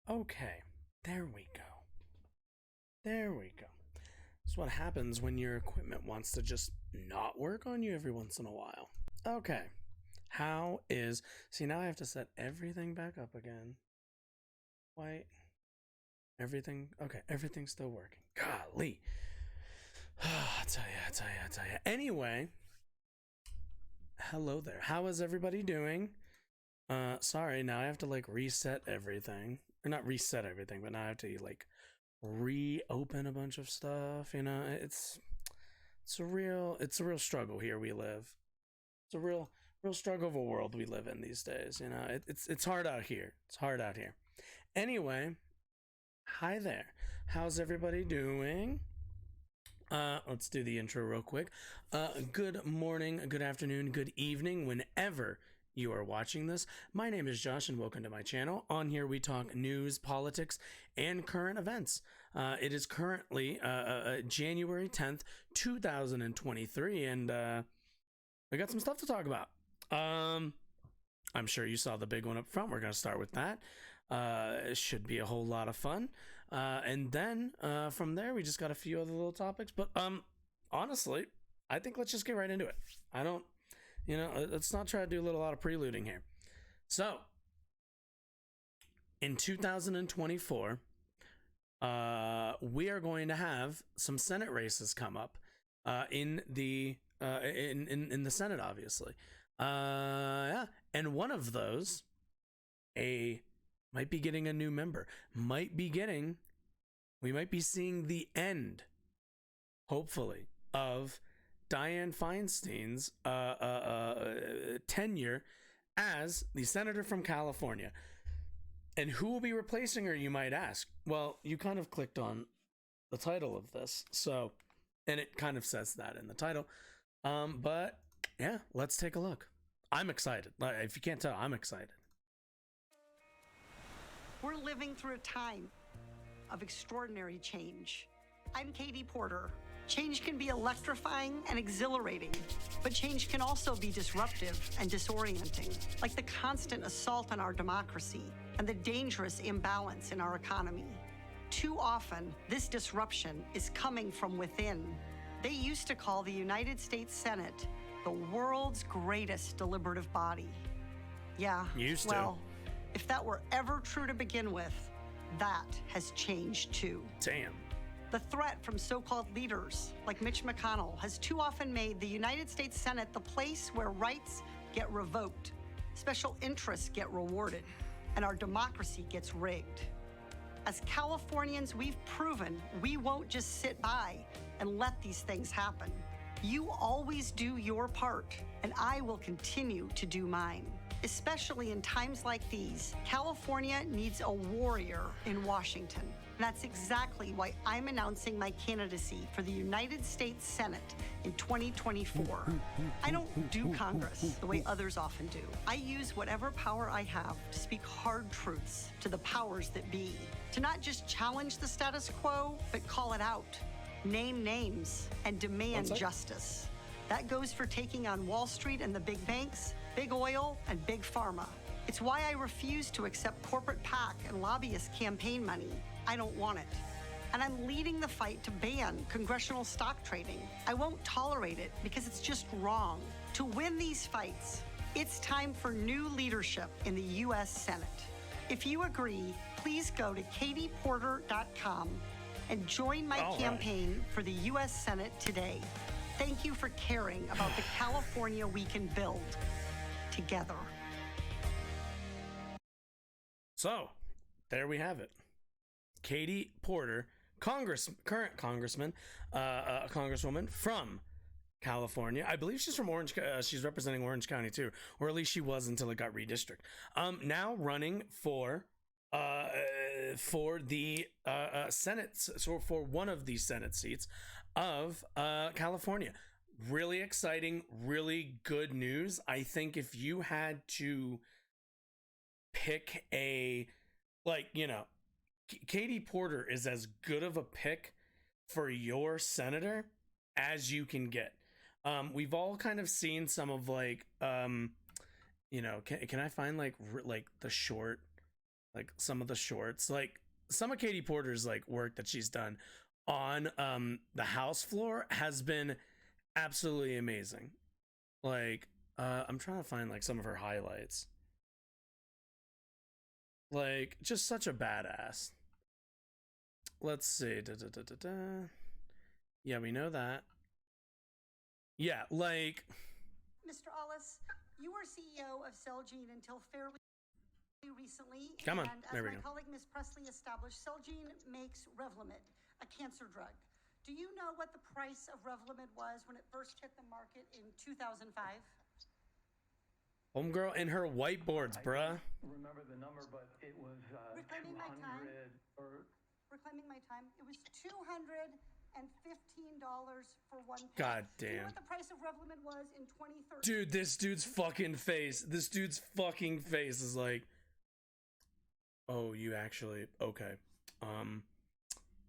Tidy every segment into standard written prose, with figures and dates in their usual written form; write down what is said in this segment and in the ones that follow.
Okay, there we go. There we go. That's what happens when your equipment wants to just not work on you every once in a while. Okay, how is... See, now I have to set everything back up again. Wait. Everything... Okay, everything's still working. Golly. I tell ya. Anyway, hello there. How is everybody doing? Sorry, now I have to like reset everything. Or not reset everything, but now I have to like reopen a bunch of stuff. You know, it's a real struggle here we live. It's a real struggle of a world we live in these days. You know, it's hard out here. It's hard out here. Anyway, hi there. How's everybody doing? Let's do the intro real quick. Good morning, good afternoon, good evening, whenever you are watching this. My name is Josh and welcome to my channel. On here we talk news, politics, and current events. It is currently January 10th, 2023, and we got some stuff to talk about. I'm sure you saw the big one up front. We're going to start with that. It should be a whole lot of fun. And then from there, we just got a few other little topics. But honestly, I think let's just get right into it. Let's not try to do a lot of preluding here. So, in 2024, we are going to have some Senate races come up in the Senate, obviously. Yeah, and one of those, might be getting a new member. We might be seeing the end, hopefully, of Dianne Feinstein's tenure as the senator from California. And who will be replacing her, you might ask? Well, you kind of clicked on the title of this, so, and it kind of says that in the title. But yeah, let's take a look. I'm excited. If you can't tell, I'm excited. We're living through a time of extraordinary change. I'm Katie Porter. Change can be electrifying and exhilarating, but change can also be disruptive and disorienting, like the constant assault on our democracy and the dangerous imbalance in our economy. Too often, this disruption is coming from within. They used to call the United States Senate the world's greatest deliberative body. Yeah, well, if that were ever true to begin with, that has changed too. Damn. The threat from so-called leaders like Mitch McConnell has too often made the United States Senate the place where rights get revoked, special interests get rewarded, and our democracy gets rigged. As Californians, we've proven we won't just sit by and let these things happen. You always do your part, and I will continue to do mine. Especially in times like these, California needs a warrior in Washington. That's exactly why I'm announcing my candidacy for the United States Senate in 2024. I don't do Congress the way others often do. I use whatever power I have to speak hard truths to the powers that be, to not just challenge the status quo, but call it out, name names, and demand justice. That goes for taking on Wall Street and the big banks, big oil, and big pharma. It's why I refuse to accept corporate PAC and lobbyist campaign money. I don't want it. And I'm leading the fight to ban congressional stock trading. I won't tolerate it because it's just wrong. To win these fights, it's time for new leadership in the U.S. Senate. If you agree, please go to katieporter.com and join my campaign for the U.S. Senate today. Thank you for caring about the California we can build together. So, there we have it. Katie Porter, current congresswoman from California. I believe she's from Orange. She's representing Orange County too, or at least she was until it got redistricted. Now running for the Senate, so for one of the Senate seats of California. Really exciting, really good news. I think if you had to pick Katie Porter is as good of a pick for your senator as you can get. We've all kind of seen some of can I find the short like some of the shorts, like some of Katie Porter's like work that she's done on the House floor has been absolutely amazing. Like I'm trying to find like some of her highlights. Like just such a badass. Let's see. Yeah, we know that. Yeah, like Mr. Ollis, you were CEO of Celgene until fairly recently. Come on, and as there we my go. colleague Ms. Presley established, Celgene makes Revlimid, a cancer drug. Do you know what the price of Revlimid was when it first hit the market in 2005? Homegirl and her whiteboards, bruh. Remember the number, but it was Reclaiming my time. 200 or Reclaiming my time. It was $215 for one pill. God Do you know damn. what the price of Revlimid was in 2013? Dude, this dude's fucking face. This dude's fucking face is like, oh, you actually okay.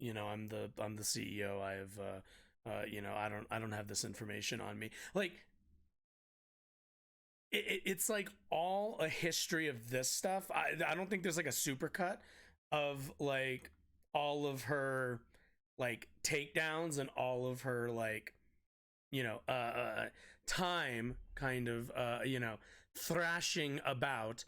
You know, I'm the CEO. I have you know, I don't have this information on me. Like it's like all a history of this stuff. I don't think there's like a supercut of like all of her like takedowns and all of her like, you know, time kind of you know, thrashing about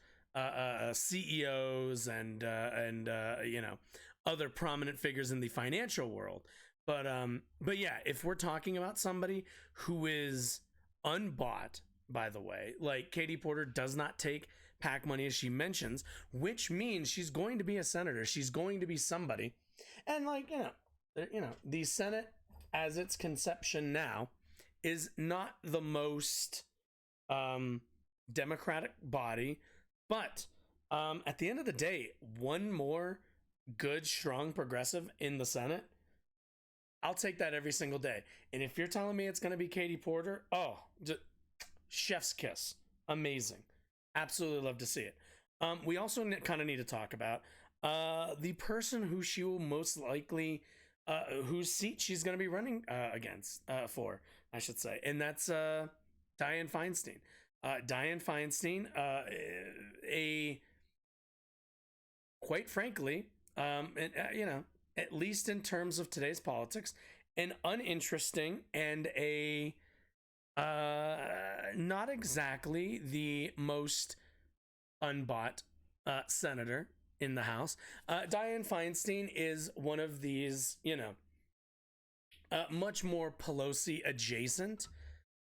CEOs and you know, other prominent figures in the financial world. But yeah, if we're talking about somebody who is unbought, by the way, like Katie Porter does not take PAC money, as she mentions, which means she's going to be a senator. She's going to be somebody. And like, you know, the Senate as its conception now is not the most democratic body, but at the end of the day, one more good, strong progressive in the Senate, I'll take that every single day. And if you're telling me it's going to be Katie Porter, oh, just chef's kiss. Amazing. Absolutely love to see it. We also kind of need to talk about the person who she will most likely, whose seat she's going to be running against, for, I should say. And that's Dianne Feinstein. Dianne Feinstein, quite frankly, and, you know, at least in terms of today's politics, an uninteresting and a not exactly the most unbought senator in the House. Dianne Feinstein is one of these, you know, much more Pelosi adjacent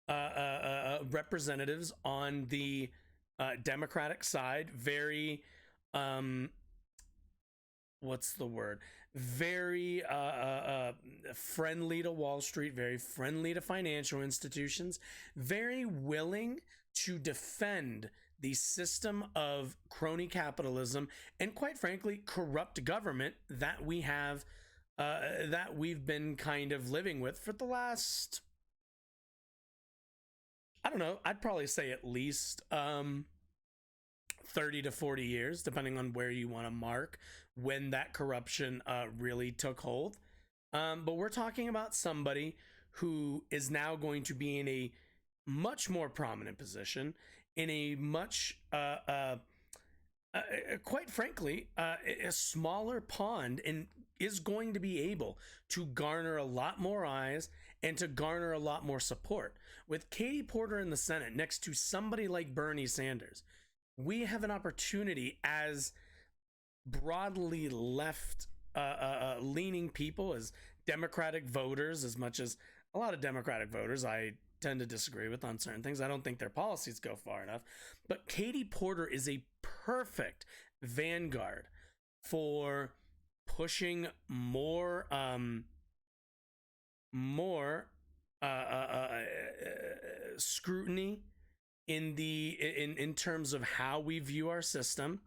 representatives on the Democratic side. Very what's the word? Very friendly to Wall Street, very friendly to financial institutions, very willing to defend the system of crony capitalism and, quite frankly, corrupt government that we have, that we've been kind of living with for the last, I don't know, I'd probably say at least 30 to 40 years, depending on where you want to mark when that corruption really took hold. But we're talking about somebody who is now going to be in a much more prominent position, in a much, quite frankly, a smaller pond, and is going to be able to garner a lot more eyes and to garner a lot more support. With Katie Porter in the Senate next to somebody like Bernie Sanders, we have an opportunity as broadly left leaning people, as Democratic voters, as much as a lot of Democratic voters I tend to disagree with on certain things. I don't think their policies go far enough. But Katie Porter is a perfect vanguard for pushing more scrutiny in terms of how we view our system,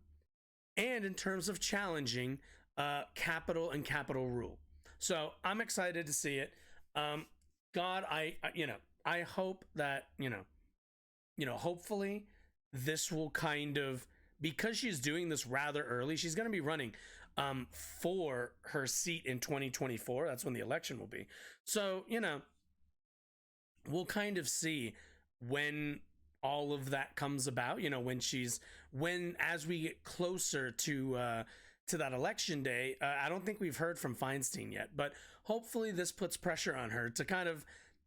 and in terms of challenging capital and capital rule. So I'm excited to see it. God, I hope that, hopefully this will kind of, because she's doing this rather early, she's going to be running for her seat in 2024. That's when the election will be. So, we'll kind of see when all of that comes about, you know, when as we get closer to that election day. I don't think we've heard from Feinstein yet, but hopefully this puts pressure on her to kind of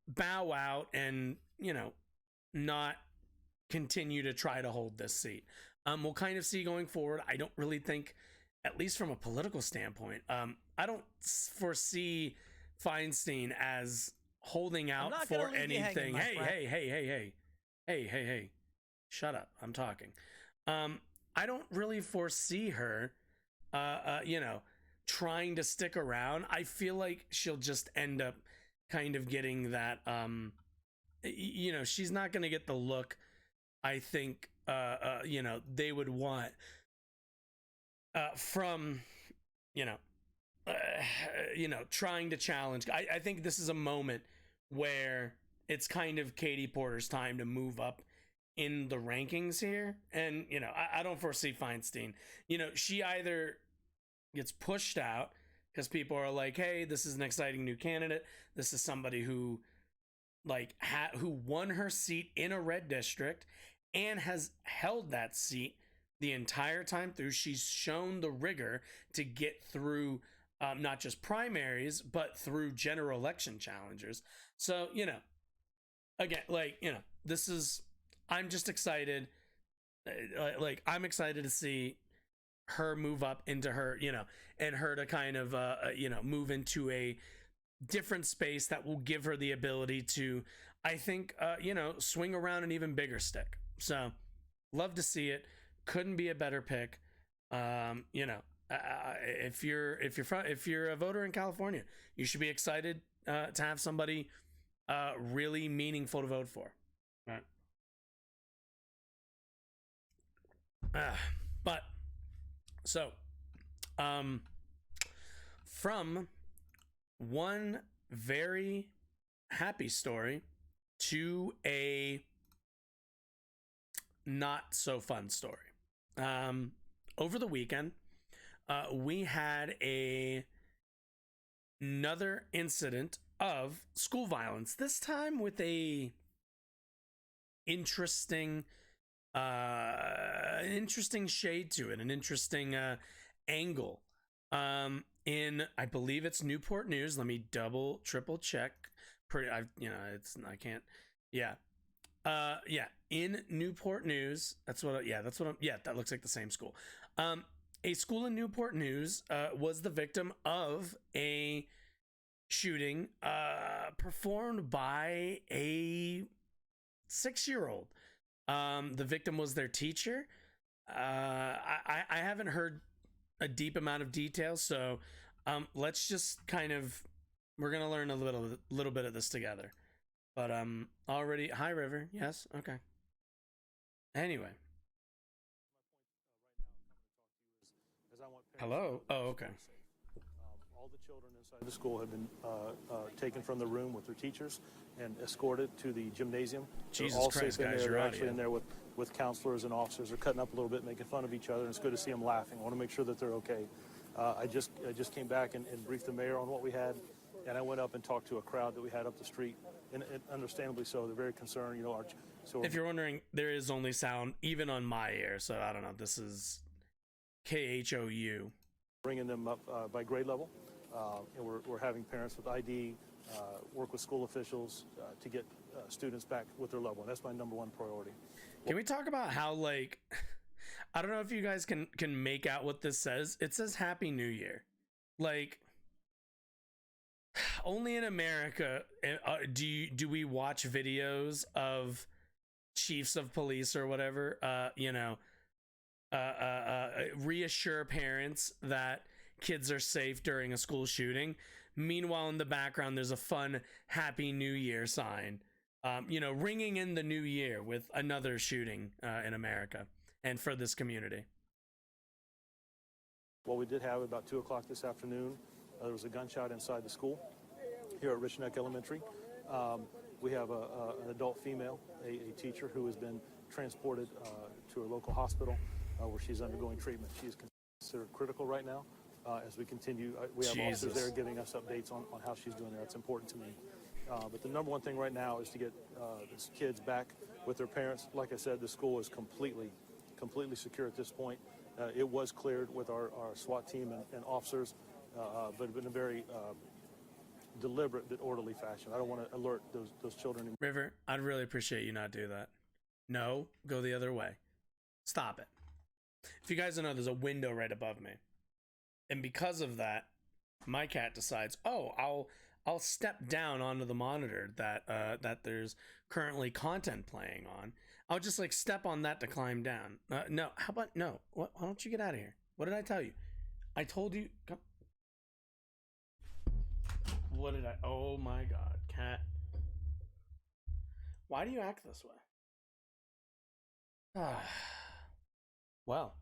bow out and, you know, not continue to try to hold this seat. We'll kind of see going forward. I don't really think, at least from a political standpoint, I don't foresee Feinstein as holding out for anything. Hey, shut up. I'm talking. I don't really foresee her, you know, trying to stick around. I feel like she'll just end up kind of getting that, you know, she's not going to get the look I think, you know, they would want from, you know, trying to challenge. I think this is a moment where it's kind of Katie Porter's time to move up in the rankings here. And, you know, I don't foresee Feinstein. You know, she either gets pushed out because people are like, hey, this is an exciting new candidate. This is somebody who, like, who won her seat in a red district and has held that seat the entire time through. She's shown the rigor to get through not just primaries, but through general election challengers. So, you know, again, like, you know, I'm just excited. Like, I'm excited to see her move up into her, you know, and her to kind of, you know, move into a different space that will give her the ability to, I think, you know, swing around an even bigger stick. So, love to see it. Couldn't be a better pick. You know, if you're a voter in California, you should be excited to have somebody really meaningful to vote for. Right. But so, from one very happy story to a not so fun story. Over the weekend, we had another incident of school violence, this time with a interesting shade to it, an interesting angle. In, I believe it's Newport News. Let me triple check. In Newport News. That looks like the same school. A school in Newport News was the victim of a shooting performed by a 6-year-old. The victim was their teacher. I haven't heard a deep amount of details, so let's just we're gonna learn a little bit of this together. But already, hi River, yes, okay. Anyway, hello. Oh, okay. All the children inside the school have been taken from the room with their teachers and escorted to the gymnasium. Jesus all Christ, safe in guys, there. you're They're out actually here. in there with counselors and officers. They're cutting up a little bit, making fun of each other, and it's good to see them laughing. I want to make sure that they're okay. I just came back and briefed the mayor on what we had, and I went up and talked to a crowd that we had up the street, and understandably so. They're very concerned. You know, if you're wondering, there is only sound even on my ear, so I don't know. This is KHOU. Bringing them up by grade level, and we're having parents with ID work with school officials to get students back with their loved one. That's my number one priority. Can we talk about how, like, I don't know if you guys can make out what this says. It says Happy New Year. Like, only in America do we watch videos of chiefs of police or whatever, you know, reassure parents that kids are safe during a school shooting. Meanwhile, in the background, there's a fun Happy New Year sign, you know, ringing in the new year with another shooting in America and for this community. Well, we did have about 2 o'clock this afternoon. There was a gunshot inside the school here at Rich Neck Elementary. We have an adult female, a teacher who has been transported to a local hospital where she's undergoing treatment. She is considered critical right now. As we continue, we have officers there giving us updates on how she's doing there. It's important to me. But the number one thing right now is to get these kids back with their parents. Like I said, the school is completely secure at this point. It was cleared with our SWAT team and officers, but in a very deliberate but orderly fashion. I don't want to alert those children. River, I'd really appreciate you not do that. No, go the other way. Stop it. If you guys don't know, there's a window right above me. And because of that, my cat decides, oh, I'll step down onto the monitor that there's currently content playing on. I'll just like step on that to climb down. No, how about no? Why don't you get out of here? What did I tell you? I told you. Come. What did I? Oh my God, cat. Why do you act this way? Well.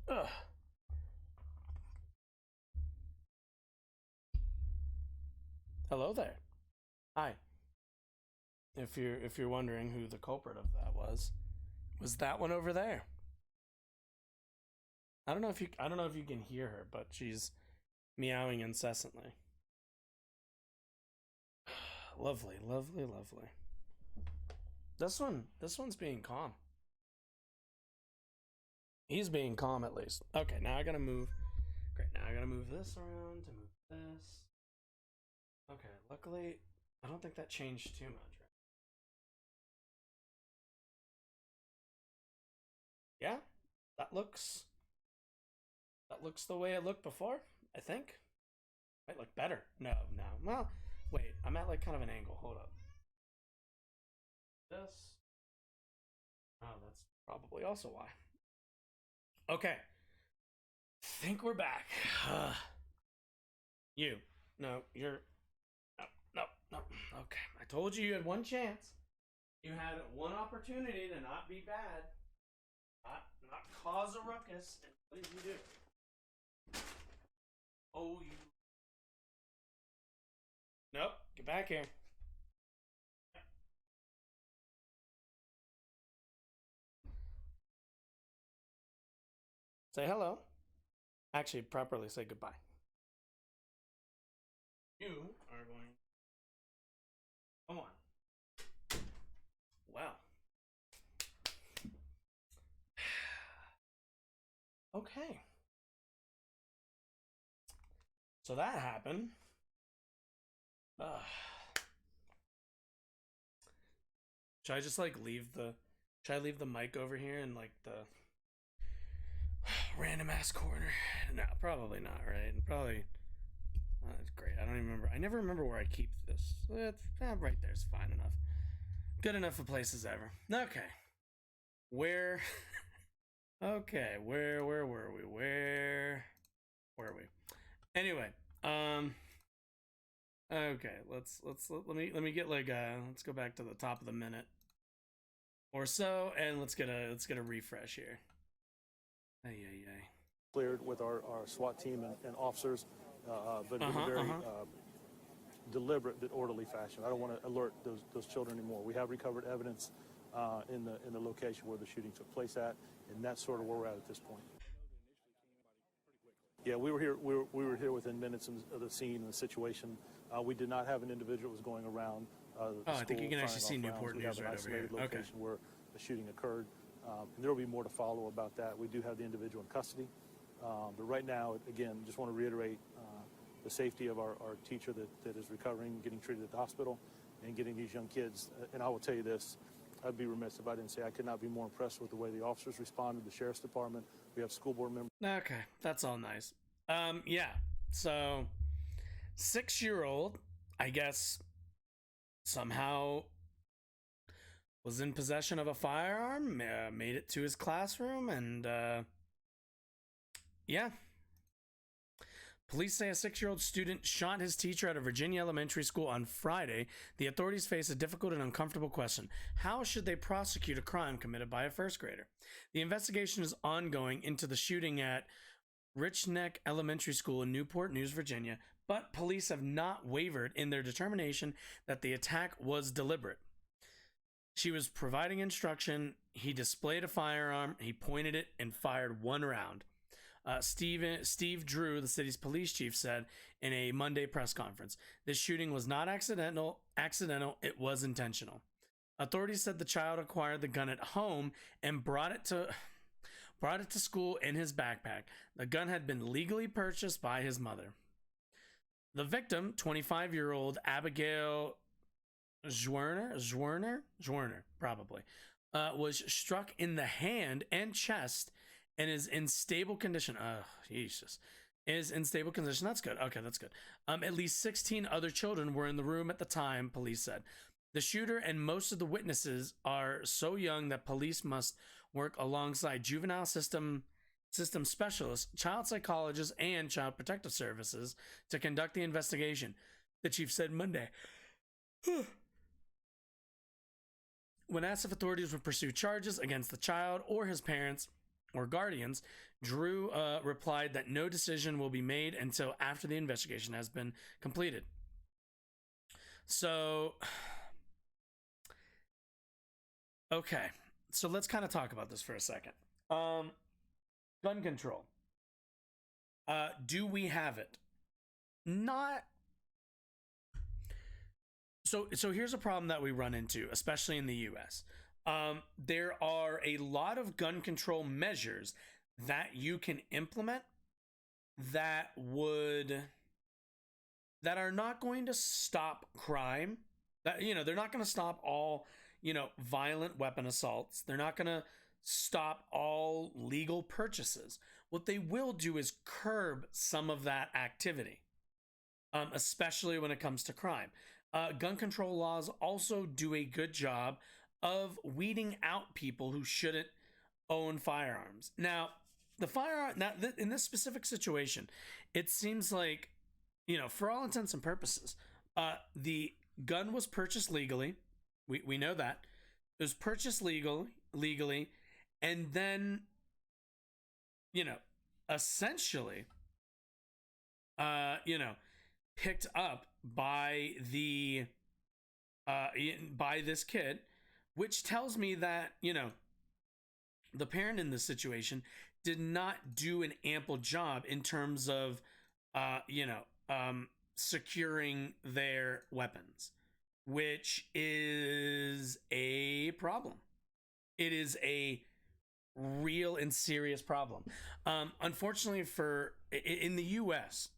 Ugh. Hello there. Hi. If you're wondering who the culprit of that was that one over there. I don't know if you can hear her, but she's meowing incessantly. Lovely, lovely, lovely. This one's being calm. He's being calm at least. Okay, now I gotta move. Great, now I gotta move this around to move this. Okay, luckily, I don't think that changed too much. Right? Yeah, that looks the way it looked before, I think. Might look better. No. Well, wait, I'm at like kind of an angle. Hold up. This. Oh, that's probably also why. Okay. Think we're back. You. No, you're... No. Okay. I told you had one chance. You had one opportunity to not be bad. Not cause a ruckus. And what did you do? Oh, you... Nope. Get back here. Say hello. Actually, properly say goodbye. You are going... Come on. Well. Okay. So that happened. Should I just like leave the... Should I leave the mic over here in like the random ass corner? No, probably not, right? Probably... that's great. I don't even remember. I never remember where I keep this. It's right there. It's fine enough. Good enough for places ever. Okay. Where? Okay. Where were we? Where were we? Anyway. Okay. Let me get like let's go back to the top of the minute or so, and let's get a refresh here. Ay. Cleared with our SWAT team and officers. But in a very deliberate but orderly fashion. I don't want to alert those children anymore. We have recovered evidence in the location where the shooting took place at, and that's sort of where we're at this point. Yeah, we were here. We were here within minutes of the scene and the situation. We did not have an individual who was going around. I think you can actually see Newport News right over here. Okay. Where the shooting occurred. And there will be more to follow about that. We do have the individual in custody. But right now, again, just want to reiterate the safety of our teacher that is recovering, getting treated at the hospital, and getting these young kids. And I will tell you this, I'd be remiss if I didn't say I could not be more impressed with the way the officers responded, the sheriff's department. We have school board members. Okay, that's all nice. Yeah, so 6-year-old, I guess, somehow was in possession of a firearm, made it to his classroom, and yeah. Police say a 6-year-old student shot his teacher at a Virginia elementary school on Friday. The authorities face a difficult and uncomfortable question. How should they prosecute a crime committed by a first grader? The investigation is ongoing into the shooting at Rich Neck Elementary School in Newport News, Virginia, but police have not wavered in their determination that the attack was deliberate. She was providing instruction. He displayed a firearm. He pointed it and fired one round. Steve Drew, the city's police chief, said in a Monday press conference, "This shooting was not accidental. It was intentional." Authorities said the child acquired the gun at home and brought it to school in his backpack. The gun had been legally purchased by his mother. The victim, 25-year-old Abigail Zwerner, probably, was struck in the hand and chest and is in stable condition. Jesus. Is in stable condition. That's good. Okay, that's good. At least 16 other children were in the room at the time, police said. The shooter and most of the witnesses are so young that police must work alongside juvenile system specialists, child psychologists, and child protective services to conduct the investigation, the chief said Monday. When asked if authorities would pursue charges against the child or his parents or guardians, Drew replied that no decision will be made until after the investigation has been completed. So, okay, so let's kind of talk about this for a second. Gun control. Do we have it? Not. So here's a problem that we run into, especially in the U.S. There are a lot of gun control measures that you can implement that are not going to stop crime. That, they're not going to stop all, violent weapon assaults. They're not going to stop all legal purchases. What they will do is curb some of that activity, especially when it comes to crime. Gun control laws also do a good job of weeding out people who shouldn't own firearms. Now, in this specific situation, it seems like, for all intents and purposes, the gun was purchased legally. We know that. It was purchased legally, and then, essentially, picked up by by this kid, which tells me that, the parent in this situation did not do an ample job in terms of, securing their weapons, which is a problem. It is a real and serious problem. Unfortunately in the US,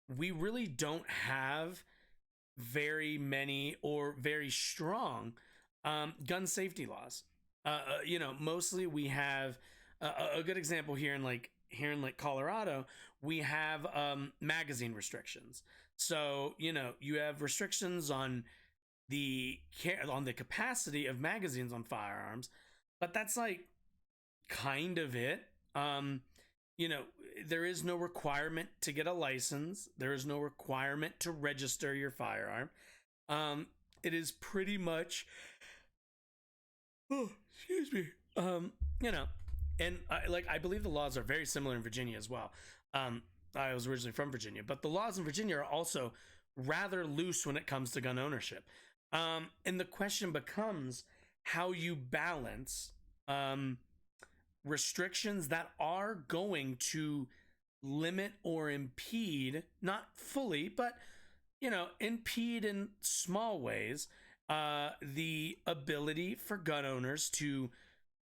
we really don't have very many or very strong gun safety laws. Mostly we have a good example here in Colorado. We have magazine restrictions. So you have restrictions on the capacity of magazines on firearms, but that's kind of it. There is no requirement to get a license. There is no requirement to register your firearm. It is pretty much, excuse me, and I believe the laws are very similar in Virginia as well. I was originally from Virginia, but the laws in Virginia are also rather loose when it comes to gun ownership. And the question becomes how you balance restrictions that are going to limit or impede, not fully, but impede in small ways, the ability for gun owners to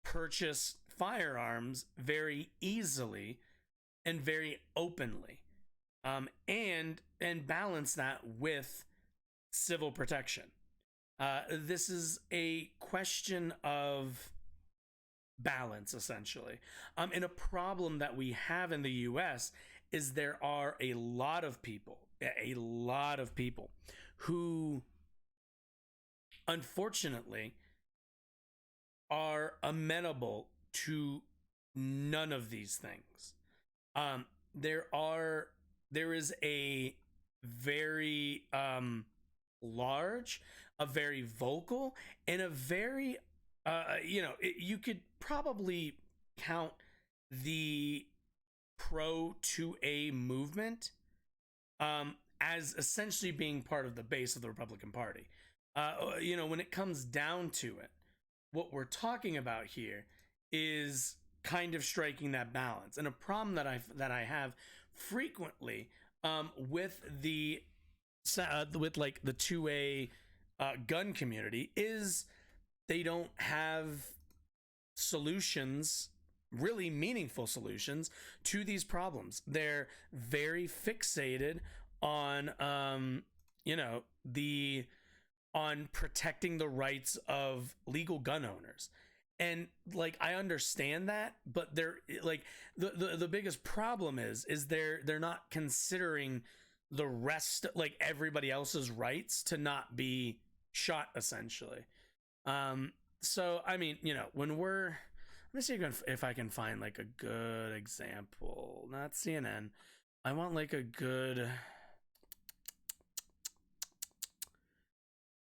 purchase firearms very easily and very openly, and balance that with civil protection. This is a question of balance, essentially. And a problem that we have in the US is there are a lot of people who unfortunately are amenable to none of these things. There is a very large, a very vocal, and a very you could probably count the pro 2A movement as essentially being part of the base of the Republican Party. When it comes down to it, what we're talking about here is kind of striking that balance. And a problem that I have frequently with the 2A gun community is they don't have solutions, really meaningful solutions to these problems. They're very fixated on on protecting the rights of legal gun owners. And like I understand that, but they're like the biggest problem is they're not considering the rest, like everybody else's rights to not be shot essentially. So I mean, when we're, let me see if I can find like a good example. Not CNN. I want like a good,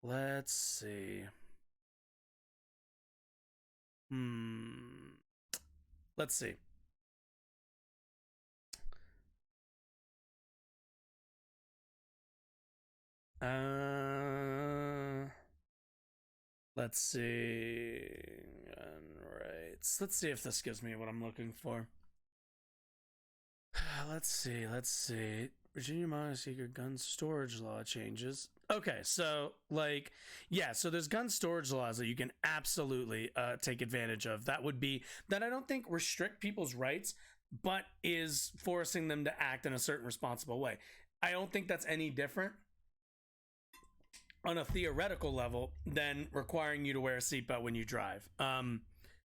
let's see. Let's see. Let's see. Alright. Let's see if this gives me what I'm looking for. Let's see. Virginia Montana secret gun storage law changes. Okay, so like, yeah, so there's gun storage laws that you can absolutely take advantage of. That I don't think restrict people's rights, but is forcing them to act in a certain responsible way. I don't think that's any different on a theoretical level than requiring you to wear a seatbelt when you drive.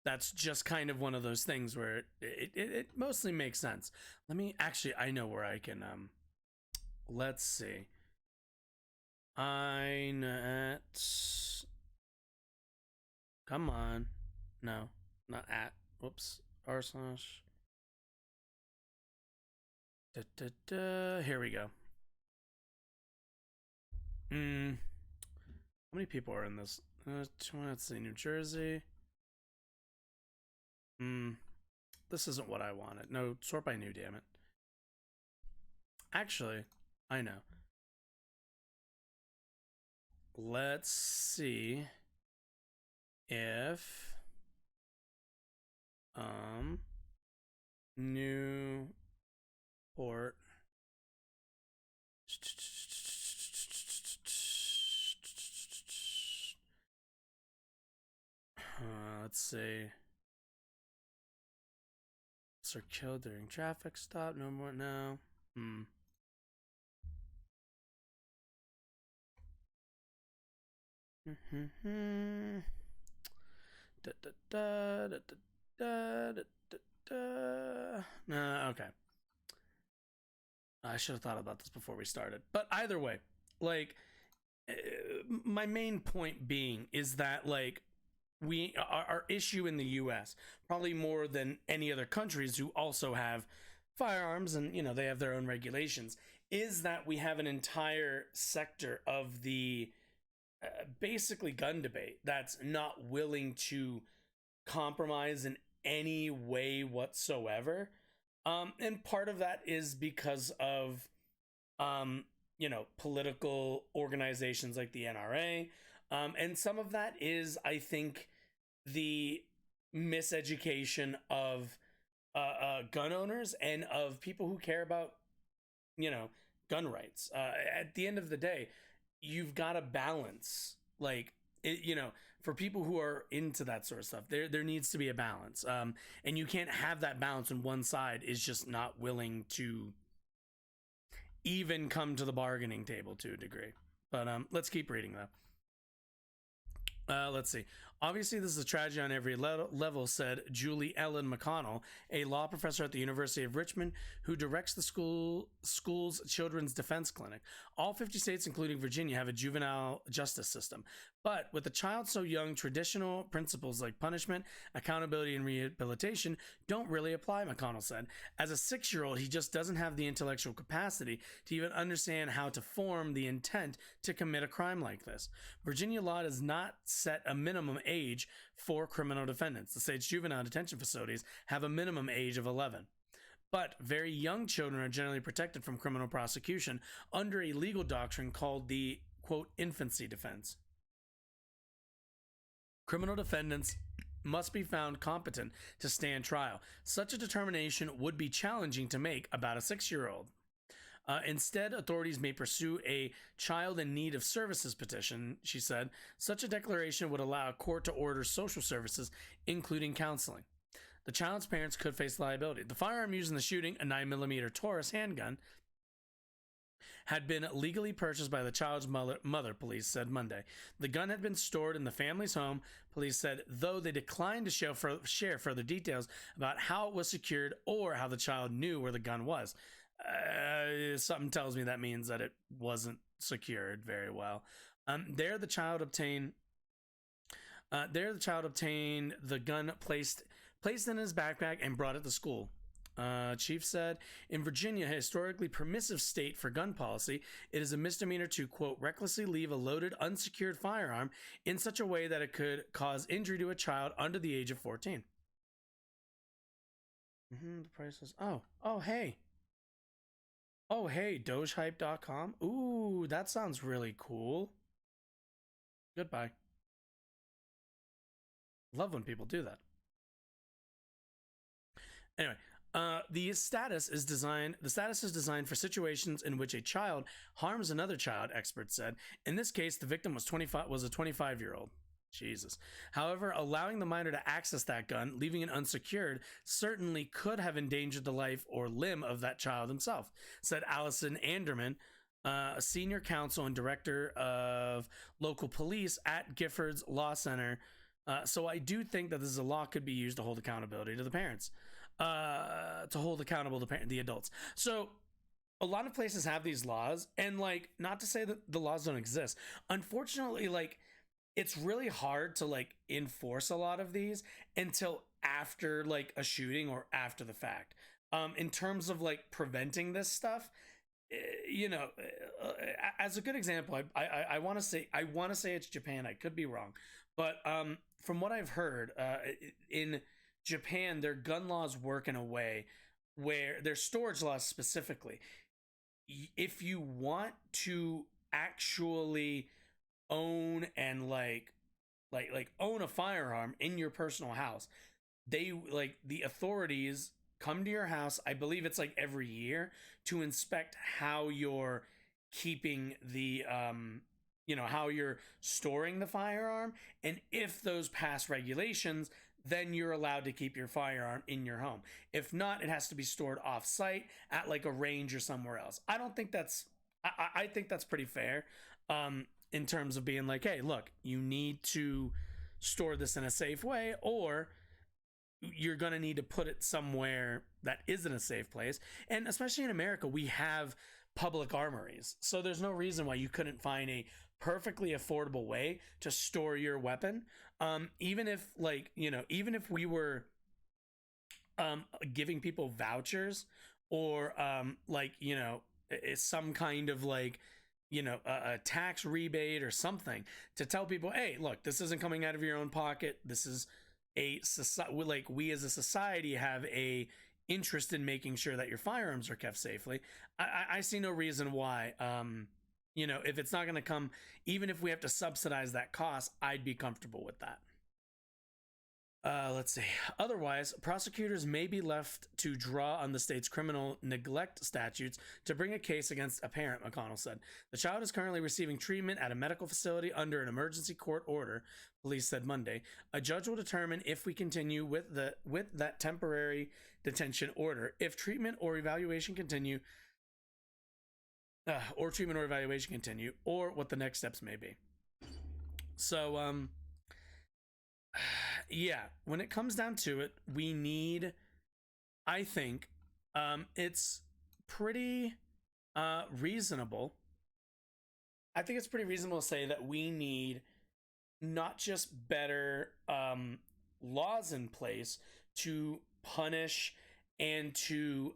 That's just kind of one of those things where it mostly makes sense. Let me actually, I know where I can, let's see. Come on. No, not at. Whoops. R/. Here we go. How many people are in this? Let's see, New Jersey. This isn't what I wanted. No, sort by new, damn it. Actually, I know. Let's see if Newport let's see. Are killed during traffic stop. No more now. Okay. I should have thought about this before we started. But either way, like, my main point being is that, like, our issue in the US, probably more than any other countries who also have firearms and they have their own regulations, is that we have an entire sector of the basically gun debate that's not willing to compromise in any way whatsoever. And part of that is because of political organizations like the NRA. And some of that is, I think, the miseducation of gun owners and of people who care about, gun rights. At the end of the day, you've got to balance, like, for people who are into that sort of stuff, there needs to be a balance. And you can't have that balance when one side is just not willing to even come to the bargaining table to a degree. But let's keep reading though. Let's see. Obviously, this is a tragedy on every level, said Julie Ellen McConnell, a law professor at the University of Richmond who directs the school's children's defense clinic. All 50 states, including Virginia, have a juvenile justice system. But with a child so young, traditional principles like punishment, accountability, and rehabilitation don't really apply, McConnell said. As a 6-year-old, he just doesn't have the intellectual capacity to even understand how to form the intent to commit a crime like this. Virginia law does not set a minimum age for criminal defendants. The state's juvenile detention facilities have a minimum age of 11. But very young children are generally protected from criminal prosecution under a legal doctrine called the, quote, infancy defense. Criminal defendants must be found competent to stand trial. Such a determination would be challenging to make about a 6-year-old. Instead, authorities may pursue a child in need of services petition, she said. Such a declaration would allow a court to order social services, including counseling. The child's parents could face liability. The firearm used in the shooting, a 9mm Taurus handgun, had been legally purchased by the child's mother, police said Monday. The gun had been stored in the family's home, police said, though they declined to share further details about how it was secured or how the child knew where the gun was. Something tells me that means that it wasn't secured very well. There, the child obtained the gun placed in his backpack and brought it to school. Chief said, in Virginia, a historically permissive state for gun policy, it is a misdemeanor to, quote, recklessly leave a loaded, unsecured firearm in such a way that it could cause injury to a child under the age of 14. The price is, hey, dogehype.com. Ooh, that sounds really cool. Goodbye. Love when people do that. Anyway, the status is designed for situations in which a child harms another child, experts said. In this case, the victim was a 25-year-old. Jesus. However, allowing the minor to access that gun, leaving it unsecured, certainly could have endangered the life or limb of that child himself, said Allison Anderman, a senior counsel and director of local police at Giffords Law Center. So I do think that this is a law could be used to hold accountability to the parents, to hold accountable the adults. So a lot of places have these laws, and like, not to say that the laws don't exist. Unfortunately, like, it's really hard to like enforce a lot of these until after like a shooting or after the fact. In terms of like preventing this stuff, as a good example, I want to say it's Japan. I could be wrong, but from what I've heard, in Japan, their gun laws work in a way where their storage laws specifically, if you want to actually own and like own a firearm in your personal house, they like the authorities come to your house. I believe it's like every year to inspect how you're keeping the how you're storing the firearm, and if those pass regulations, then you're allowed to keep your firearm in your home. If not, it has to be stored off site at like a range or somewhere else. I think that's pretty fair. In terms of being like, hey, look, you need to store this in a safe way, or you're going to need to put it somewhere that isn't a safe place. And especially in America, we have public armories. So there's no reason why you couldn't find a perfectly affordable way to store your weapon. Even if we were giving people vouchers or some kind of like, a tax rebate or something to tell people, hey, look, this isn't coming out of your own pocket. This is a society, like we as a society have a interest in making sure that your firearms are kept safely. I see no reason why, if it's not going to come, even if we have to subsidize that cost, I'd be comfortable with that. Let's see. Otherwise, prosecutors may be left to draw on the state's criminal neglect statutes to bring a case against a parent, McConnell said. The child is currently receiving treatment at a medical facility under an emergency court order, police said Monday. A judge will determine if we continue with that temporary detention order. If treatment or evaluation continue, or what the next steps may be. So, yeah, when it comes down to it, we need, I think, it's pretty reasonable. I think it's pretty reasonable to say that we need not just better laws in place to punish and to,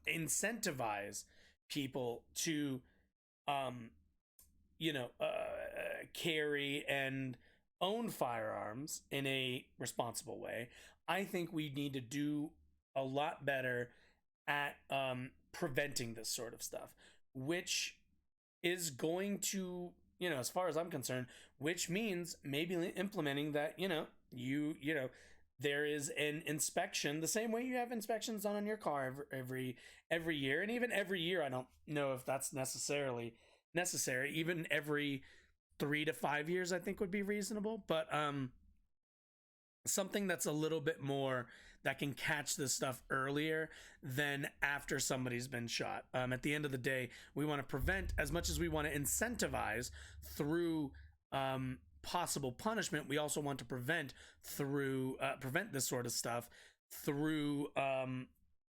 incentivize people to, carry and own firearms in a responsible way. I think we need to do a lot better at preventing this sort of stuff, which is going to, as far as I'm concerned, which means maybe implementing that, there is an inspection the same way you have inspections done on your car every year. And even every year, I don't know if that's necessarily necessary. Even every 3 to 5 years, I think would be reasonable. But something that's a little bit more, that can catch this stuff earlier than after somebody's been shot. At the end of the day, we want to prevent as much as we want to incentivize through possible punishment. We also want to prevent this sort of stuff through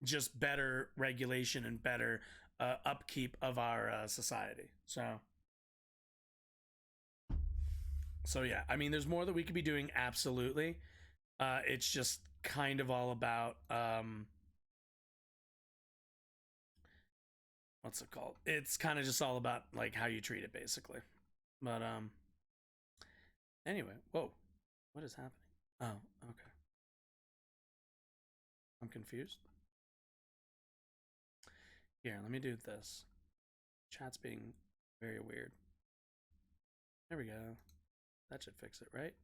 just better regulation and better upkeep of our society. So yeah, I mean, there's more that we could be doing, absolutely. It's just kind of all about what's it called? It's kind of just all about like how you treat it, basically. But anyway, whoa, what is happening? Oh, okay. I'm confused. Here, let me do this. Chat's being very weird. There we go. That should fix it, right?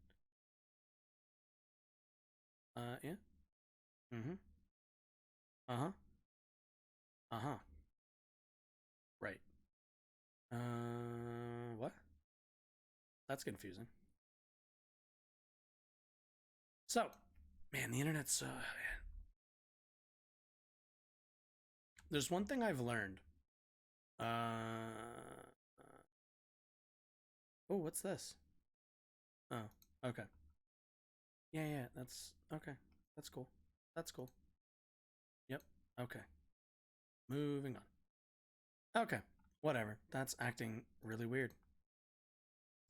Yeah. Mm-hmm. Uh-huh. Uh-huh. Right. What? That's confusing. So, man, the internet's there's one thing I've learned. Oh, what's this? Oh, okay. Yeah, that's okay. That's cool. That's cool. Yep. Okay. Moving on. Okay. Whatever. That's acting really weird.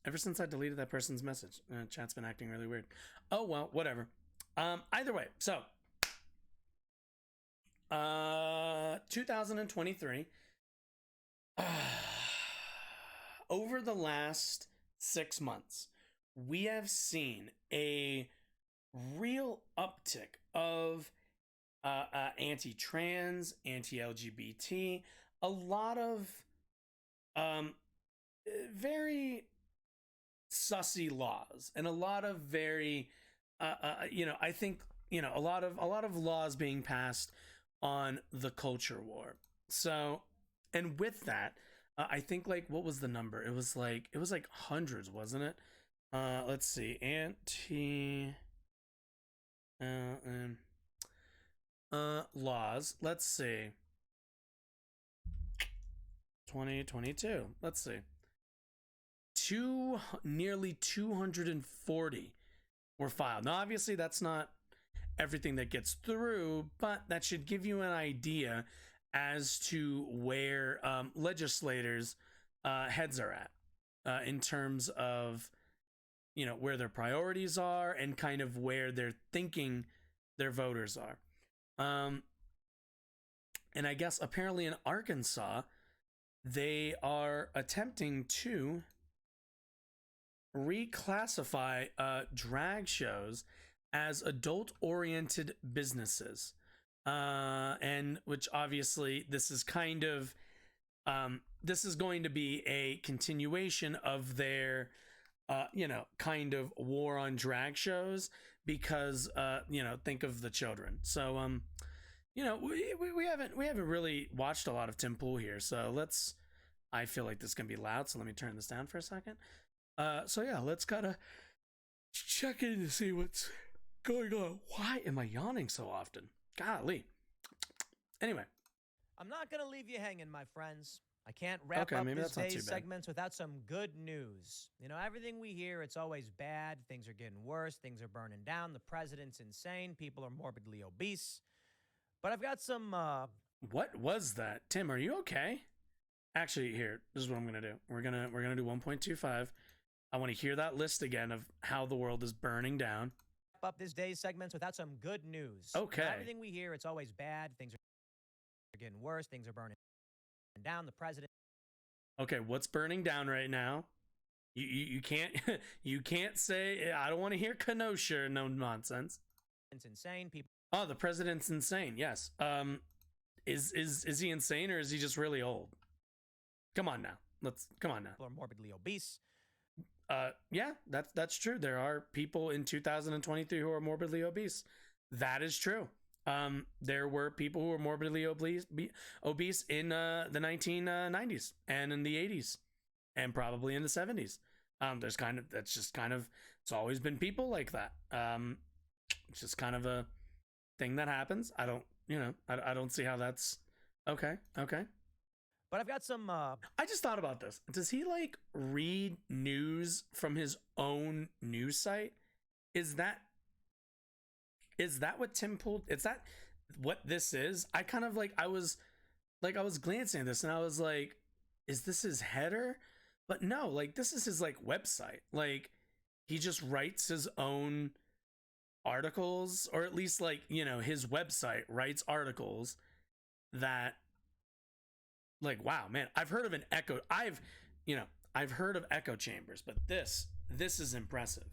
Ever since I deleted that person's message, chat's been acting really weird. Oh, well, whatever. Either way, so 2023. Over the last 6 months, we have seen a real uptick of anti-trans, anti-LGBT, a lot of very sussy laws, and a lot of very I think a lot of laws being passed on the culture war. So, and with that, I think, like, what was the number? It was like hundreds, wasn't it? Let's see, laws. Let's see, 2022. Let's see, nearly 240 were filed. Now, obviously, that's not everything that gets through, but that should give you an idea as to where legislators' heads are at in terms of where their priorities are and kind of where they're thinking their voters are. And I guess apparently in Arkansas, they are attempting to reclassify drag shows as adult-oriented businesses, and which obviously this is kind of this is going to be a continuation of their kind of war on drag shows, because think of the children. So we haven't really watched a lot of Tim Pool here, so I feel like this is gonna be loud, so let me turn this down for a second. So yeah, let's gotta check in to see what's going on. Why am I yawning so often? Golly. Anyway, I'm not gonna leave you hanging, my friends. I can't wrap up this day's segments without some good news. Everything we hear, it's always bad. Things are getting worse. Things are burning down. The president's insane. People are morbidly obese. But I've got some, What was that? Tim, are you okay? Actually, here, this is what I'm gonna do. We're gonna do 1.25. I want to hear that list again of how the world is burning down. Up this day's segments without some good news. Okay. Everything we hear, it's always bad. Things are getting worse. Things are burning down. The president. Okay, what's burning down right now? You can't you can't say I don't want to hear Kenosha, no nonsense. It's insane. People. Oh, the president's insane. Yes. Is he insane, or is he just really old? Come on now. Come on now. People are morbidly obese. Yeah, that's true. There are people in 2023 who are morbidly obese. That is true. There were people who were morbidly obese in the 1990s and in the 80s and probably in the 70s. It's always been people like that. It's just kind of a thing that happens. I don't see how that's okay. But I've got some. I just thought about this. Does he like read news from his own news site? Is that what Tim Pool? Is that what this is? I kind of I was glancing at this and I was like, is this his header? But no, this is his website. He just writes his own articles, or at least his website writes articles that wow, man, I've heard of an echo. I've heard of echo chambers, but this is impressive.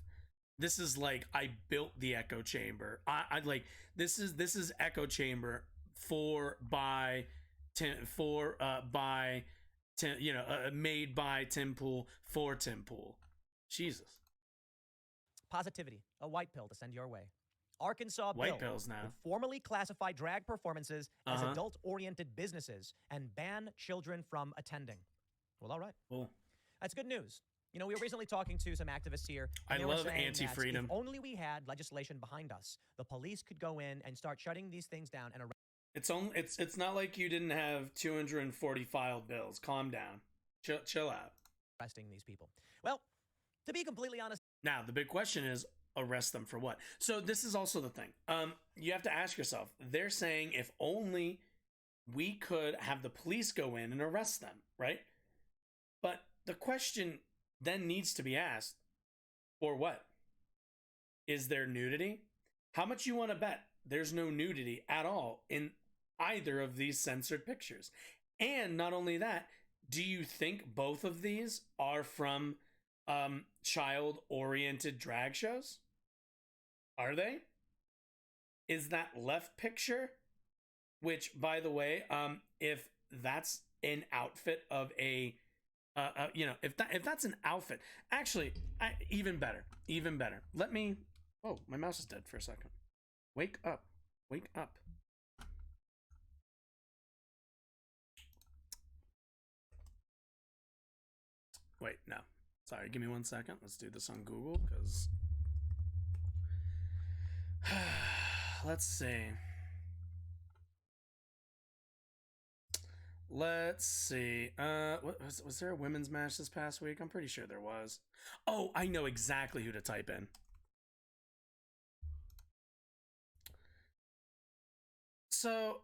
This is I built the echo chamber. This is echo chamber made by Tim Pool for Tim Pool. Jesus. Positivity, a white pill to send your way. Arkansas white bill pills now would formally classify drag performances as adult-oriented businesses and ban children from attending. Well, all right. Cool. That's good news. We were recently talking to some activists here. I love anti-freedom. If only we had legislation behind us, the police could go in and start shutting these things down and arrest. It's not like you didn't have 240 filed bills. Calm down. Chill out. Arresting these people. Well, to be completely honest. Now, the big question is, arrest them for what? So this is also the thing. You have to ask yourself, they're saying if only we could have the police go in and arrest them, right? But the question then needs to be asked, for what? Is there nudity? How much you want to bet there's no nudity at all in either of these censored pictures? And not only that, do you think both of these are from child-oriented drag shows? Are they? Is that left picture, which, by the way, if that's an outfit of a if that's an outfit, actually, even better. Let me. Oh, my mouse is dead for a second. Wake up. Wait, no. Sorry, give me 1 second. Let's do this on Google, because let's see. Was there a women's match this past week? I'm pretty sure there was. Oh, I know exactly who to type in. So,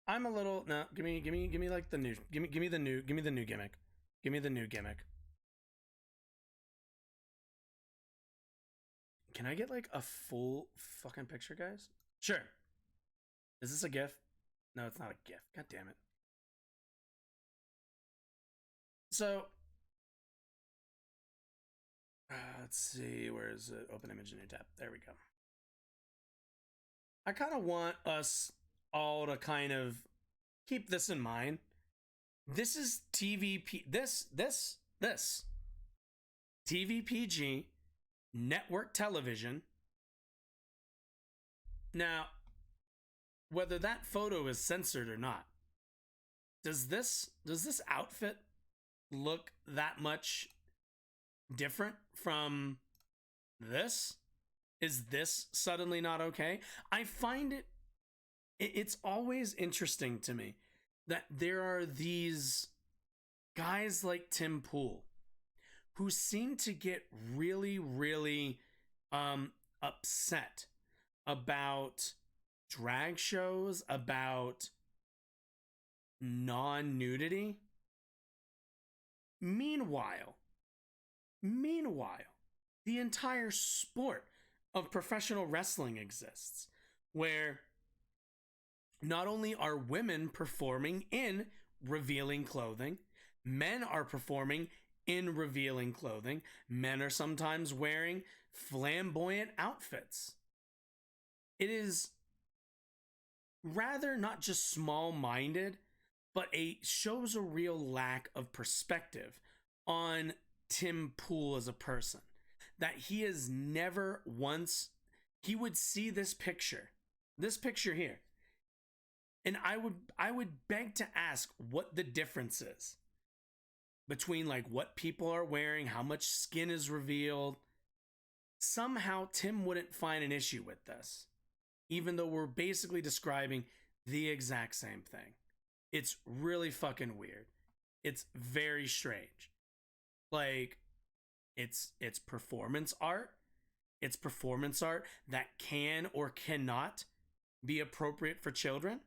I'm a little no. Give me like the new. Give me the new gimmick. Give me the new gimmick. Can I get a full fucking picture, guys? Sure. Is this a GIF? No, it's not a GIF. God damn it. So, let's see. Where is it? Open image in new tab. There we go. I kind of want us all to kind of keep this in mind. This is TVP. This TVPG network television. Now, whether that photo is censored or not, does this outfit look that much different from this? Is this suddenly not okay? I find it's always interesting to me that there are these guys like Tim Pool who seem to get really, really upset about drag shows, about non-nudity. Meanwhile, the entire sport of professional wrestling exists, where not only are women performing in revealing clothing, men are performing in revealing clothing. Men are sometimes wearing flamboyant outfits. It is rather not just small-minded, but shows a real lack of perspective on Tim Pool as a person. That he is never once, he would see this picture here, and I would beg to ask what the difference is between like what people are wearing, how much skin is revealed. Somehow Tim wouldn't find an issue with this, even though we're basically describing the exact same thing. It's really fucking weird. It's very strange. Like, it's performance art. It's performance art that can or cannot be appropriate for children.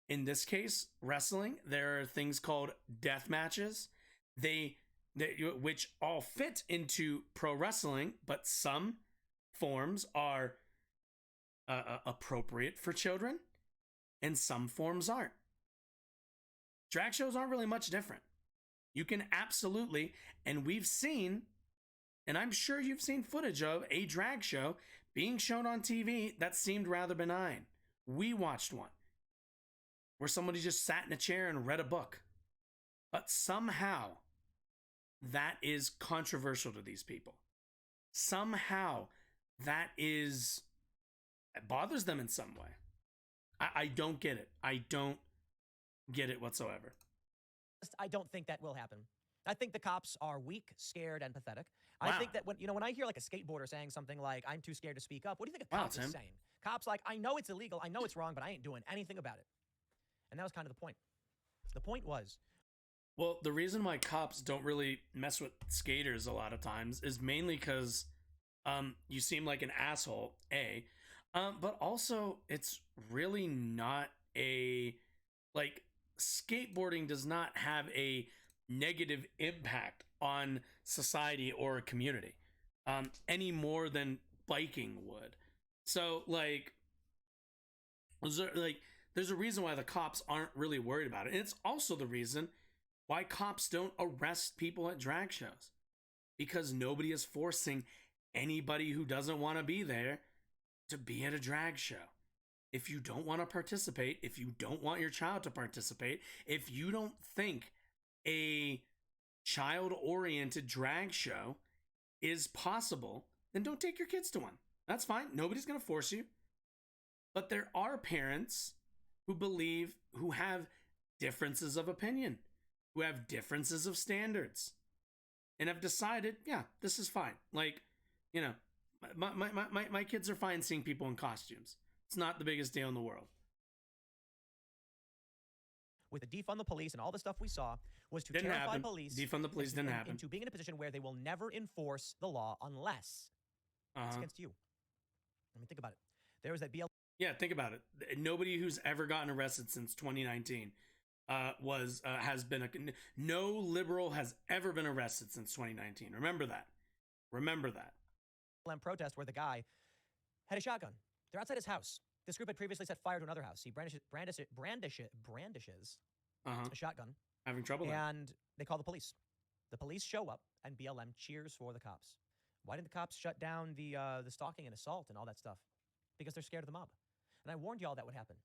In this case, wrestling, there are things called death matches. Which all fit into pro wrestling, but some forms are appropriate for children and some forms aren't. Drag shows aren't really much different. You can absolutely, and we've seen, and I'm sure you've seen footage of a drag show being shown on TV that seemed rather benign. We watched one where somebody just sat in a chair and read a book. But somehow that is controversial to these people. Somehow that it bothers them in some way. I don't get it. I don't get it whatsoever. I don't think that will happen. I think the cops are weak, scared, and pathetic. Wow. I think that when I hear like a skateboarder saying something like, I'm too scared to speak up, what do you think a cop is saying? Cops like, I know it's illegal, I know it's wrong, but I ain't doing anything about it. And that was kind of the point. The point was, well, the reason why cops don't really mess with skaters a lot of times is mainly because you seem like an asshole, A. But also, it's really not like, skateboarding does not have a negative impact on society or a community any more than biking would. So, like, there's a reason why the cops aren't really worried about it. And it's also the reason why cops don't arrest people at drag shows, because nobody is forcing anybody who doesn't want to be there to be at a drag show. If you don't want to participate, if you don't want your child to participate, if you don't think a child-oriented drag show is possible, then don't take your kids to one. That's fine. Nobody's going to force you. But there are parents who have differences of opinion, who have differences of standards, and have decided, yeah, this is fine. Like, you know, my kids are fine seeing people in costumes. It's not the biggest deal in the world. With the defund the police and all the stuff we saw was to terrify police. Defund the police didn't happen. Into being in a position where they will never enforce the law unless it's against you. I mean, think about it. There was that BL. Yeah, think about it. Nobody who's ever gotten arrested since 2019 no liberal has ever been arrested since 2019. Remember that. Protest where the guy had a shotgun. They're outside his house. This group had previously set fire to another house. He brandishes a shotgun. Having trouble there. And they call the police. The police show up, and BLM cheers for the cops. Why didn't the cops shut down the stalking and assault and all that stuff? Because they're scared of the mob. And I warned y'all that would happen.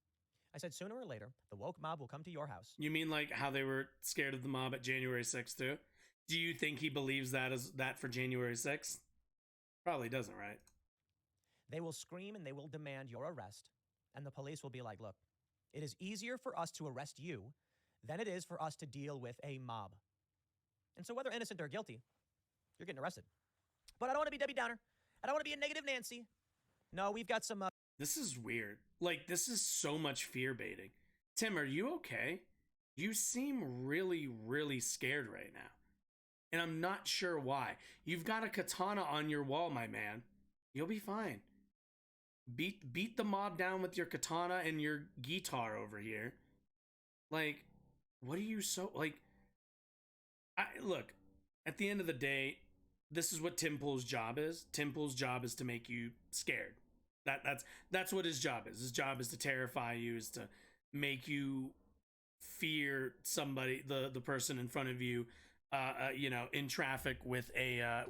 I said sooner or later, the woke mob will come to your house. You mean like how they were scared of the mob at January 6th too? Do you think he believes that for January 6th? Probably doesn't, right? They will scream and they will demand your arrest. And the police will be like, look, it is easier for us to arrest you than it is for us to deal with a mob. And so whether innocent or guilty, you're getting arrested. But I don't want to be Debbie Downer. I don't want to be a negative Nancy. No, we've got some... This is weird. Like, this is so much fear baiting. Tim, are you okay? You seem really, really scared right now. And I'm not sure why. You've got a katana on your wall, my man. You'll be fine. Beat the mob down with your katana and your guitar over here. Like, what are you so... Like, look, at the end of the day, this is what Tim Pool's job is. Tim Pool's job is to make you scared. That's what his job is. His job is to terrify you, is to make you fear somebody, the person in front of you, in traffic with a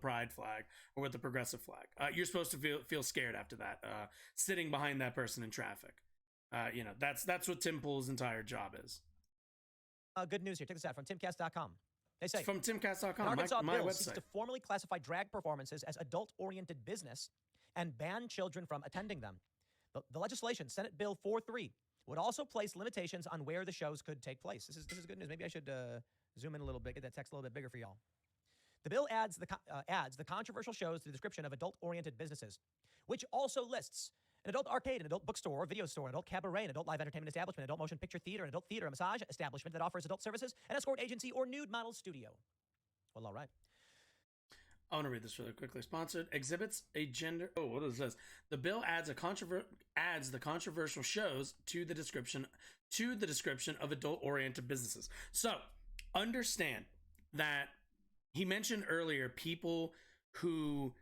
pride flag or with a progressive flag. You're supposed to feel scared after that, sitting behind that person in traffic. That's what Tim Pool's entire job is. Good news here. Check this out from timcast.com. They say, it's from timcast.com, Arkansas my bill website. seeks to formally classify drag performances as adult-oriented business and ban children from attending them. The legislation, Senate Bill 4.3, would also place limitations on where the shows could take place. This is good news. Maybe I should zoom in a little bit, get that text a little bit bigger for y'all. The bill adds the controversial shows to the description of adult-oriented businesses, which also lists an adult arcade, an adult bookstore or video store, an adult cabaret, an adult live entertainment establishment, an adult motion picture theater, an adult theater, a massage establishment that offers adult services, an escort agency, or nude model studio. Well, all right. I want to read this really quickly. Sponsored exhibits a gender. Oh, what is this? The bill adds the controversial shows to the description of adult-oriented businesses. So understand that he mentioned earlier people who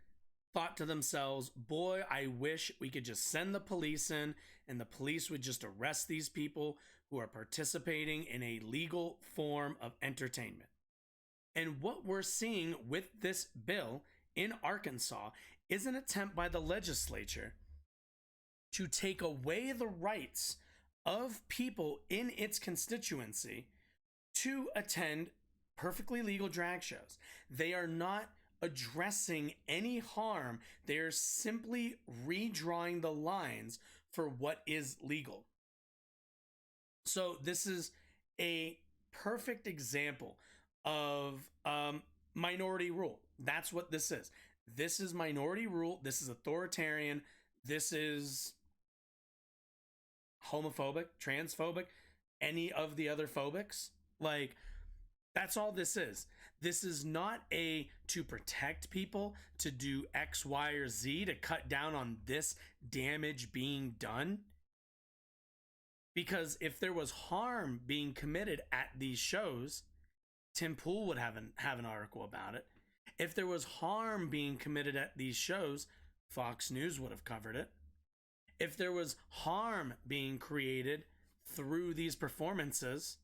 thought to themselves, boy, I wish we could just send the police in and the police would just arrest these people who are participating in a legal form of entertainment. And what we're seeing with this bill in Arkansas is an attempt by the legislature to take away the rights of people in its constituency to attend perfectly legal drag shows. They are not addressing any harm. They are simply redrawing the lines for what is legal. So this is a perfect example of minority rule. That's what this is. This is minority rule. This is authoritarian. This is homophobic, transphobic, any of the other phobics. Like, that's all this is. This is not to protect people, to do X, Y, or Z, to cut down on this damage being done. Because if there was harm being committed at these shows, Tim Pool would have an article about it. If there was harm being committed at these shows, Fox News would have covered it. If there was harm being created through these performances,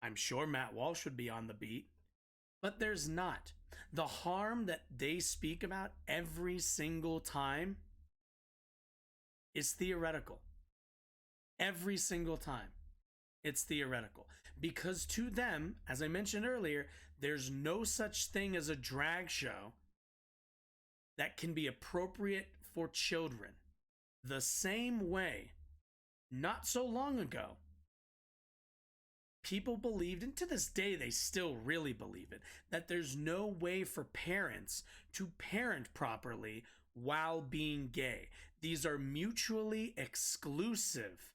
I'm sure Matt Walsh would be on the beat. But there's not. The harm that they speak about every single time is theoretical. Every single time, it's theoretical. Because to them, as I mentioned earlier, there's no such thing as a drag show that can be appropriate for children. The same way, not so long ago, people believed, and to this day they still really believe it, that there's no way for parents to parent properly while being gay. These are mutually exclusive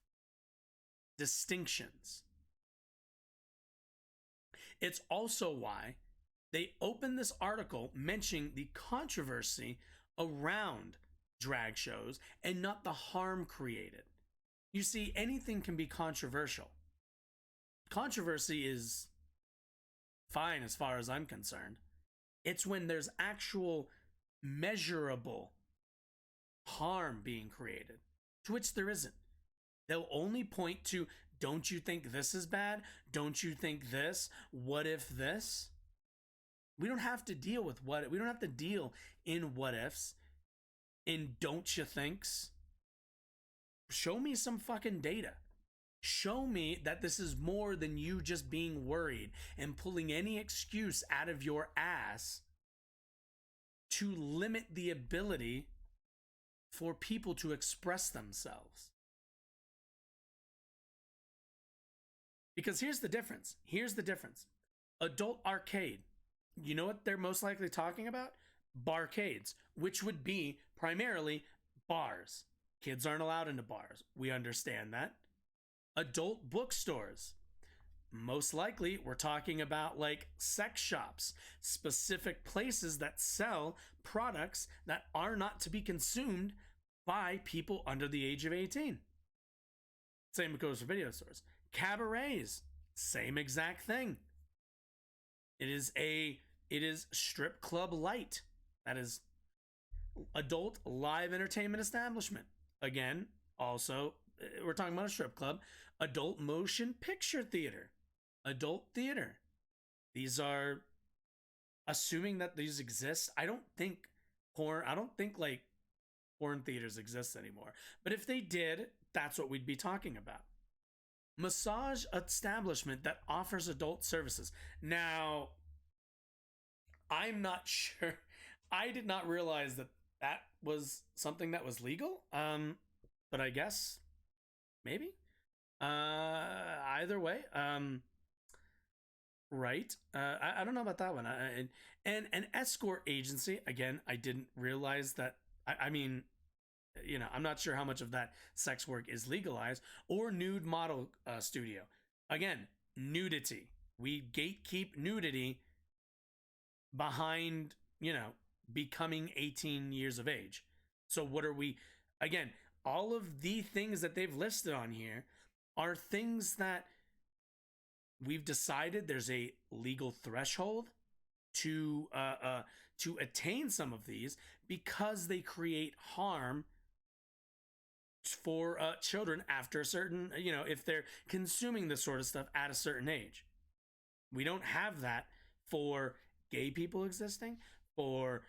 distinctions. It's also why they opened this article mentioning the controversy around drag shows and not the harm created. You see, anything can be controversial. Controversy is fine as far as I'm concerned. It's when there's actual measurable harm being created, to which there isn't. They'll only point to, don't you think this is bad? Don't you think this? What if this? We don't have to deal with we don't have to deal in what ifs, in don't you thinks. Show me some fucking data. Show me that this is more than you just being worried and pulling any excuse out of your ass to limit the ability for people to express themselves. Because here's the difference. Adult arcade. You know what they're most likely talking about? Barcades, which would be primarily bars. Kids aren't allowed into bars. We understand that. Adult bookstores. Most likely, we're talking about like sex shops, specific places that sell products that are not to be consumed by people under the age of 18. Same goes for video stores. Cabarets, same exact thing. It is strip club light. That is adult live entertainment establishment. Again, also, we're talking about a strip club. Adult motion picture theater. Adult theater. These are, assuming that these exist, I don't think like porn theaters exist anymore. But if they did, that's what we'd be talking about. Massage establishment that offers adult services. Now, I'm not sure. I did not realize that that was something that was legal. But I guess maybe. Either way, right. I don't know about that one. And an escort agency, again, I didn't realize that. I mean, you know, I'm not sure how much of that sex work is legalized. Or nude model studio. Again, nudity. We gatekeep nudity behind, you know, becoming 18 years of age. So what are we, again, all of the things that they've listed on here are things that we've decided there's a legal threshold to attain some of these because they create harm for children after a certain, you know, if they're consuming this sort of stuff at a certain age. We don't have that for gay people existing, for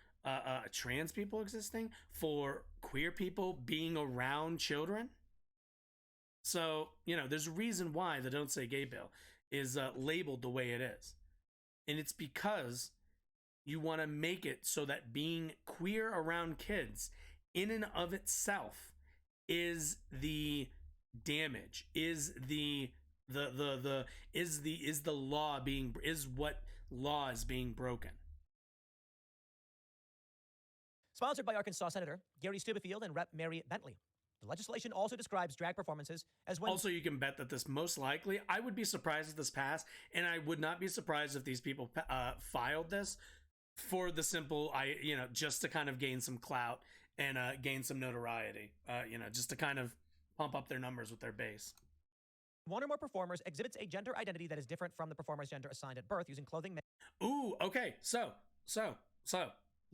trans people existing, for queer people being around children. So, you know, there's a reason why the Don't Say Gay bill is labeled the way it is. And it's because you want to make it so that being queer around kids in and of itself is the damage, is the law being, is what law is being broken. Sponsored by Arkansas Senator Gary Stubefield and Rep. Mary Bentley. The legislation also describes drag performances as when... Also, you can bet that this most likely, I would be surprised if this passed, and I would not be surprised if these people filed this for the simple, just to kind of gain some clout and gain some notoriety, just to kind of pump up their numbers with their base. One or more performers exhibits a gender identity that is different from the performer's gender assigned at birth using clothing... Ooh, okay, so,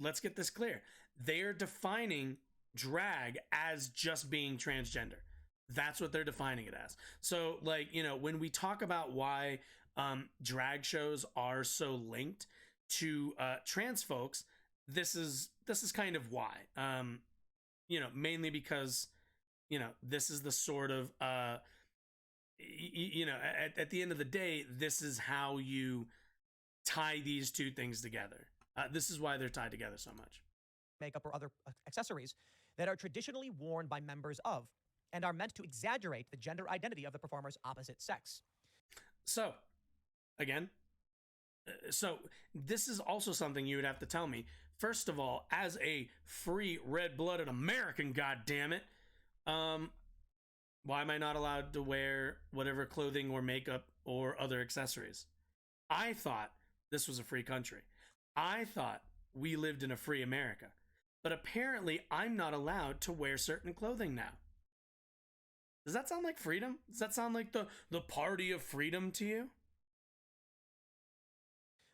let's get this clear. They're defining drag as just being transgender. That's what they're defining it as. So, like, you know, when we talk about why drag shows are so linked to trans folks, this is kind of why. Mainly because, this is the sort of at the end of the day, this is how you tie these two things together. This is why they're tied together so much. Makeup or other accessories that are traditionally worn by members of and are meant to exaggerate the gender identity of the performer's opposite sex. So, again, this is also something you would have to tell me. First of all, as a free, red-blooded American, goddammit, why am I not allowed to wear whatever clothing or makeup or other accessories? I thought this was a free country. I thought we lived in a free America. But apparently, I'm not allowed to wear certain clothing now. Does that sound like freedom? Does that sound like the party of freedom to you?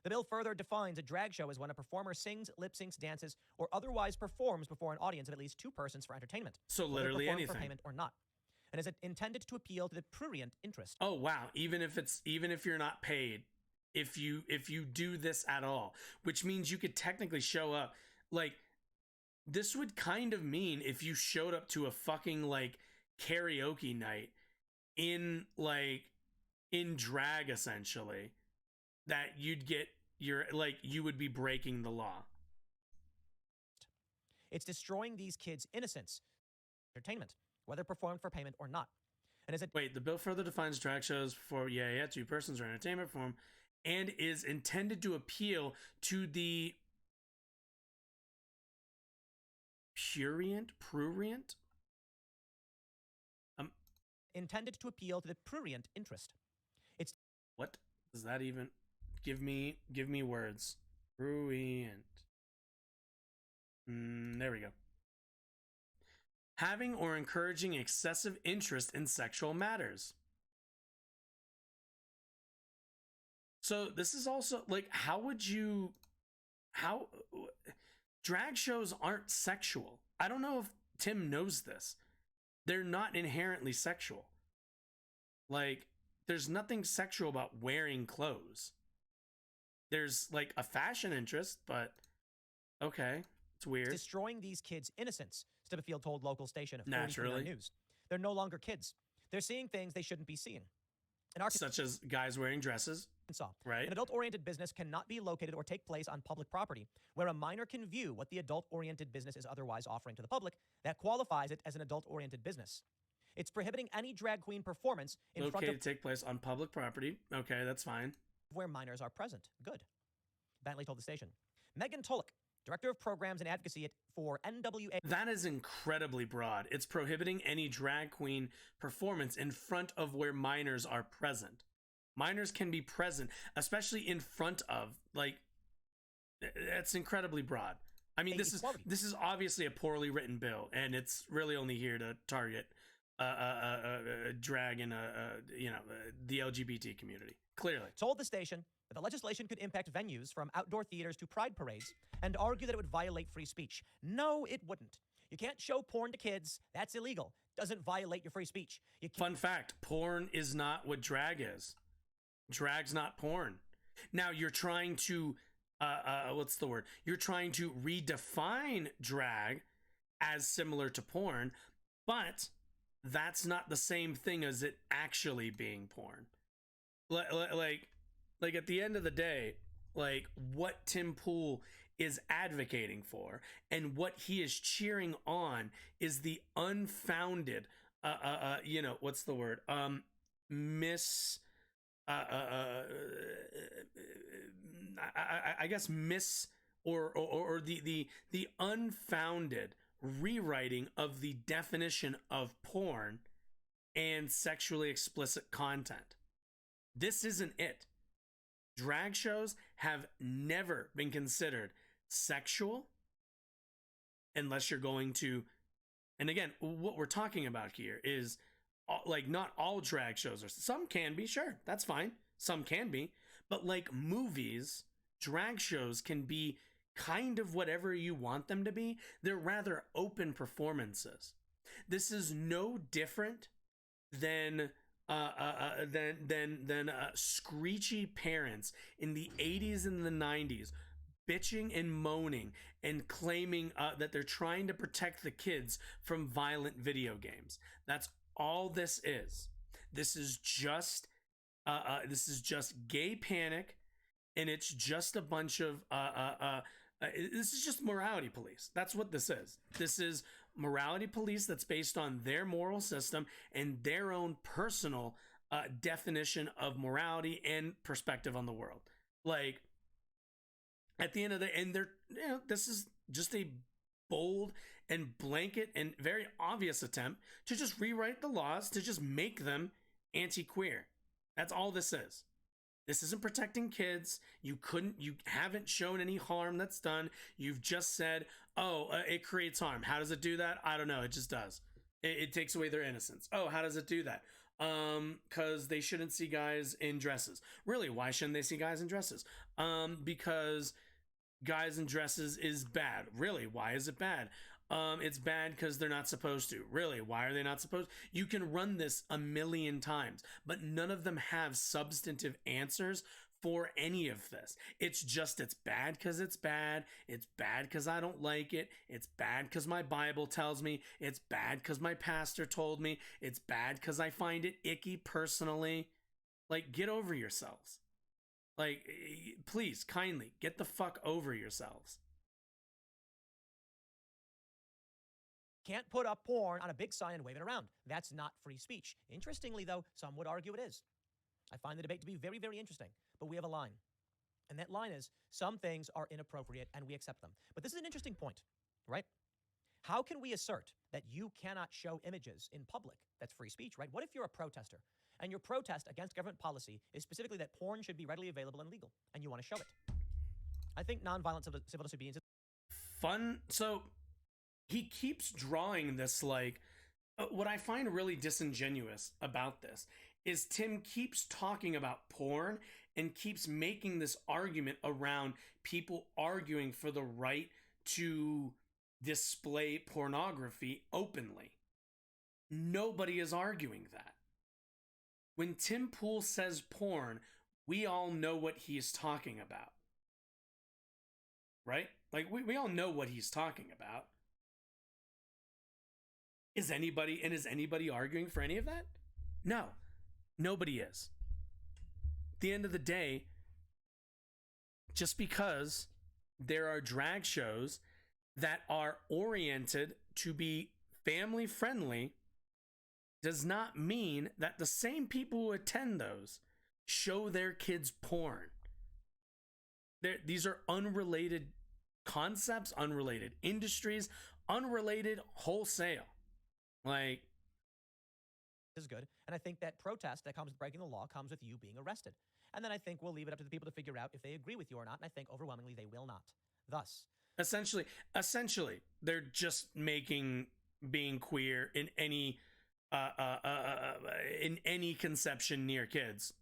The bill further defines a drag show as when a performer sings, lip syncs, dances, or otherwise performs before an audience of at least two persons for entertainment. So literally anything. For payment or not. And is intended to appeal to the prurient interest. Oh wow, even if you're not paid, if you do this at all, which means you could technically show up, like, this would kind of mean if you showed up to a fucking, like, karaoke night in drag, essentially, that you'd get you would be breaking the law. It's destroying these kids' innocence. Entertainment, whether performed for payment or not. And is it... Wait, the bill further defines drag shows for, two persons or entertainment form, and is intended to appeal to the prurient? Intended to appeal to the prurient interest. It's... What does that even... Give me words. Prurient. There we go. Having or encouraging excessive interest in sexual matters. So this is also, like, drag shows aren't sexual. I don't know if Tim knows this. They're not inherently sexual. Like, there's nothing sexual about wearing clothes. There's, like, a fashion interest, but okay, it's weird. Destroying these kids' innocence, Stubefield told local station of Naturally. News. They're no longer kids. They're seeing things they shouldn't be seeing. such as guys wearing dresses. Right. An adult-oriented business cannot be located or take place on public property where a minor can view what the adult-oriented business is otherwise offering to the public that qualifies it as an adult-oriented business. It's prohibiting any drag queen performance in front of... Located to take place on public property. Okay, that's fine. ...where minors are present. Good. Bentley told the station. Megan Tulloch, Director of Programs and Advocacy for NWA... That is incredibly broad. It's prohibiting any drag queen performance in front of where minors are present. Minors can be present, especially in front of, like, that's incredibly broad. I mean, this is obviously a poorly written bill, and it's really only here to target drag and the LGBT community. Clearly, told the station that the legislation could impact venues from outdoor theaters to pride parades, and argue that it would violate free speech. No, it wouldn't. You can't show porn to kids. That's illegal. Doesn't violate your free speech. Fun fact: porn is not what drag is. Drag's not porn. Now you're trying to, what's the word? You're trying to redefine drag as similar to porn, but that's not the same thing as it actually being porn. Like at the end of the day, like what Tim Pool is advocating for and what he is cheering on is the unfounded, what's the word? I guess the unfounded rewriting of the definition of porn and sexually explicit content. This isn't it. Drag shows have never been considered sexual unless you're going to, and again, what we're talking about here is like not all drag shows are, some can be, sure, that's fine, some can be, but like movies, drag shows can be kind of whatever you want them to be. They're rather open performances. This is no different than screechy parents in the 80s and the 90s bitching and moaning and claiming that they're trying to protect the kids from violent video games. That's all this is. This is just gay panic, and it's just a bunch of this is just morality police. That's what this is. This is morality police that's based on their moral system and their own personal definition of morality and perspective on the world. Like at the end of the, and they're, this is just a bold and blanket and very obvious attempt to just rewrite the laws to just make them anti-queer. That's all this is. This isn't protecting kids. You haven't shown any harm that's done. You've just said, it creates harm. How does it do that? I don't know. It just does. It takes away their innocence. Oh, how does it do that? Because they shouldn't see guys in dresses. Really, why shouldn't they see guys in dresses? Because guys in dresses is bad. Really, why is it bad? It's bad because they're not supposed to. Really, why are they not supposed? You can run this a million times, but none of them have substantive answers for any of this. It's bad because it's bad. It's bad because I don't like it. It's bad because my Bible tells me. It's bad because my pastor told me. It's bad because I find it icky personally. Like, get over yourselves. Like, please, kindly, get the fuck over yourselves. Can't put up porn on a big sign and wave it around. That's not free speech. Interestingly, though, some would argue it is. I find the debate to be very, very interesting, but we have a line. And that line is, some things are inappropriate and we accept them. But this is an interesting point, right? How can we assert that you cannot show images in public? That's free speech, right? What if you're a protester and your protest against government policy is specifically that porn should be readily available and legal and you want to show it? I think nonviolent civil disobedience is fun. So he keeps drawing this, like, what I find really disingenuous about this is Tim keeps talking about porn and keeps making this argument around people arguing for the right to display pornography openly. Nobody is arguing that. When Tim Pool says porn, we all know what he's talking about. Right? Like, we all know what he's talking about. Is anybody arguing for any of that? No, nobody is. at the end of the day, just because there are drag shows that are oriented to be family friendly does not mean that the same people who attend those show their kids porn. These are unrelated concepts, unrelated industries, unrelated wholesale. Like, is good. And I think that protest that comes with breaking the law comes with you being arrested. And then I think we'll leave it up to the people to figure out if they agree with you or not. And I think overwhelmingly they will not. Thus, essentially, they're just making being queer in any conception near kids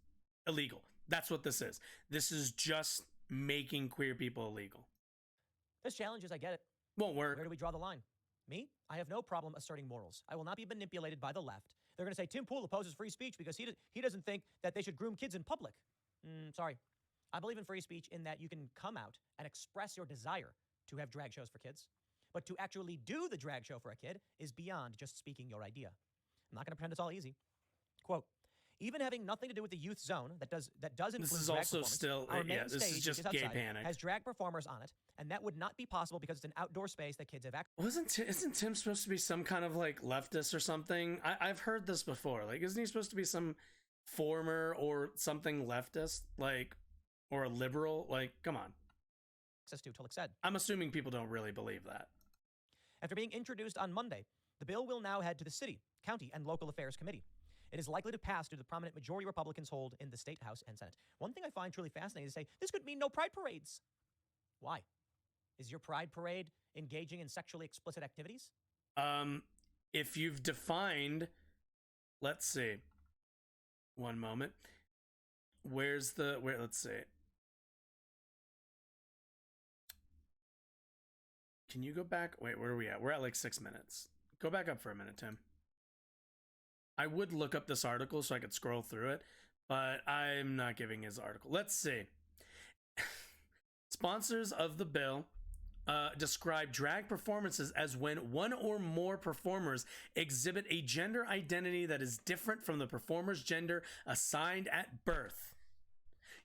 illegal. That's what this is. This is just making queer people illegal. There's challenges, I get it. Won't work. Where do we draw the line? Me? I have no problem asserting morals. I will not be manipulated by the left. They're going to say Tim Pool opposes free speech because he doesn't think that they should groom kids in public. Sorry. I believe in free speech in that you can come out and express your desire to have drag shows for kids. But to actually do the drag show for a kid is beyond just speaking your idea. I'm not going to pretend it's all easy. Quote, even having nothing to do with the youth zone that does include this is drag also still our main this stage, is just outside, gay panic. has drag performers on it, and that would not be possible because it's an outdoor space that kids have access. Isn't Tim supposed to be some kind of like leftist or something? I've heard this before. Like, isn't he supposed to be some former or something leftist, like, or a liberal? Like, come on. Access to Tulloch said. I'm assuming people don't really believe that. After being introduced on Monday, the bill will now head to the city, county, and local affairs committee. It is likely to pass due to the prominent majority Republicans hold in the state house and Senate. One thing I find truly fascinating is to say, this could mean no pride parades. Why? Is your pride parade engaging in sexually explicit activities? If you've defined, let's see, one moment. Let's see. Can you go back? Wait, where are we at? We're at like 6 minutes. Go back up for a minute, Tim. I would look up this article so I could scroll through it, but I'm not giving his article. Let's see. Sponsors of the bill describe drag performances as when one or more performers exhibit a gender identity that is different from the performer's gender assigned at birth,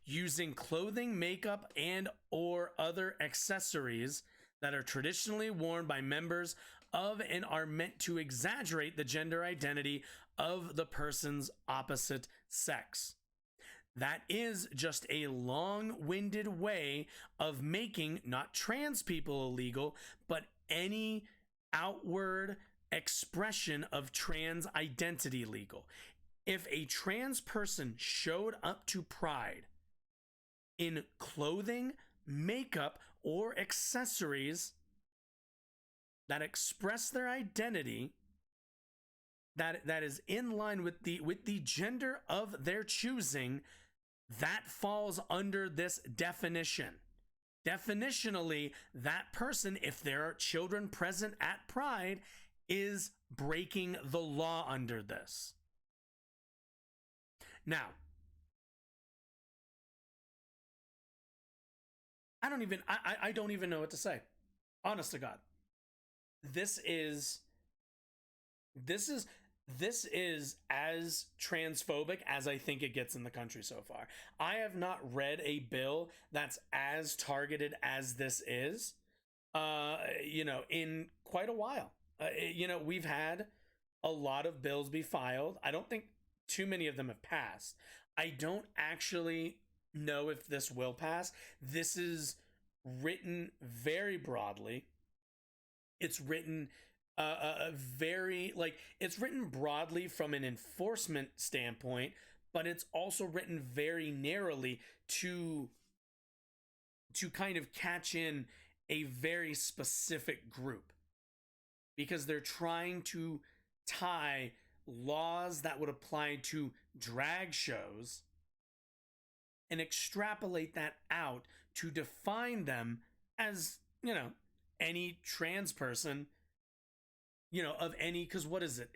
using clothing, makeup, and or other accessories that are traditionally worn by members of and are meant to exaggerate the gender identity of the person's opposite sex. That is just a long-winded way of making not trans people illegal, but any outward expression of trans identity legal. If a trans person showed up to Pride in clothing, makeup, or accessories that express their identity that is in line with the gender of their choosing, that falls under this definition. Definitionally, that person, if there are children present at Pride, is breaking the law under this. Now, I don't even know what to say. Honest to God. This is as transphobic as I think it gets in the country so far. I have not read a bill that's as targeted as this is, in quite a while. We've had a lot of bills be filed. I don't think too many of them have passed. I don't actually know if this will pass. This is written very broadly. It's written it's written broadly from an enforcement standpoint, but it's also written very narrowly to kind of catch in a very specific group, because they're trying to tie laws that would apply to drag shows and extrapolate that out to define them as, any trans person, of any, because what is it?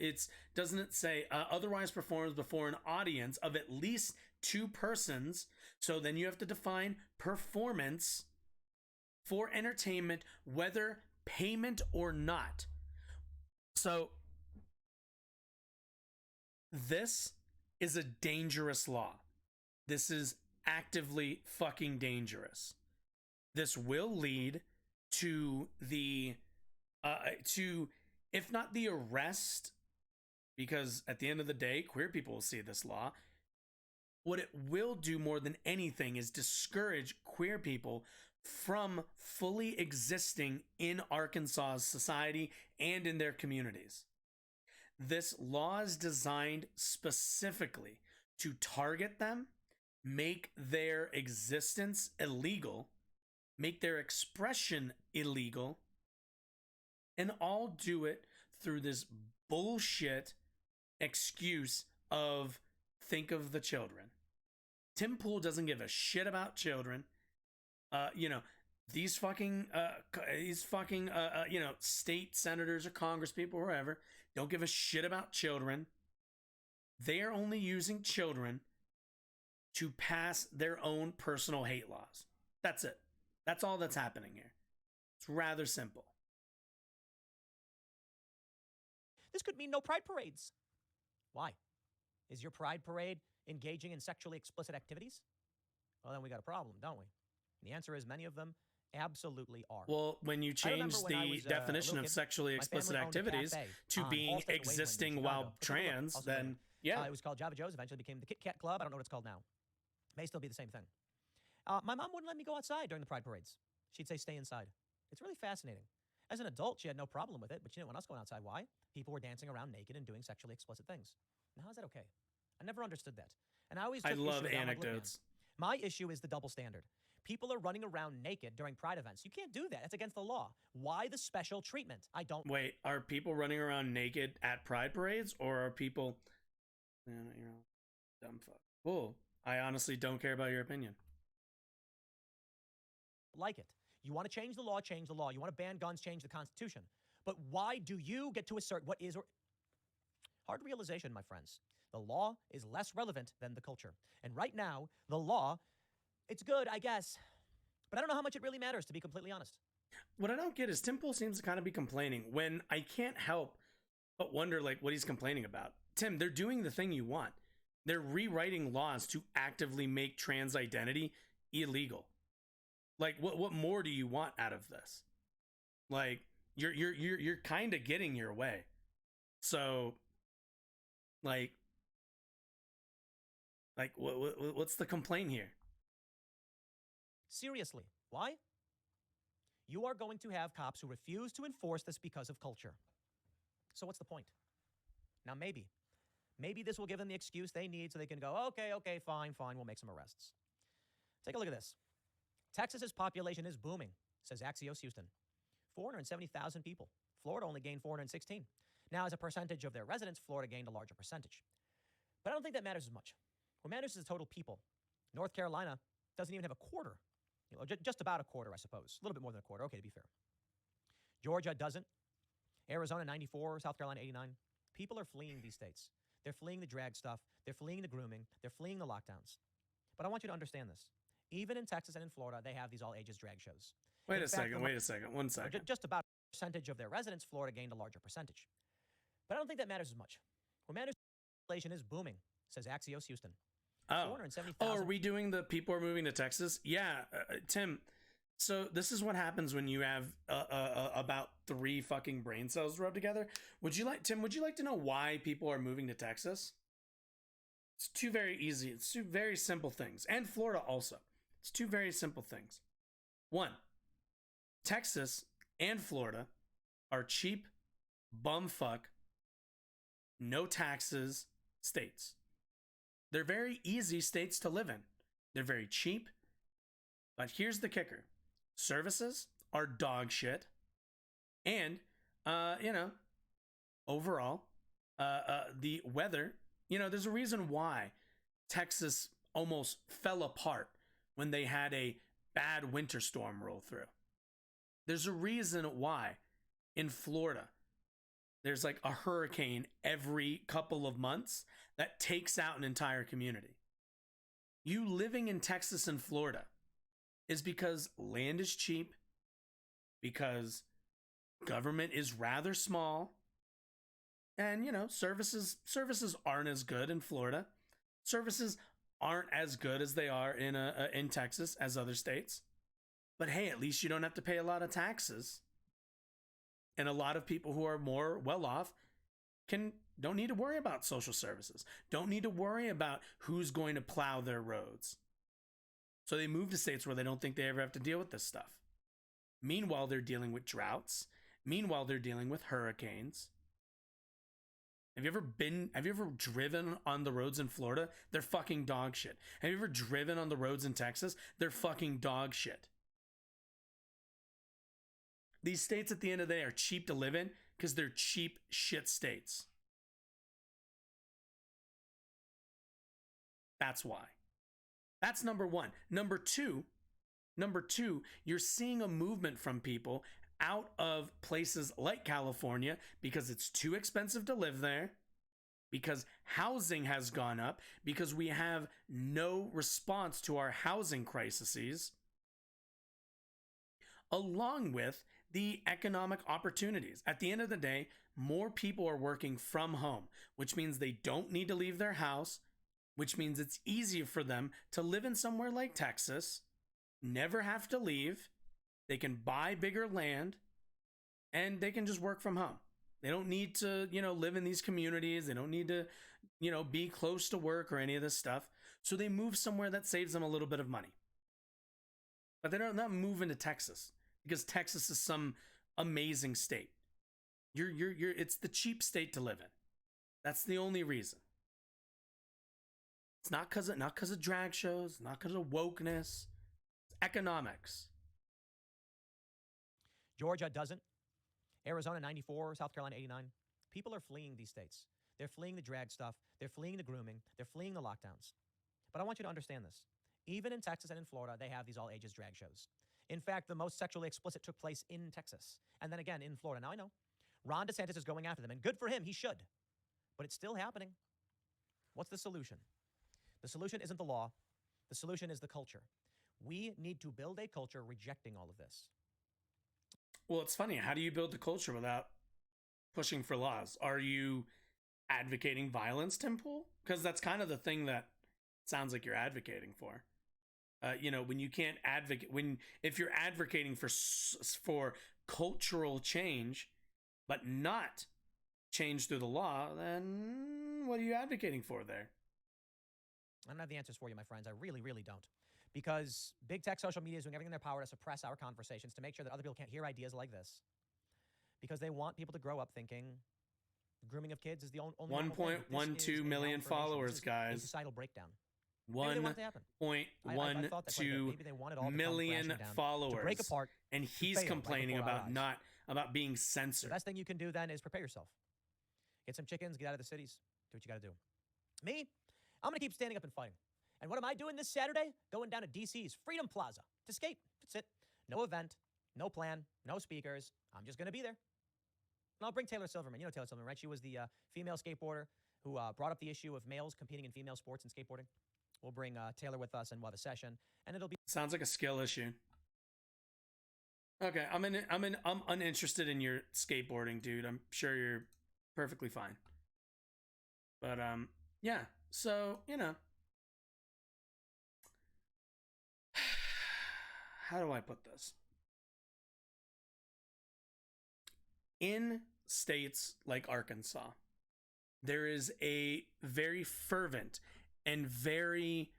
Doesn't it say otherwise performs before an audience of at least 2 persons? So then you have to define performance for entertainment, whether payment or not. So this is a dangerous law. This is actively fucking dangerous. This will lead to if not the arrest, because at the end of the day, queer people will see this law. What it will do more than anything is discourage queer people from fully existing in Arkansas society and in their communities. This law is designed specifically to target them, make their existence illegal, make their expression illegal, and all do it through this bullshit excuse of think of the children. Tim Pool doesn't give a shit about children. These fucking state senators or congresspeople or whatever don't give a shit about children. They are only using children to pass their own personal hate laws. That's it. That's all that's happening here. It's rather simple. This could mean no pride parades. Why? Is your pride parade engaging in sexually explicit activities? Well, then we got a problem, don't we? And the answer is many of them absolutely are. Well, when you change the definition of sexually explicit activities to being existing while trans, then yeah. It was called Java Joe's, eventually became the Kit Kat Club. I don't know what it's called now. May still be the same thing. My mom wouldn't let me go outside during the pride parades. She'd say, stay inside. It's really fascinating. As an adult, she had no problem with it, but she didn't want us going outside. Why? People were dancing around naked and doing sexually explicit things. Now, how is that okay? I never understood that. And I love anecdotes. My issue is the double standard. People are running around naked during pride events. You can't do that. That's against the law. Why the special treatment? I don't... Wait, are people running around naked at pride parades, or are people... Man, you're a dumb fuck. Cool. I honestly don't care about your opinion. Like it. You want to change the law, change the law. You want to ban guns, change the Constitution. But why do you get to assert what is or... Hard realization, my friends. The law is less relevant than the culture. And right now, the law, it's good, I guess. But I don't know how much it really matters, to be completely honest. What I don't get is Tim Pool seems to kind of be complaining when I can't help but wonder, like, what he's complaining about. Tim, they're doing the thing you want. They're rewriting laws to actively make trans identity illegal. Like, what more do you want out of this? Like, you're kind of getting your way. So, like what's the complaint here? Seriously, why? You are going to have cops who refuse to enforce this because of culture. So what's the point? Now, maybe this will give them the excuse they need so they can go, okay, fine, we'll make some arrests. Take a look at this. Texas's population is booming, says Axios Houston. 470,000 people. Florida only gained 416. Now, as a percentage of their residents, Florida gained a larger percentage. But I don't think that matters as much. What matters is the total people. North Carolina doesn't even have a quarter. Just about a quarter, I suppose. A little bit more than a quarter. Okay, to be fair. Georgia doesn't. Arizona, 94. South Carolina, 89. People are fleeing these states. They're fleeing the drag stuff. They're fleeing the grooming. They're fleeing the lockdowns. But I want you to understand this. Even in Texas and in Florida, they have these all-ages drag shows. Wait a second. One second. Just about a percentage of their residents, Florida gained a larger percentage. But I don't think that matters as much. What matters is the population is booming, says Axios Houston. Oh, are we doing the people are moving to Texas? Yeah, Tim. So this is what happens when you have about 3 fucking brain cells rubbed together. Would you like to know why people are moving to Texas? It's 2 very easy. It's 2 very simple things. And Florida also. It's 2 very simple things. 1, Texas and Florida are cheap, bumfuck, no taxes states. They're very easy states to live in. They're very cheap. But here's the kicker. Services are dog shit. And, overall, the weather, there's a reason why Texas almost fell apart when they had a bad winter storm roll through. There's a reason why in Florida, there's like a hurricane every couple of months that takes out an entire community. You living in Texas and Florida is because land is cheap, because government is rather small, and services aren't as good in Florida. Services aren't as good as they are in Texas as other states. But hey, at least you don't have to pay a lot of taxes. And a lot of people who are more well off don't need to worry about social services, don't need to worry about who's going to plow their roads. So they move to states where they don't think they ever have to deal with this stuff. Meanwhile, they're dealing with droughts. Meanwhile, they're dealing with hurricanes. Have you ever driven on the roads in Florida? They're fucking dog shit. Have you ever driven on the roads in Texas? They're fucking dog shit. These states at the end of the day are cheap to live in because they're cheap shit states. That's why. That's number one. Number two, you're seeing a movement from people out of places like California because it's too expensive to live there, because housing has gone up, because we have no response to our housing crises, along with the economic opportunities. At the end of the day, more people are working from home, which means they don't need to leave their house, which means it's easier for them to live in somewhere like Texas, never have to leave. They can buy bigger land and they can just work from home. They don't need to, live in these communities. They don't need to, be close to work or any of this stuff. So they move somewhere that saves them a little bit of money. But they're not moving to Texas because Texas is some amazing state. It's the cheap state to live in. That's the only reason. It's not because of drag shows, not because of wokeness. It's economics. Georgia doesn't. Arizona 94, South Carolina 89. People are fleeing these states. They're fleeing the drag stuff. They're fleeing the grooming. They're fleeing the lockdowns. But I want you to understand this. Even in Texas and in Florida, they have these all ages drag shows. In fact, the most sexually explicit took place in Texas. And then again in Florida. Now I know Ron DeSantis is going after them, and good for him, he should. But it's still happening. What's the solution? The solution isn't the law. The solution is the culture. We need to build a culture rejecting all of this. Well, it's funny. How do you build the culture without pushing for laws? Are you advocating violence, Tim Pool? Because that's kind of the thing that sounds like you're advocating for. When you can't advocate, if you're advocating for cultural change, but not change through the law, then what are you advocating for there? I don't have the answers for you, my friends. I really, really don't. Because big tech social media is doing everything in their power to suppress our conversations, to make sure that other people can't hear ideas like this. Because they want people to grow up thinking grooming of kids is the only 1.12 million followers, guys. A societal breakdown. 1.12 million followers. To break apart, and he's complaining about being censored. The best thing you can do then is prepare yourself. Get some chickens, get out of the cities, do what you got to do. Me, I'm going to keep standing up and fighting. And what am I doing this Saturday? Going down to DC's Freedom Plaza to skate. That's it. No event, no plan, no speakers. I'm just going to be there. And I'll bring Taylor Silverman. You know Taylor Silverman, right? She was the female skateboarder who brought up the issue of males competing in female sports and skateboarding. We'll bring Taylor with us and we'll have a session. And it'll be... Sounds like a skill issue. Okay, I'm uninterested in your skateboarding, dude. I'm sure you're perfectly fine. But, yeah. So, how do I put this? In states like Arkansas, there is a very fervent and very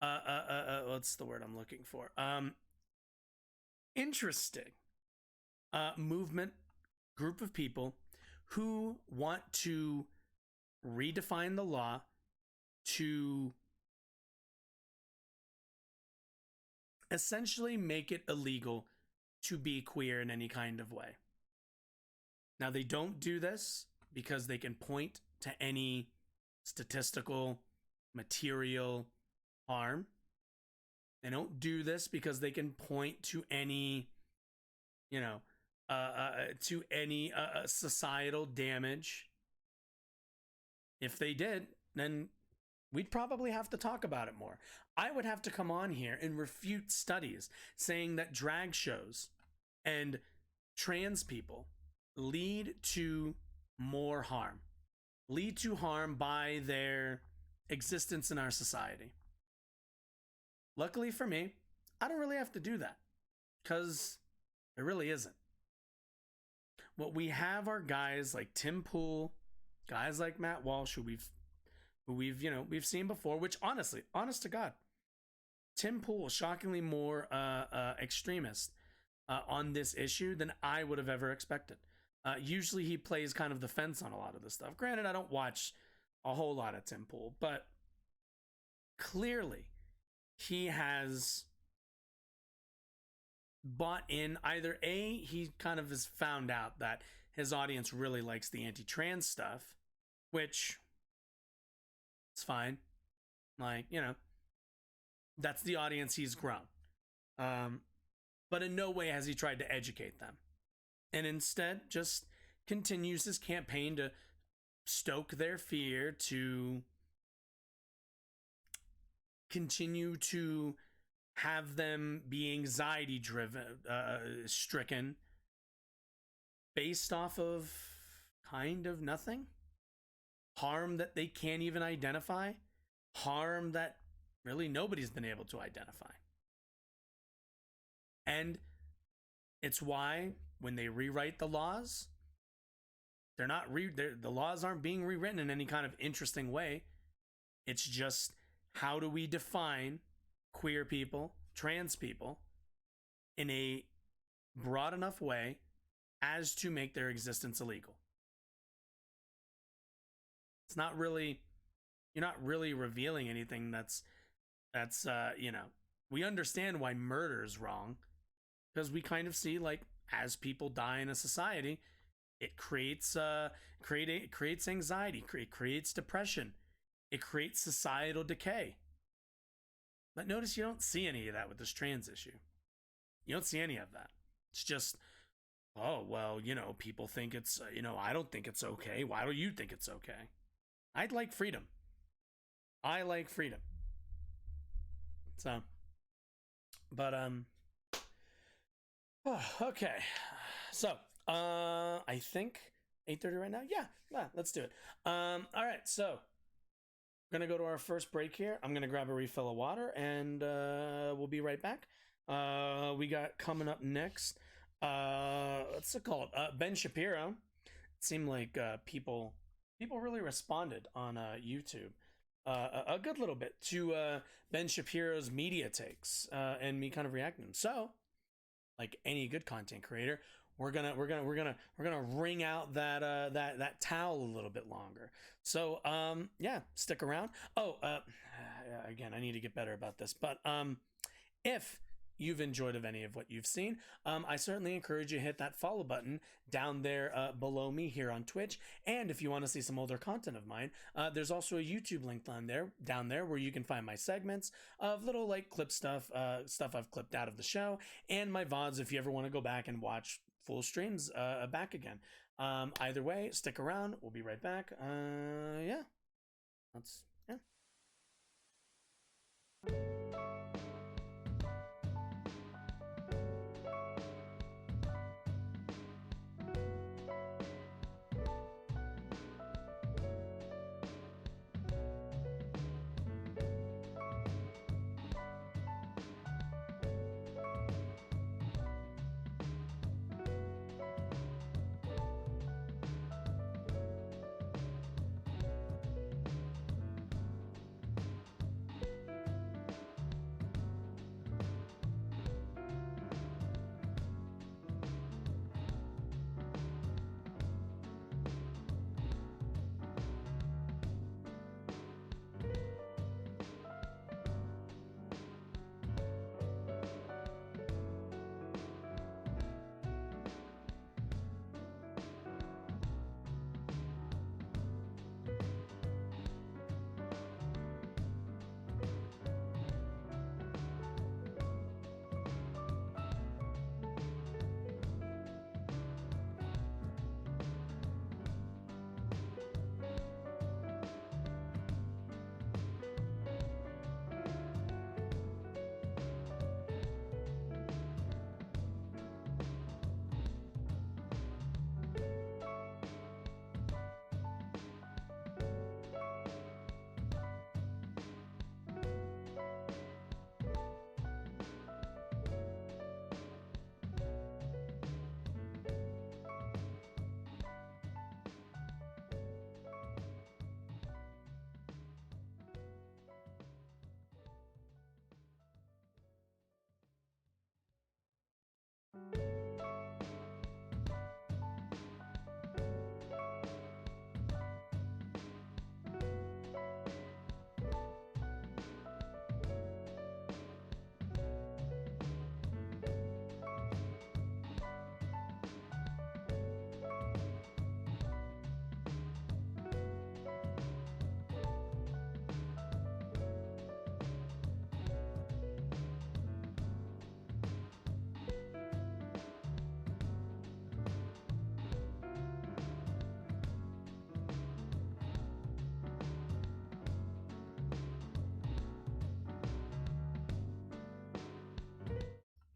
what's the word I'm looking for? Interesting movement, group of people who want to redefine the law to essentially make it illegal to be queer in any kind of way. Now, they don't do this because they can point to any statistical, material harm. They don't do this because they can point to any, societal damage. If they did, then we'd probably have to talk about it more. I would have to come on here and refute studies saying that drag shows and trans people lead to more harm, lead to harm by their existence in our society. Luckily for me, I don't really have to do that because there really isn't. What we have are guys like Tim Pool, guys like Matt Walsh, who we've seen before. Which honestly, honest to God, Tim Pool is shockingly more extremist on this issue than I would have ever expected. Usually he plays kind of the fence on a lot of this stuff. Granted, I don't watch a whole lot of Tim Pool, but clearly he has bought in. Either A, he kind of has found out that his audience really likes the anti-trans stuff, which it's fine. Like, that's the audience he's grown. But in no way has he tried to educate them. And instead just continues his campaign to stoke their fear, to continue to have them be anxiety stricken based off of kind of nothing. Harm that they can't even identify. Harm that really nobody's been able to identify. And it's why when they rewrite the laws, the laws aren't being rewritten in any kind of interesting way. It's just, how do we define queer people, trans people, in a broad enough way as to make their existence illegal? It's not really, you're not really revealing anything that's we understand why murder is wrong, because we kind of see, like, as people die in a society, it creates anxiety, it creates depression, it creates societal decay. But notice you don't see any of that with this trans issue. You don't see any of that. It's just, oh, well, people think it's, I don't think it's okay. Why do you think it's okay? I'd like freedom. I like freedom. So, but, okay. So, I think 8:30 right now. Yeah, let's do it. All right. So, we're going to go to our first break here. I'm going to grab a refill of water and, we'll be right back. We got coming up next, what's it called? Ben Shapiro. It seemed like, people really responded on, YouTube. A good little bit to Ben Shapiro's media takes and me kind of reacting. So, like any good content creator, we're gonna wring out that towel a little bit longer. So yeah, stick around. Again, I need to get better about this, but if you've enjoyed of any of what you've seen, I certainly encourage you to hit that follow button down there below me here on Twitch. And if you want to see some older content of mine, there's also a YouTube link down there where you can find my segments of little like clip stuff I've clipped out of the show, and my VODs if you ever want to go back and watch full streams back again. Either way, stick around. We'll be right back. Yeah.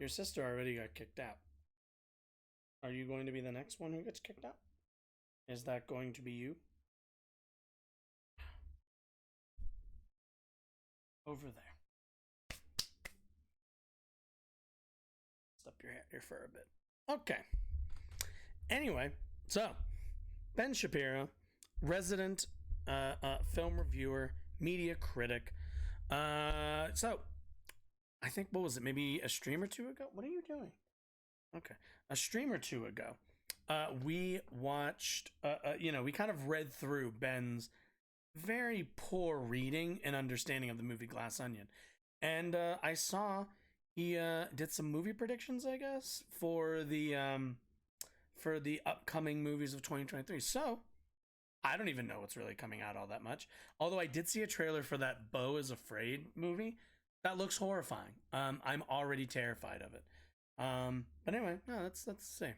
Your sister already got kicked out. Are you going to be the next one who gets kicked out? Is that going to be you? Over there. Up your fur a bit. Okay. Anyway, so Ben Shapiro, resident film reviewer, media critic. So I think, what was it? Maybe a stream or two ago? What are you doing? Okay. A stream or two ago, we watched, we kind of read through Ben's very poor reading and understanding of the movie Glass Onion. And I saw he did some movie predictions, I guess, for the upcoming movies of 2023. So I don't even know what's really coming out all that much. Although I did see a trailer for that Beau is Afraid movie. That looks horrifying. I'm already terrified of it. But anyway, no, let's see.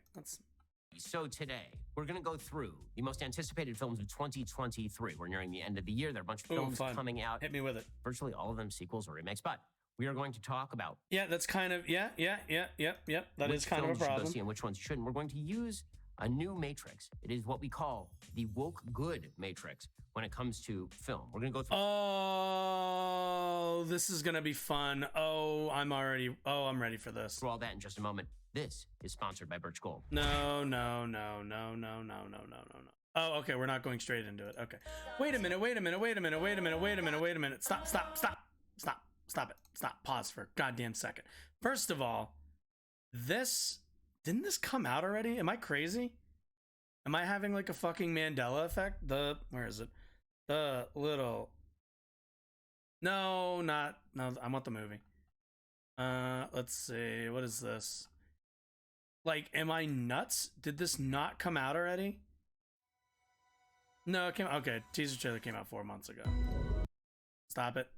So today, we're going to go through the most anticipated films of 2023. We're nearing the end of the year. There are a bunch of films coming out. Hit me with it. Virtually all of them sequels or remakes, but we are going to talk about... Yeah, that's kind of... Yeah. That is kind of a problem. Which films you should go see and which ones you shouldn't. We're going to use a new matrix. It is what we call the woke good matrix when it comes to film. We're going to go through... Oh, this is going to be fun. I'm ready for this. Through all that in just a moment. This is sponsored by Birch Gold. No. Oh, okay, we're not going straight into it. Okay. Wait a minute. Stop it. Pause for a goddamn second. First of all, didn't this come out already? Am I crazy? Am I having like a fucking Mandela effect? Where is it? No, I want the movie. Let's see. What is this? Like, am I nuts? Did this not come out already? No, it came out. Okay, teaser trailer came out 4 months ago. Stop it.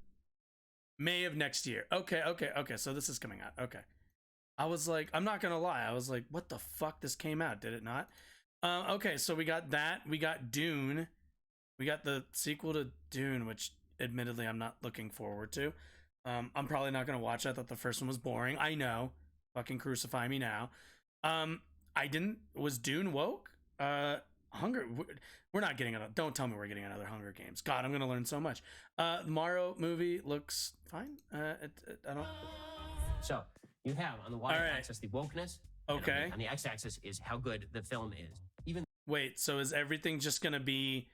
May of next year. Okay, so this is coming out. Okay. I was like, I'm not gonna lie. I was like, what the fuck? This came out, did it not? Okay, so we got that. We got Dune. We got the sequel to Dune, which admittedly I'm not looking forward to. I'm probably not gonna watch. I thought the first one was boring. I know. Fucking crucify me now. Was Dune woke? We're not getting it. Don't tell me we're getting another Hunger Games. God, I'm gonna learn so much. The Mario movie looks fine. I don't. So you have on the y-axis the wokeness. Okay. On the x-axis is how good the film is. Wait. So is everything just gonna be?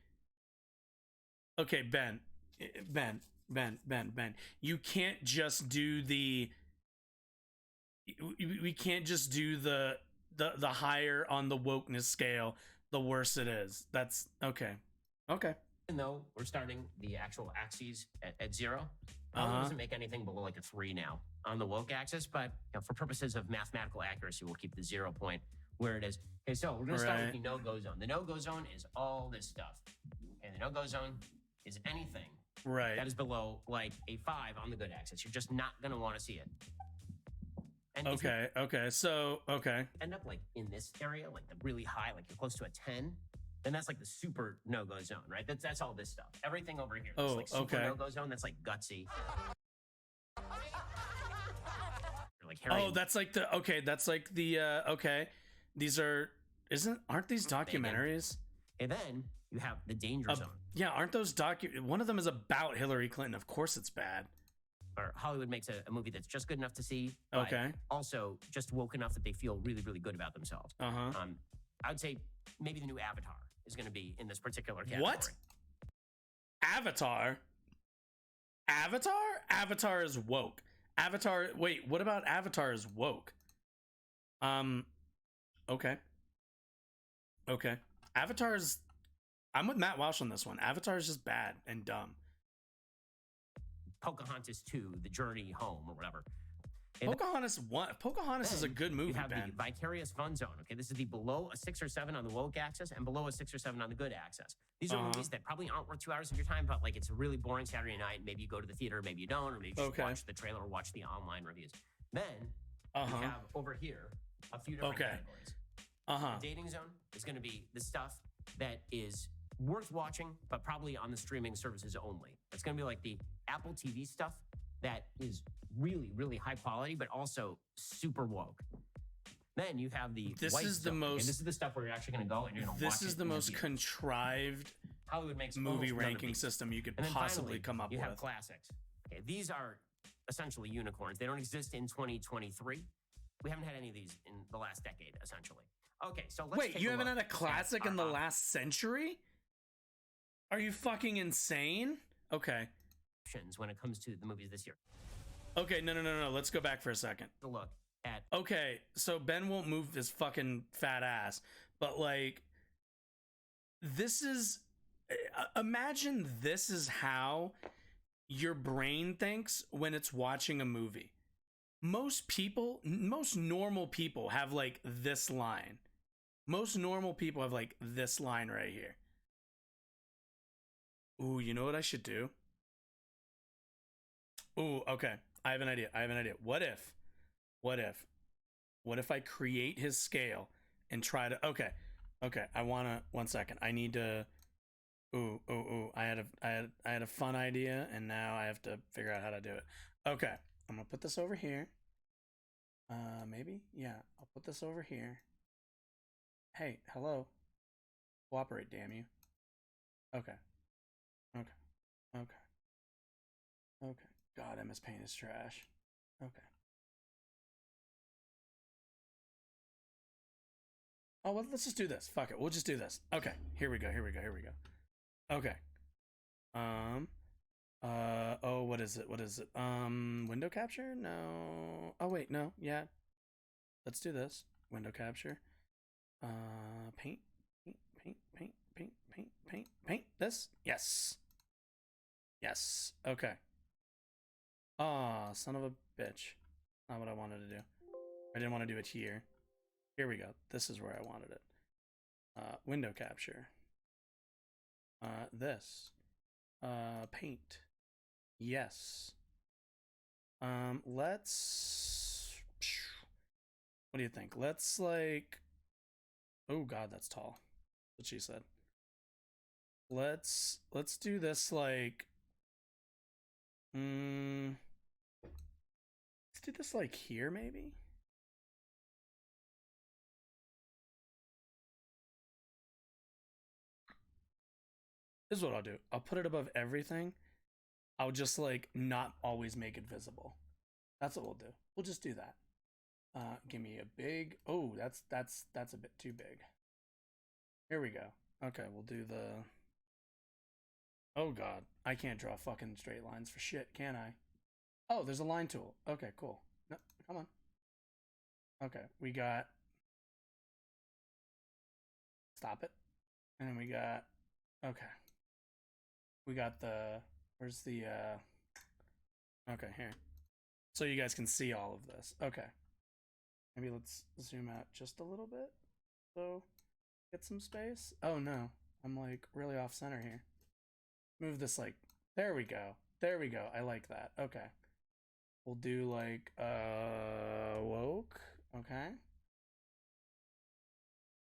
Okay, Ben. You can't just do the. We can't just do the higher on the wokeness scale, the worse it is. That's okay. Even though we're starting the actual axes at 0, it doesn't make anything below like a 3 now on the woke axis, but for purposes of mathematical accuracy, we'll keep the 0 point where it is. Okay, so we're gonna start with the no-go zone. The no-go zone is all this stuff. And the no-go zone is anything that is below like a 5 on the good axis. You're just not gonna want to see it. And okay. End up like in this area, like the really high, like you're close to a 10, then that's like the super no-go zone, right? That's all this stuff. Everything over here. That's like super no-go zone. That's like gutsy. Like Harry that's like the These aren't these documentaries? And then you have the danger zone. Yeah, aren't those one of them is about Hillary Clinton. Of course it's bad. Or Hollywood makes a movie that's just good enough to see, but also just woke enough that they feel really, really good about themselves. I would say maybe the new Avatar is going to be in this particular category. What? Avatar? Avatar is woke. Wait, what about Avatar is woke? Okay. I'm with Matt Walsh on this one. Avatar is just bad and dumb. Pocahontas 2, The Journey Home, or whatever. And Pocahontas is a good movie, You have Ben. the vicarious fun zone. Okay, this is the below a 6 or 7 on the woke axis and below a 6 or 7 on the good axis. These are movies that probably aren't worth 2 hours of your time, but like it's a really boring Saturday night. Maybe you go to the theater, maybe you don't, or maybe you just watch the trailer or watch the online reviews. Then you have over here a few different categories. The dating zone is going to be the stuff that is worth watching, but probably on the streaming services only. It's going to be like the Apple TV stuff that is really, really high quality, but also super woke. Then you have the this white is the zone. most. Okay, this is the stuff where you're actually going to go and you're going to watch it. This is the most contrived Hollywood makes movie ranking system you could possibly come up with. You have classics. Okay, these are essentially unicorns. They don't exist in 2023. We haven't had any of these in the last decade, essentially. Okay, so let's wait, you haven't had a classic in the last century? Are you fucking insane? Okay. When it comes to the movies this year. Okay, no. Let's go back for a second. To look at. Okay, so Ben won't move his fucking fat ass, but like, this is. Imagine this is how your brain thinks when it's watching a movie. Most normal people have like this line. Most normal people have like this line right here. Ooh, you know what I should do? Ooh, okay. I have an idea. What if I create his scale and try to, okay. I wanna, 1 second. I need to, I had a fun idea and now I have to figure out how to do it. Okay. I'm gonna put this over here. Maybe? Yeah, I'll put this over here. Hey, hello. Cooperate, damn you. Okay. God, MS Paint is trash. Okay. Oh, well, let's just do this. Fuck it. We'll just do this. Okay. Here we go. Okay. Oh, what is it? Window capture? No. Oh, wait, no. Yeah. Let's do this. Window capture. Paint. This? Yes. Okay. Ah, son of a bitch. Not what I wanted to do. I didn't want to do it here. Here we go. This is where I wanted it. Window capture. This. Paint. Yes. Let's. What do you think? Let's like. Oh God, that's tall. That's what she said. Let's do this like. Let's do this like here, maybe. This is what I'll do. I'll put it above everything. I'll just like not always make it visible. That's what we'll do. We'll just do that. Give me a big. Oh, that's a bit too big. Here we go. Okay, we'll do the. Oh God, I can't draw fucking straight lines for shit, can I? Oh, there's a line tool. Okay, cool. No, come on. Okay, we got. Stop it. And then we got. Okay. We got the. Where's the. Okay, here. So you guys can see all of this. Okay. Maybe let's zoom out just a little bit. So get some space. Oh no, I'm like really off center here. Move this like, there we go. I like that. Okay. We'll do like, woke. Okay.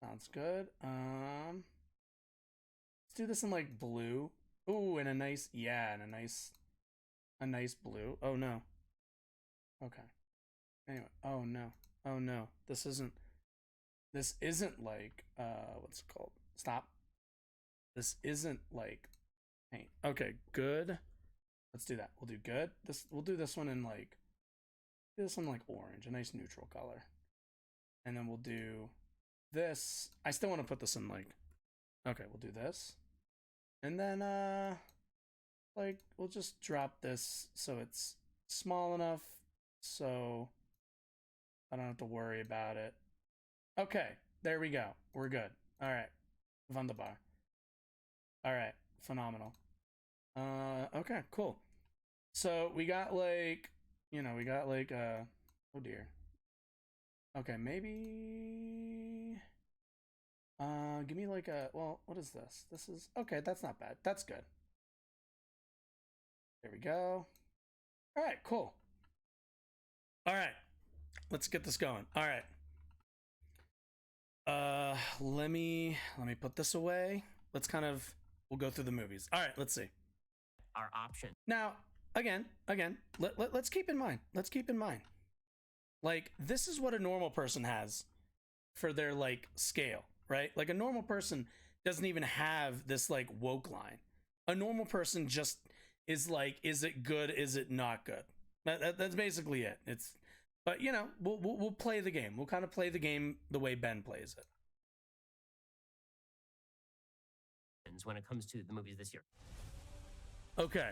Sounds good. Let's do this in like blue. Ooh, and a nice, yeah, and a nice blue. Oh no. Okay. Anyway, oh no. This isn't like, what's it called? Stop. This isn't like paint. Okay, good. Let's do that. We'll do good. We'll do this one in like, orange, a nice neutral color. And then we'll do this. I still want to put this in like, okay, we'll do this. And then, like, we'll just drop this so it's small enough so I don't have to worry about it. Okay, there we go. We're good. All right, wunderbar. All right, phenomenal. Okay, cool. So we got like, oh dear. Okay, maybe, give me like a, well, what is this? This is, okay, that's not bad. That's good. There we go. All right, cool. All right, let's get this going. All right. Let me put this away. We'll go through the movies. All right, let's see. Our option. Now, let's keep in mind. Like, this is what a normal person has for their, like, scale, right? Like, a normal person doesn't even have this, like, woke line. A normal person just is like, is it good? Is it not good? That's basically it. But you know, we'll play the game. We'll kind of play the game the way Ben plays it. When it comes to the movies this year. Okay.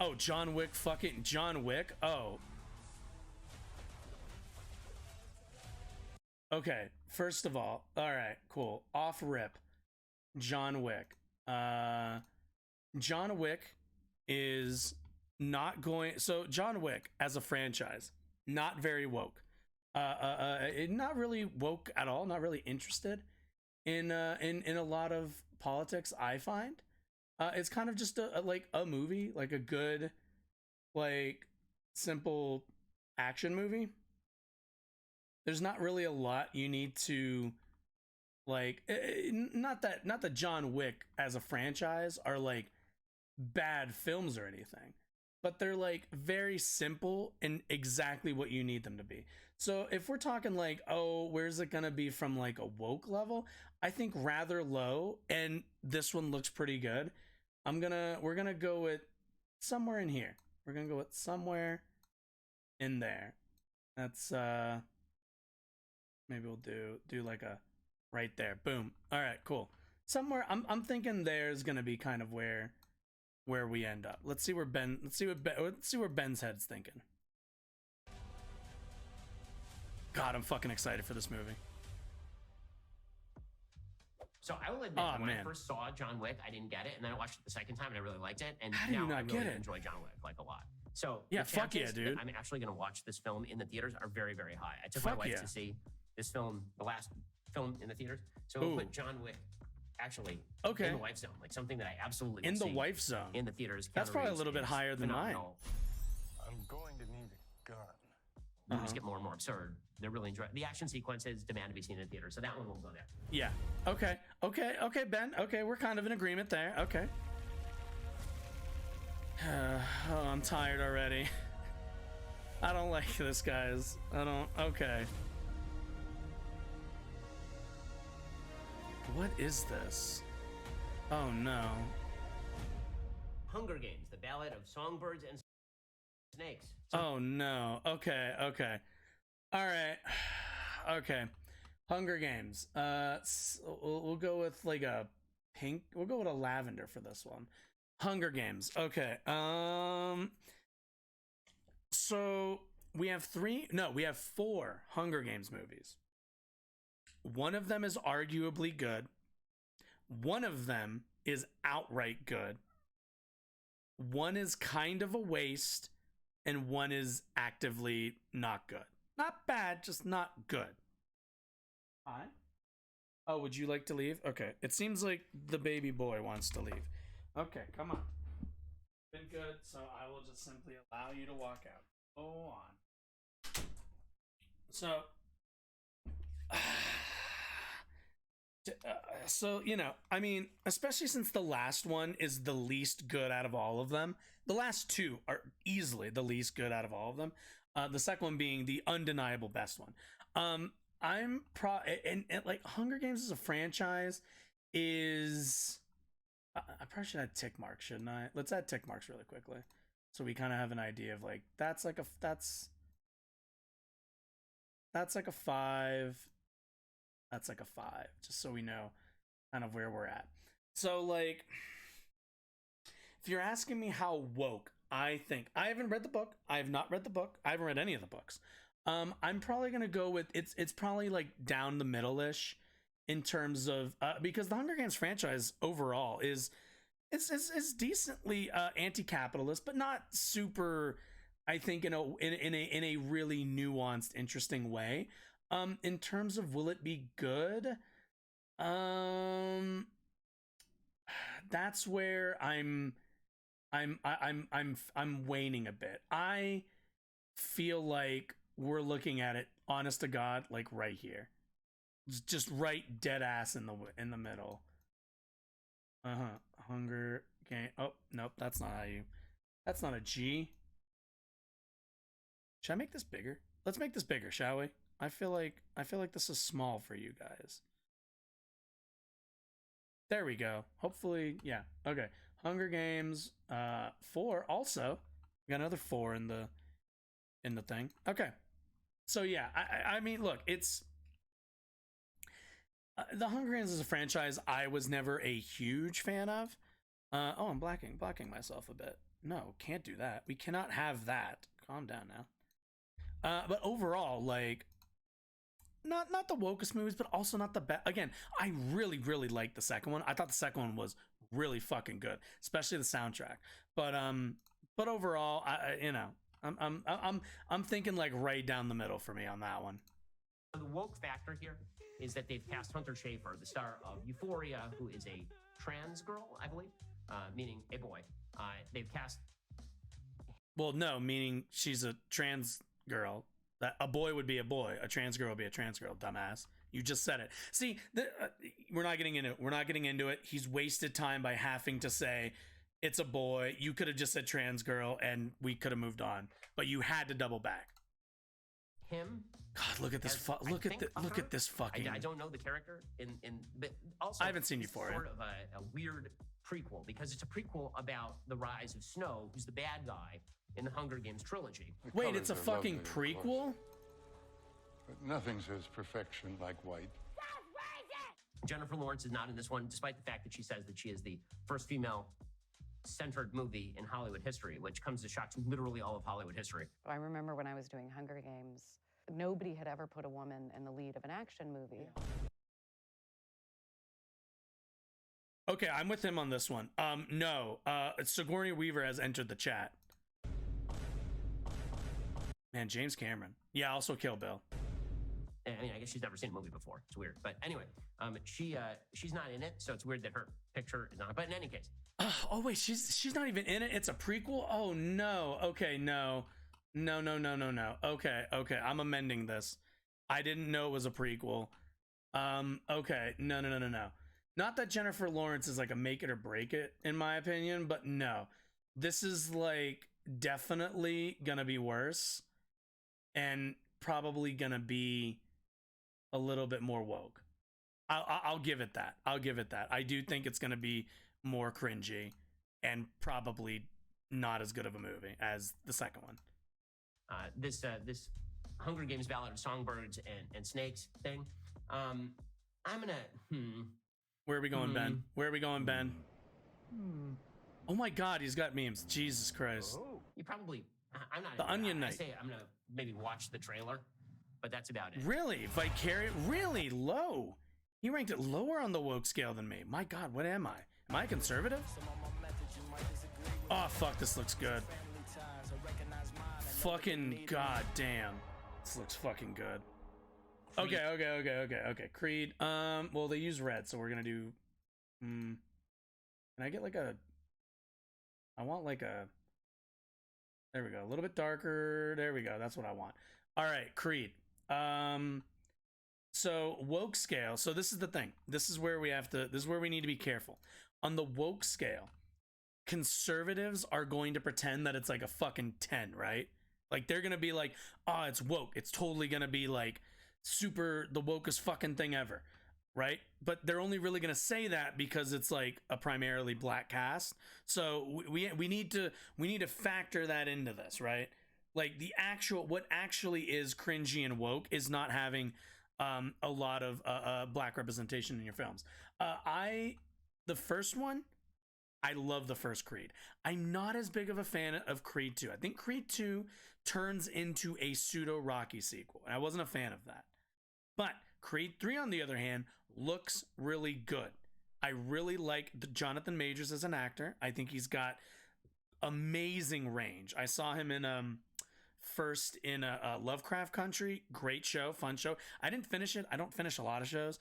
Oh, John Wick, fucking John Wick. Oh. Okay, first of all right, cool. Off rip. John Wick. John Wick is not going, so John Wick as a franchise, not very woke. Not really woke at all, not really interested in a lot of politics, I find. It's kind of just like a movie, like a good, like, simple action movie. There's not really a lot you need to, like, not that John Wick as a franchise are like bad films or anything, but they're like very simple and exactly what you need them to be. So if we're talking like, oh, where's it gonna be from like a woke level, I think rather low, and this one looks pretty good. We're gonna go with somewhere in here. We're gonna go with somewhere in there. That's maybe we'll do like a right there. Boom. All right, cool. Somewhere I'm thinking there's gonna be kind of where we end up. Let's see where Ben's head's thinking. God, I'm fucking excited for this movie. So I will admit, when I first saw John Wick, I didn't get it, and then I watched it the second time, and I really liked it. And how do you not get it? Enjoy John Wick like a lot. So yeah, fuck yeah, dude. I'm actually going to watch this film in the theaters are very, very high. I took my wife to see this film, the last film in the theaters. So we'll put John Wick actually in the wife zone, like something that I absolutely in the wife zone in the theaters. That's probably a little bit higher than mine. I'm going to need a gun. Movies get more and more absurd. They're really enjoying the action sequences. Demand to be seen in the theater, so that one will go there. Yeah. Okay, Ben. Okay, we're kind of in agreement there. Okay. Oh, I'm tired already. I don't like this, guys. I don't. Okay. What is this? Oh no. Hunger Games: The Ballad of Songbirds and Snakes. Oh no. Okay. All right. Okay. Hunger Games. We'll go with like a pink. We'll go with a lavender for this one. Hunger Games. Okay. So we have four Hunger Games movies. One of them is arguably good. One of them is outright good. One is kind of a waste, and one is actively not good. Not bad, just not good. Hi. Oh, would you like to leave? Okay. It seems like the baby boy wants to leave. Okay, come on. Been good, so I will just simply allow you to walk out. Go on. So, you know, I mean, especially since the last one is the least good out of all of them. The last two are easily the least good out of all of them. The second one being the undeniable best one. And like Hunger Games as a franchise is, I probably should add tick marks, shouldn't I? Let's add tick marks really quickly, so we kind of have an idea of like that's like a 5. That's like a 5, just so we know kind of where we're at. So like, if you're asking me how woke I think, I haven't read the book. I have not read the book. I haven't read any of the books. I'm probably gonna go with it's probably like down the middle-ish in terms of because the Hunger Games franchise overall is decently anti-capitalist, but not super. I think in a really nuanced, interesting way. In terms of will it be good? That's where I'm waning a bit. I feel like we're looking at it, honest to God, like right here, just right dead ass in the middle. Hunger Game. Oh, nope, that's not how you. That's not a G. Should I make this bigger? Let's make this bigger, shall we? I feel like this is small for you guys. There we go. Hopefully, yeah. Okay. Hunger Games 4 also. We got another 4 in the thing. Okay. So yeah, I mean, look, it's the Hunger Games is a franchise I was never a huge fan of. Oh, I'm blocking myself a bit. No, can't do that. We cannot have that. Calm down now. But overall, like, not the wokest movies, but also not the best. Again, I really liked the second one. I thought the second one was really fucking good, especially the soundtrack. But overall, I'm thinking like right down the middle for me on that one. The woke factor here is that they've cast Hunter Schafer, the star of Euphoria, who is a trans girl, I believe, meaning a boy. They've cast. Well, no, meaning she's a trans girl. That a boy would be a boy, a trans girl would be a trans girl, dumbass. You just said it. See, we're not getting into it. We're not getting into it. He's wasted time by having to say it's a boy. You could have just said trans girl and we could have moved on, but you had to double back. Him. God, look at this. Look at this fucking. I don't know the character but also I haven't seen Euphoria. Sort of a weird prequel because it's a prequel about the rise of Snow, who's the bad guy in the Hunger Games trilogy. Wait, it's a fucking prequel? But nothing says perfection like white. Jennifer Lawrence is not in this one, despite the fact that she says that she is the first female-centered movie in Hollywood history, which comes to shock to literally all of Hollywood history. I remember when I was doing Hunger Games, nobody had ever put a woman in the lead of an action movie. Okay, I'm with him on this one. No, Sigourney Weaver has entered the chat. Man, James Cameron. Yeah, also Kill Bill. I mean, I guess she's never seen a movie before. It's weird. But anyway, she's not in it, so it's weird that her picture is not. But in any case. Oh, wait, she's not even in it? It's a prequel? Oh, no. Okay, no. No. Okay, I'm amending this. I didn't know it was a prequel. Okay, no. Not that Jennifer Lawrence is like a make it or break it, in my opinion, but no. This is like definitely gonna be worse. And probably gonna be a little bit more woke. I'll give it that. I do think it's gonna be more cringy and probably not as good of a movie as the second one. This Hunger Games Ballad of Songbirds and Snakes thing. I'm gonna. Where are we going, Ben? Where are we going, Ben? Oh my God, he's got memes. Jesus Christ. You probably. I'm not. The Onion Knight. I say I'm gonna maybe watch the trailer, but that's about it. Really? Vicarious? Really low? He ranked it lower on the woke scale than me. My God, what am I? Am I a conservative? Oh, fuck, this looks good. Fucking goddamn. This looks fucking good. Okay. Creed. Well, they use red, so we're gonna do. Can I get like a? I want like a. There we go. A little bit darker. There we go. That's what I want. All right, Creed. So woke scale. So this is the thing. This is where we have to. This is where we need to be careful. On the woke scale, conservatives are going to pretend that it's like a fucking 10, right? Like they're gonna be like, oh, it's woke. It's totally gonna be like super the wokest fucking thing ever, right? But they're only really gonna say that because it's like a primarily black cast. So we need to factor that into this, right? Like what actually is cringy and woke is not having a lot of black representation in your films. The first one, I love the first Creed. I'm not as big of a fan of Creed 2. I think Creed 2 turns into a pseudo Rocky sequel, and I wasn't a fan of that. But Creed 3, on the other hand, looks really good. I really like Jonathan Majors as an actor. I think he's got amazing range. I saw him in first in a Lovecraft Country. Great show, fun show. I didn't finish it. I don't finish a lot of shows.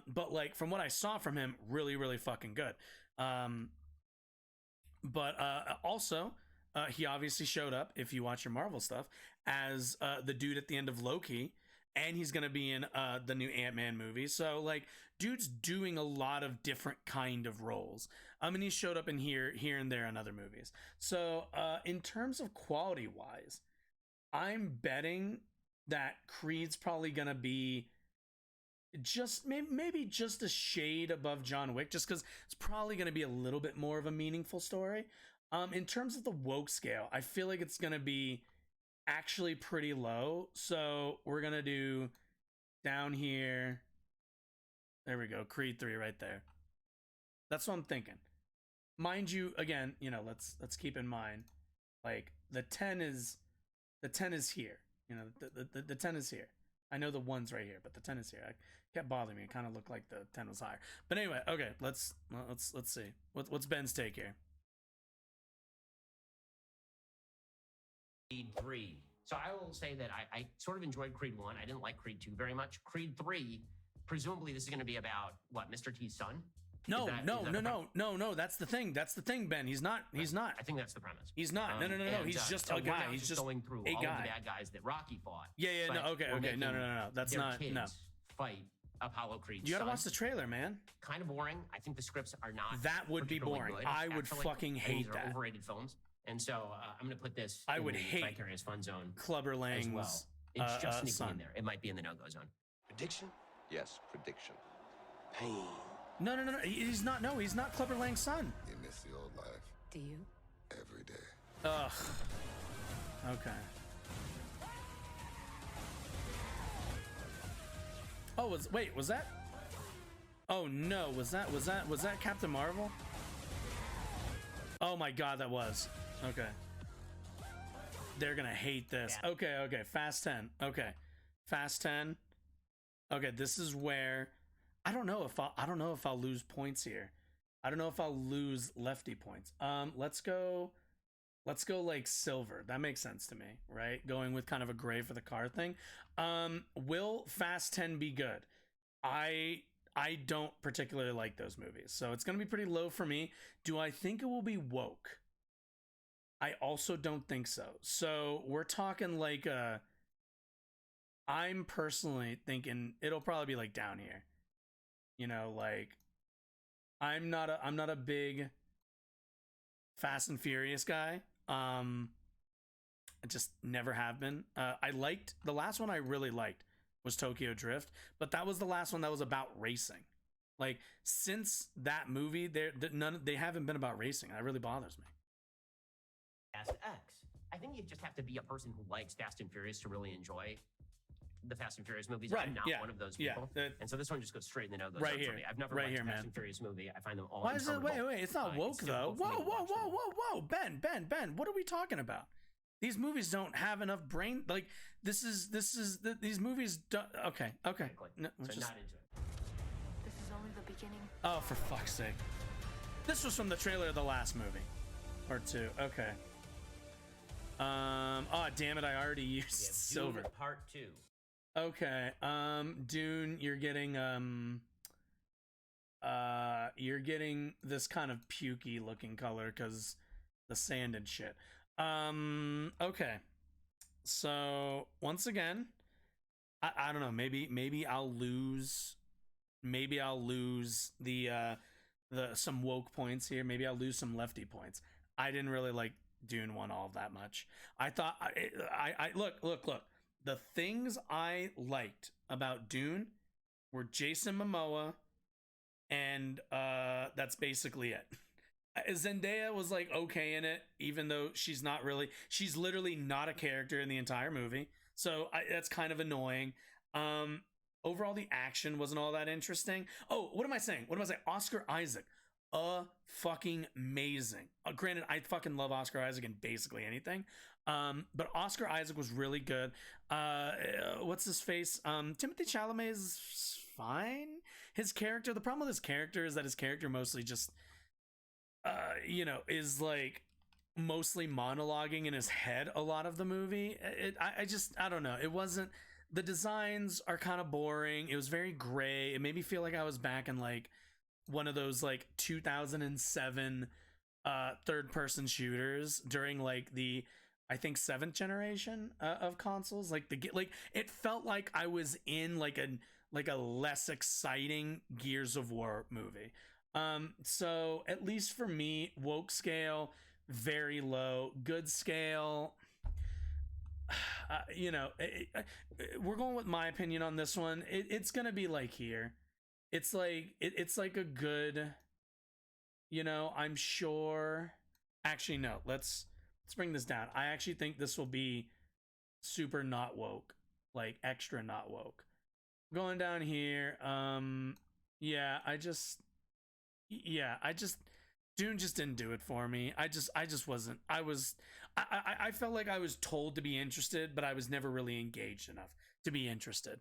But like from what I saw from him, really, really fucking good. But also, he obviously showed up, if you watch your Marvel stuff, as the dude at the end of Loki. and he's gonna be in the new Ant-Man movie. So like, dude's doing a lot of different kind of roles. And he showed up in here and there in other movies. So in terms of quality wise, I'm betting that Creed's probably gonna be just maybe just a shade above John Wick, just because it's probably going to be a little bit more of a meaningful story. In terms of the woke scale, I feel like it's going to be actually pretty low. So we're going to do down here. There we go. Creed 3 right there. That's what I'm thinking. Mind you, again, you know, let's keep in mind, like the 10 is here. You know, the 10 is here. I know the 1's right here, but the 10 is here. I kept bothering me. It kind of looked like the 10 was higher. But anyway, okay, let's see. What's Ben's take here? Creed 3. So I will say that I sort of enjoyed Creed 1. I didn't like Creed 2 very much. Creed 3, presumably this is going to be about, what, Mr. T's son? No. That's the thing, Ben. He's not. I think that's the premise. He's not. No. He's just a guy. He's just going through a all guy. of the bad guys that Rocky fought. Yeah. No. Okay. No. That's not. Kids No. Fight Apollo Creed's You gotta son. watch the trailer, man. Kind of boring. I think the scripts are not. That would be boring. Good, I would actually. fucking hate These are that. Overrated films. And so I'm going to put this. I in would the hate Vicarious Fun Zone Clubber Lang's as well. It's just sneaking son. in there. It might be in the no-go zone. Prediction? Yes, prediction. Pain. No. He's not. No, he's not Clubber Lang's son. You miss the old life. Do you? Every day. Ugh. Okay. Oh, was that? Oh no, was that Captain Marvel? Oh my god, that was. Okay. They're gonna hate this. Yeah. Okay. Fast 10. Okay. Fast 10. Okay, this is where I don't know if I'll lose points here. I don't know if I'll lose lefty points. Let's go like silver. That makes sense to me, right? Going with kind of a gray for the car thing. Will Fast 10 be good? I don't particularly like those movies, so it's gonna be pretty low for me. Do I think it will be woke? I also don't think so. So we're talking like I'm personally thinking it'll probably be like down here. You know, like I'm not a big Fast and Furious guy. I just never have been. I liked the last one I really liked was Tokyo Drift, but that was the last one that was about racing. Like since that movie, they haven't been about racing. That really bothers me. Fast X. I think you just have to be a person who likes Fast and Furious to really enjoy the Fast and Furious movies. Right, I'm not yeah, one of those people. yeah. And so this one just goes straight in the no-go Right zone here, for me. I've never right watched here, a Fast man. and Furious movie. I find them all Why is it? interminable. Wait, it's not woke it's though. difficult for me to watch them. Ben, what are we talking about? These movies don't have enough brain. Like these movies don't. Okay. Exactly. No, So just, not into it. This is only the beginning. oh, for fuck's sake! This was from the trailer of the last movie, or two. Okay. Oh damn it! I already used silver. Dune Part 2. Okay. Dune, you're getting this kind of pukey looking color because the sand and shit. Okay. So once again, I don't know. Maybe I'll lose. Maybe I'll lose the some woke points here. Maybe I'll lose some lefty points. I didn't really like Dune 1 all that much. I thought I look. The things I liked about Dune were Jason Momoa, and that's basically it. Zendaya was like okay in it, even though she's literally not a character in the entire movie. So that's kind of annoying. Overall, the action wasn't all that interesting. Oh, what am I saying? Oscar Isaac, fucking amazing. Granted, I fucking love Oscar Isaac in basically anything. But Oscar Isaac was really good. What's his face? Timothée Chalamet is fine. The problem with his character is that his character mostly just is like mostly monologuing in his head a lot of the movie. I don't know. It wasn't, the designs are kind of boring. It was very gray. It made me feel like I was back in like one of those like 2007 third person shooters during like the I think 7th generation of consoles. Like it felt like I was in like a less exciting Gears of War movie. So at least for me, woke scale very low, good scale. We're going with my opinion on this one. It's gonna be like here. It's like it's like a good. I'm sure. Actually, no. Let's bring this down. I actually think this will be super not woke, like extra not woke. Going down here. Dune just didn't do it for me. I just wasn't. I felt like I was told to be interested, but I was never really engaged enough to be interested.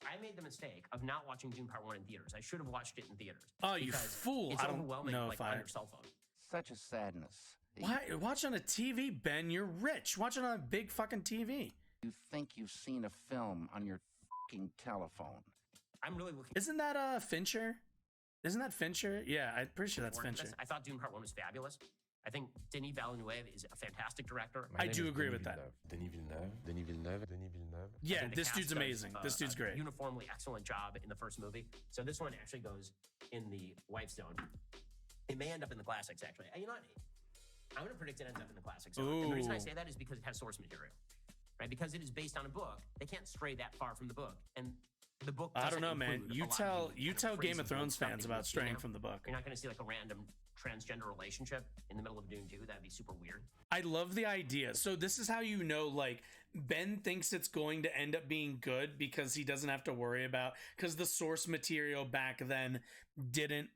I made the mistake of not watching Dune Part 1 in theaters. I should have watched it in theaters. Oh, you fool. It's I don't overwhelming, know like, if on your cell phone. Such a sadness. Why? Watch on a TV, Ben. You're rich. Watch it on a big fucking TV. You think you've seen a film on your fucking telephone. I'm really looking. Isn't that Fincher? Isn't that Fincher? Yeah, I'm pretty sure that's Fincher. I thought Dune Part 1 was fabulous. I think Denis Villeneuve is a fantastic director. I do agree with that. Denis Villeneuve. Yeah, this dude's amazing. This dude's great. Uniformly excellent job in the first movie. So this one actually goes in the wife zone. It may end up in the classics, actually. You know what? I'm going to predict it ends up in the classics zone. And the reason I say that is because it has source material. Right? Because it is based on a book. They can't stray that far from the book. And the book I don't know, man. You tell Game of Thrones fans about straying from the book. You're not going to see like a random transgender relationship in the middle of Dune 2. That'd be super weird. I love the idea. So this is how you know, like, Ben thinks it's going to end up being good because he doesn't have to worry about, because the source material back then didn't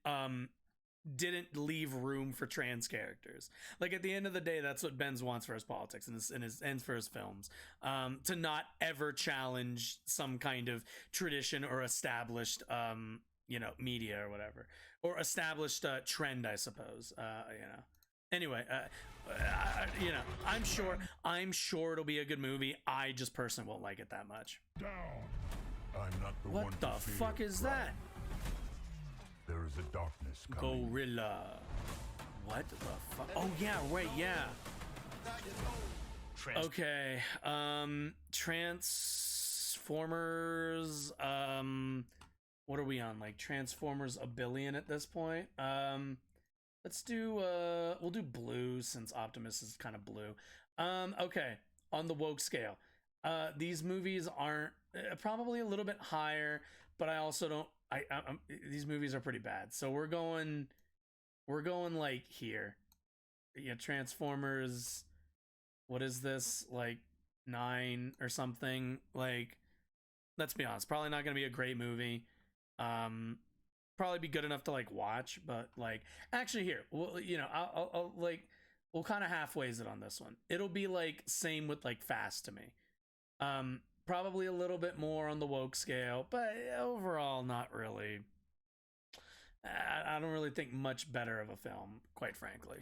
leave room for trans characters. Like, at the end of the day, that's what Benz wants for his politics and for his films, to not ever challenge some kind of tradition or established media or whatever, or established trend, I suppose. Anyway, I'm sure it'll be a good movie. I just personally won't like it that much. Down. I'm not the one. What the fuck is that? There is a darkness coming. Gorilla. What the fuck? Oh yeah, wait, yeah. Okay. Transformers. What are we on? Like Transformers a billion at this point? Let's do we'll do blue since Optimus is kind of blue. Okay, on the woke scale. These movies aren't probably a little bit higher, but I also don't these movies are pretty bad. So we're going like here. Yeah, Transformers, what is this? Like 9 or something? Like, let's be honest, probably not going to be a great movie. Probably be good enough to like watch, but like actually here, well, I'll like we'll kind of halfways it on this one. It'll be like same with like Fast to me. Probably a little bit more on the woke scale, but overall not really. I don't really think much better of a film, quite frankly.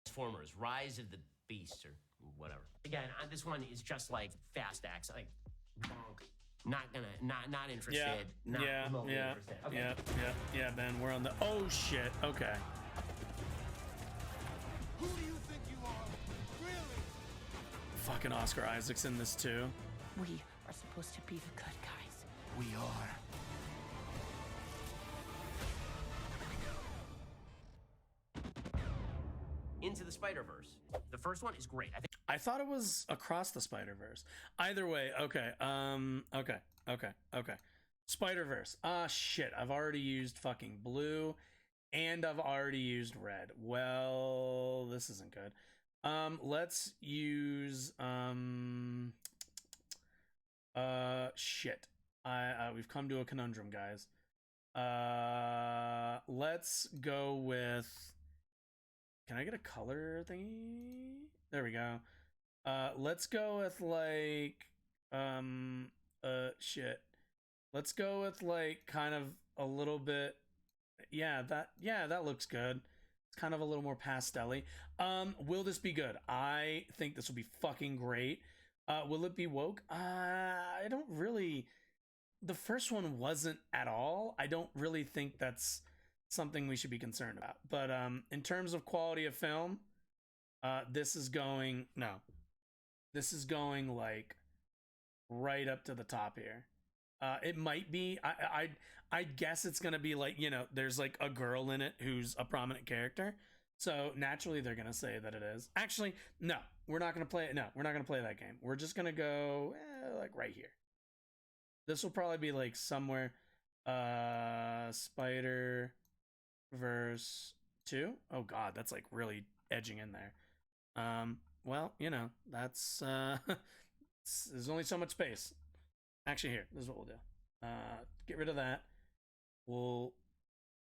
Transformers, Rise of the Beast, or whatever. Again, this one is just like Fast X, like bonk. Not interested. Yeah, interested. Okay. Yeah, Ben, we're on the oh shit. Okay. Who do you think you are? Really? Fucking Oscar Isaac's in this too. We are supposed to be the good guys. We are. Into the Spider-Verse. The first one is great. I thought it was Across the Spider-Verse. Either way, okay. Okay. Spider-Verse. Shit. I've already used fucking blue and I've already used red. Well, this isn't good. Let's use shit. We've come to a conundrum, guys. Let's go with, can I get a color thingy? There we go. Let's go with like shit. Let's go with like kind of a little bit, that looks good. It's kind of a little more pastel-y. Will this be good? I think this will be fucking great. Will it be woke? I don't really. The first one wasn't at all. I don't really think that's something we should be concerned about. But in terms of quality of film, This is going like right up to the top here. It might be, I guess it's gonna be like, you know, there's like a girl in it who's a prominent character, so naturally they're gonna say that it is. Actually, no, we're not gonna play it. No, we're not gonna play that game. We're just gonna go like right here. This will probably be like somewhere. Spider-Verse 2. Oh god, that's like really edging in there. Well, you know, that's there's only so much space. Actually, here, this is what we'll do. Get rid of that.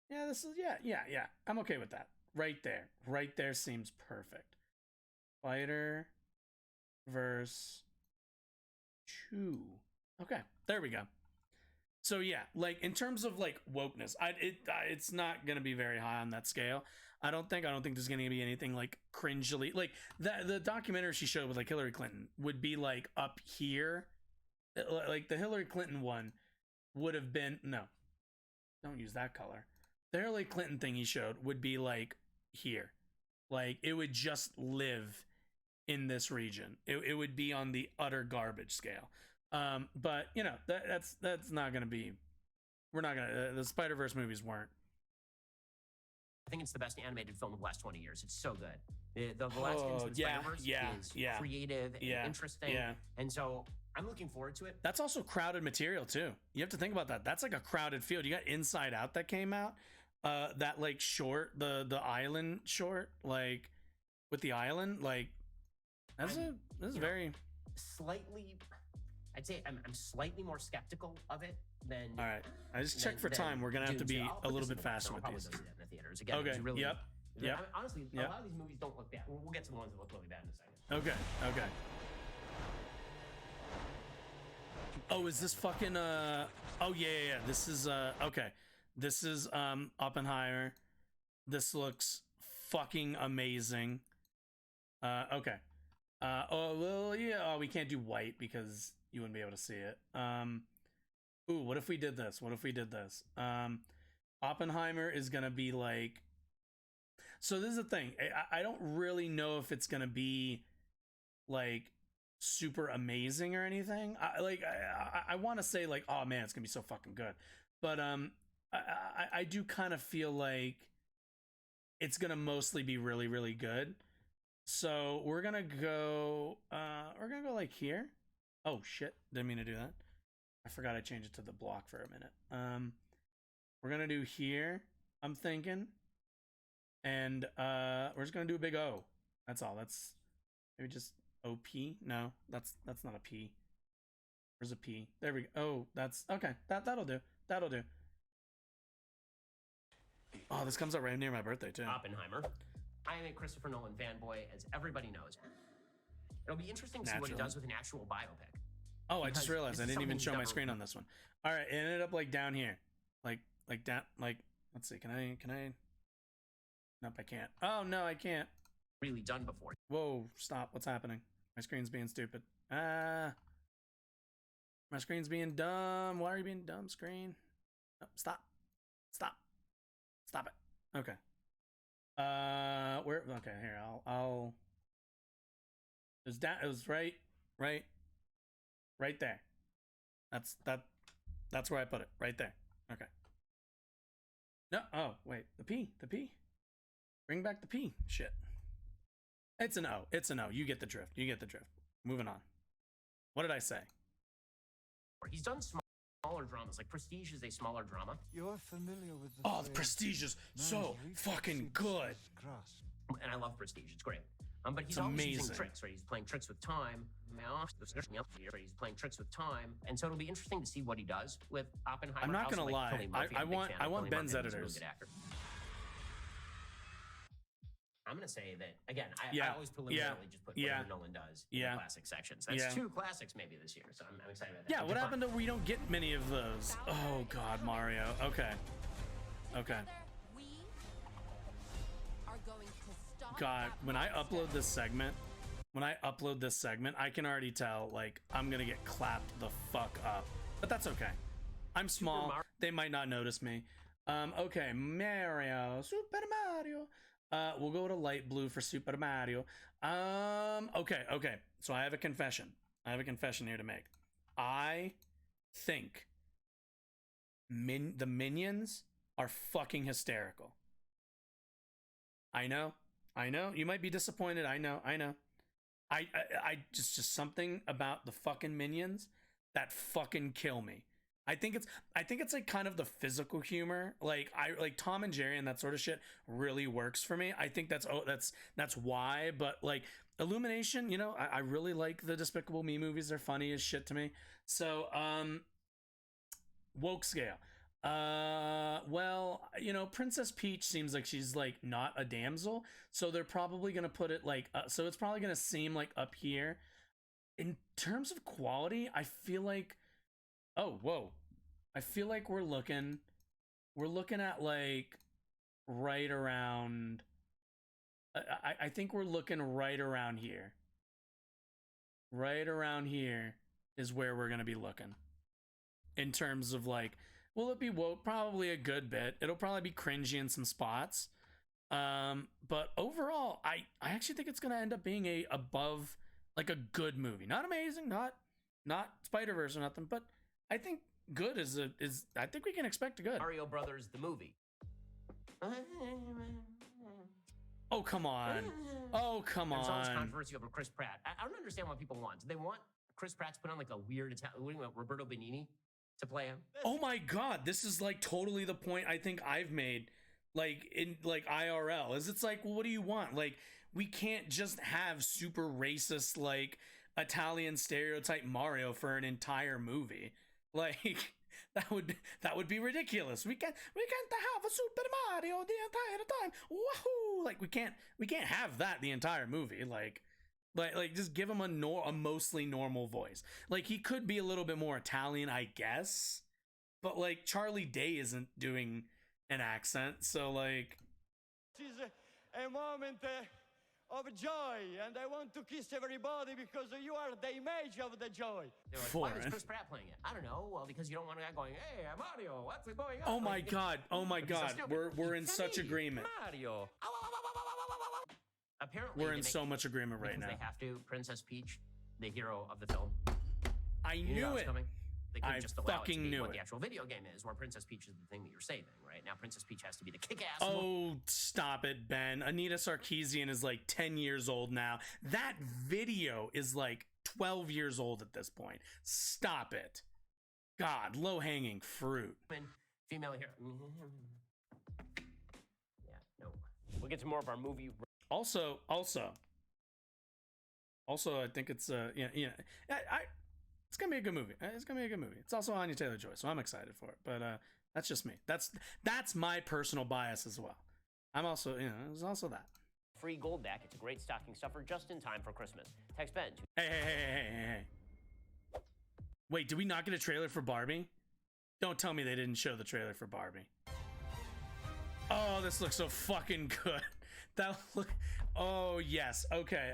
This is, yeah. I'm okay with that. Right there seems perfect. Spider-Verse 2. Okay, there we go. So yeah, like in terms of like wokeness, it's not gonna be very high on that scale. I don't think there's gonna be anything like cringily, like the documentary she showed with like Hillary Clinton would be like up here. Like the Hillary Clinton one would have been, no, don't use that color. The Hillary Clinton thing he showed would be like here. Like it would just live in this region. It would be on the utter garbage scale. But you know, that's not gonna be, we're not gonna, the Spider-Verse movies weren't. I think it's the best animated film of the last 20 years. It's so good. The last Into the Spider-Verse is creative and interesting. And so I'm looking forward to it. That's also crowded material too. You have to think about that. That's like a crowded field. You got Inside Out that came out. That like short, the island short, like with the island, like this is very slightly. I'd say I'm slightly more skeptical of it than. All right, I just checked for time. We're gonna have to be a little bit faster with these. In the theaters. Again, okay. Really, yep. Honestly, a lot of these movies don't look bad. We'll get to the ones that look really bad in a second. Okay. Oh, is this fucking oh yeah. This is okay. This is Oppenheimer. This looks fucking amazing. Okay. Oh well, yeah. Oh, we can't do white because you wouldn't be able to see it. Ooh, what if we did this? Oppenheimer is gonna be like. So this is the thing. I don't really know if it's gonna be like super amazing or anything. I want to say like, oh man, it's gonna be so fucking good, but I do kind of feel like it's gonna mostly be really, really good. So we're gonna go like here. Oh shit, didn't mean to do that. I forgot I changed it to the block for a minute. We're gonna do here, I'm thinking, and we're just gonna do a big O. That's all. That's maybe just OP. No, that's not a P. Where's a P? There we go. Oh, that's okay. That'll do. Oh, this comes out right near my birthday too. Oppenheimer. I am a Christopher Nolan fanboy, as everybody knows. It'll be interesting to see what he does with an actual biopic. Oh, I just realized I didn't even show my screen on this one. All right, it ended up like down here, like down. Like, let's see. Can I? Nope, I can't. Oh no, I can't. Really done before. Whoa! Stop! What's happening? My screen's being stupid. My screen's being dumb. Why are you being dumb, screen? Oh, stop it. Okay. Where? Okay, here. I'll. It was down. It was right there. That's where I put it. Right there. Okay. No. Oh wait. The P. Bring back the P. Shit. It's an O. You get the drift. Moving on. What did I say? He's done smaller dramas. Like Prestige is a smaller drama. You're familiar with the the Prestige is so fucking good. And I love Prestige. It's great. But he's always using tricks, right? He's playing tricks with time. He's playing tricks with time. And so it'll be interesting to see what he does with Oppenheimer. I'm not gonna lie. I want Ben's editors. I'm going to say that, again, I always preliminarily just put whatever Nolan does in the classic sections. That's 2 classics maybe this year, so I'm excited about that. Yeah, what happened to we don't get many of those? Oh, God, Mario. Okay. God, when I upload this segment, I can already tell, like, I'm going to get clapped the fuck up. But that's okay. I'm small. They might not notice me. Okay, Super Mario. We'll go to light blue for Super Mario. Okay. So I have a confession. Here to make. I think the Minions are fucking hysterical. I know. You might be disappointed. I know. I just something about the fucking Minions that fucking kill me. I think it's like kind of the physical humor. Like I like Tom and Jerry and that sort of shit really works for me. I think that's why. But like Illumination, you know, I really like the Despicable Me movies. They're funny as shit to me. So woke scale. Well, you know, Princess Peach seems like she's like not a damsel, so they're probably gonna put it like so it's probably gonna seem like up here. In terms of quality, I feel like I feel like we're looking at like right around I think we're looking right around here. Right around here is where we're gonna be looking. In terms of like, will it be woke? Probably a good bit. It'll probably be cringy in some spots. But overall, I actually think it's gonna end up being a above, like a good movie. Not amazing, not Spider-Verse or nothing, but I think good is I think we can expect a good. Mario Brothers the movie. Oh come on. There's all this controversy over Chris Pratt. I don't understand what people want. Do they want Chris Pratt to put on like a weird Italian, Roberto Benigni to play him? Oh my god, this is like totally the point I think I've made, like in like IRL, is it's like, well, what do you want? Like, we can't just have super racist like Italian stereotype Mario for an entire movie. Like that would be ridiculous. We can't have a Super Mario the entire time. Woohoo! Like we can't have that the entire movie. Like just give him a mostly normal voice. Like he could be a little bit more Italian, I guess, but like Charlie Day isn't doing an accent, so like. This is a moment of joy, and I want to kiss everybody because you are the image of the joy. They're like, why is Chris Pratt playing it? I don't know. Well, because you don't want a guy going, "Hey, I'm Mario. What's going on?" Oh my god! Oh my god! We're in such agreement. Mario. Apparently, we're in so much agreement right now. They have to. Princess Peach, the hero of the film. I knew it. They couldn't just allow it to be what it. the actual video game is, where Princess Peach is the thing that you're saving, right? Now Princess Peach has to be the kick-ass. Oh, stop it, Ben. Anita Sarkeesian is like 10 years old now. That video is like 12 years old at this point. Stop it. God, low-hanging fruit. Female hero. Yeah, no. We'll get to more of our movie. Also, I think it's it's gonna be a good movie. It's also Anya Taylor-Joy, so I'm excited for it. But that's just me. That's my personal bias as well. I'm also, there's also that. Free gold deck. It's a great stocking stuffer just in time for Christmas. Text Ben. Hey. Wait, did we not get a trailer for Barbie? Don't tell me they didn't show the trailer for Barbie. Oh, this looks so fucking good. That look. Oh yes. Okay.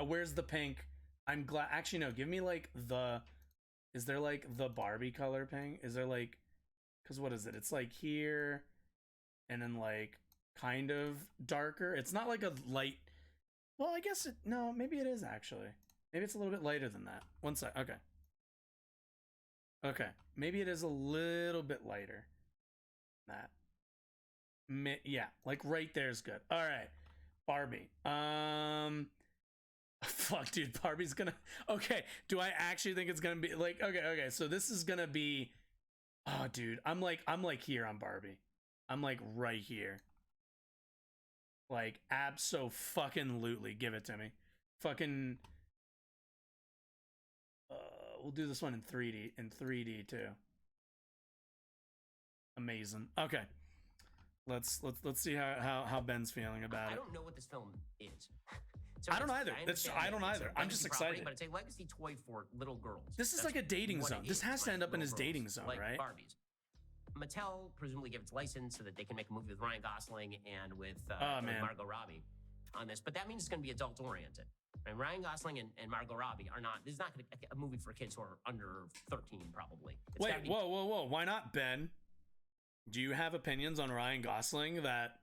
Where's the pink? I'm glad. Actually, no. Give me like the. Is there like the Barbie color pink? Is there like? Because what is it? It's like here, and then like kind of darker. It's not like a light. Well, I guess it. No, maybe it is actually. Maybe it's a little bit lighter than that. One sec. Okay. Maybe it is a little bit lighter. That. Yeah, like right there's good. All right, Barbie. Fuck, dude, Barbie's gonna. Okay, do I actually think it's gonna be like? Okay. So this is gonna be. Oh, dude, I'm like here on Barbie. I'm like right here. Like abso-fucking-lutely, give it to me. Fucking. We'll do this one in 3D. In 3D too. Amazing. Okay. Let's see how Ben's feeling about it. I don't know what this film is. So I don't either. I don't either. I'm just excited. But it's a legacy toy for little girls. This is like a dating zone. This has to end up in his dating zone, like right? Barbies. Mattel presumably gave its license so that they can make a movie with Ryan Gosling and with Margot Robbie on this. But that means it's going to be adult oriented. And Ryan Gosling and Margot Robbie are not. This is not going to be a movie for kids who are under 13, probably. Wait, whoa! Why not, Ben? Do you have opinions on Ryan Gosling that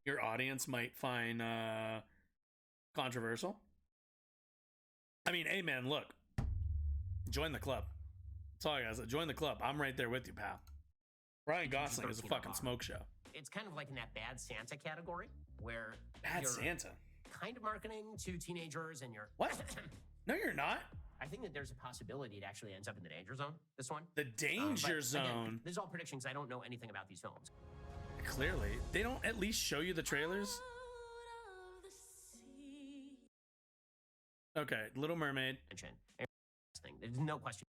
your audience might find controversial. I mean, hey man, look, join the club. That's all I gotta say. Join the club. I'm right there with you, pal. Ryan Gosling is a fucking smoke show. It's kind of like in that bad Santa category where bad Santa kind of marketing to teenagers and you're what? No, you're not. I think that there's a possibility it actually ends up in the danger zone. This one, the danger zone. Again, this is all predictions. I don't know anything about these films. Clearly, they don't at least show you the trailers. Okay, Little Mermaid. There's no question.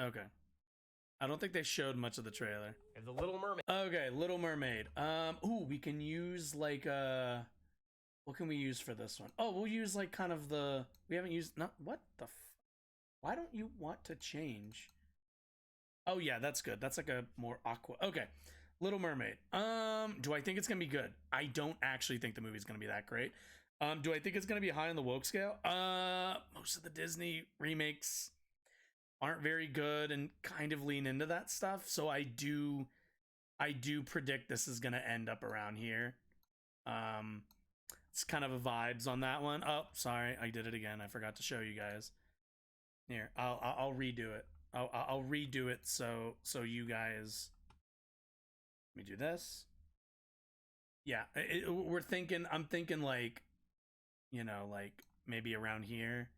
Okay. I don't think they showed much of the trailer. The Little Mermaid. Okay, Little Mermaid. Ooh, we can use like what can we use for this one? Oh, we'll use like kind of the we haven't used not what the why don't you want to change? Oh yeah, that's good. That's like a more aqua. Okay. Little Mermaid. Do I think it's gonna be good? I don't actually think the movie's gonna be that great. Do I think it's gonna be high on the woke scale? Most of the Disney remakes aren't very good and kind of lean into that stuff. So I do predict this is gonna end up around here. It's kind of a vibes on that one. Oh, sorry, I did it again. I forgot to show you guys. Here, I'll redo it. I'll redo it so you guys. Let me do this. Yeah, I'm thinking like, you know, like maybe around here.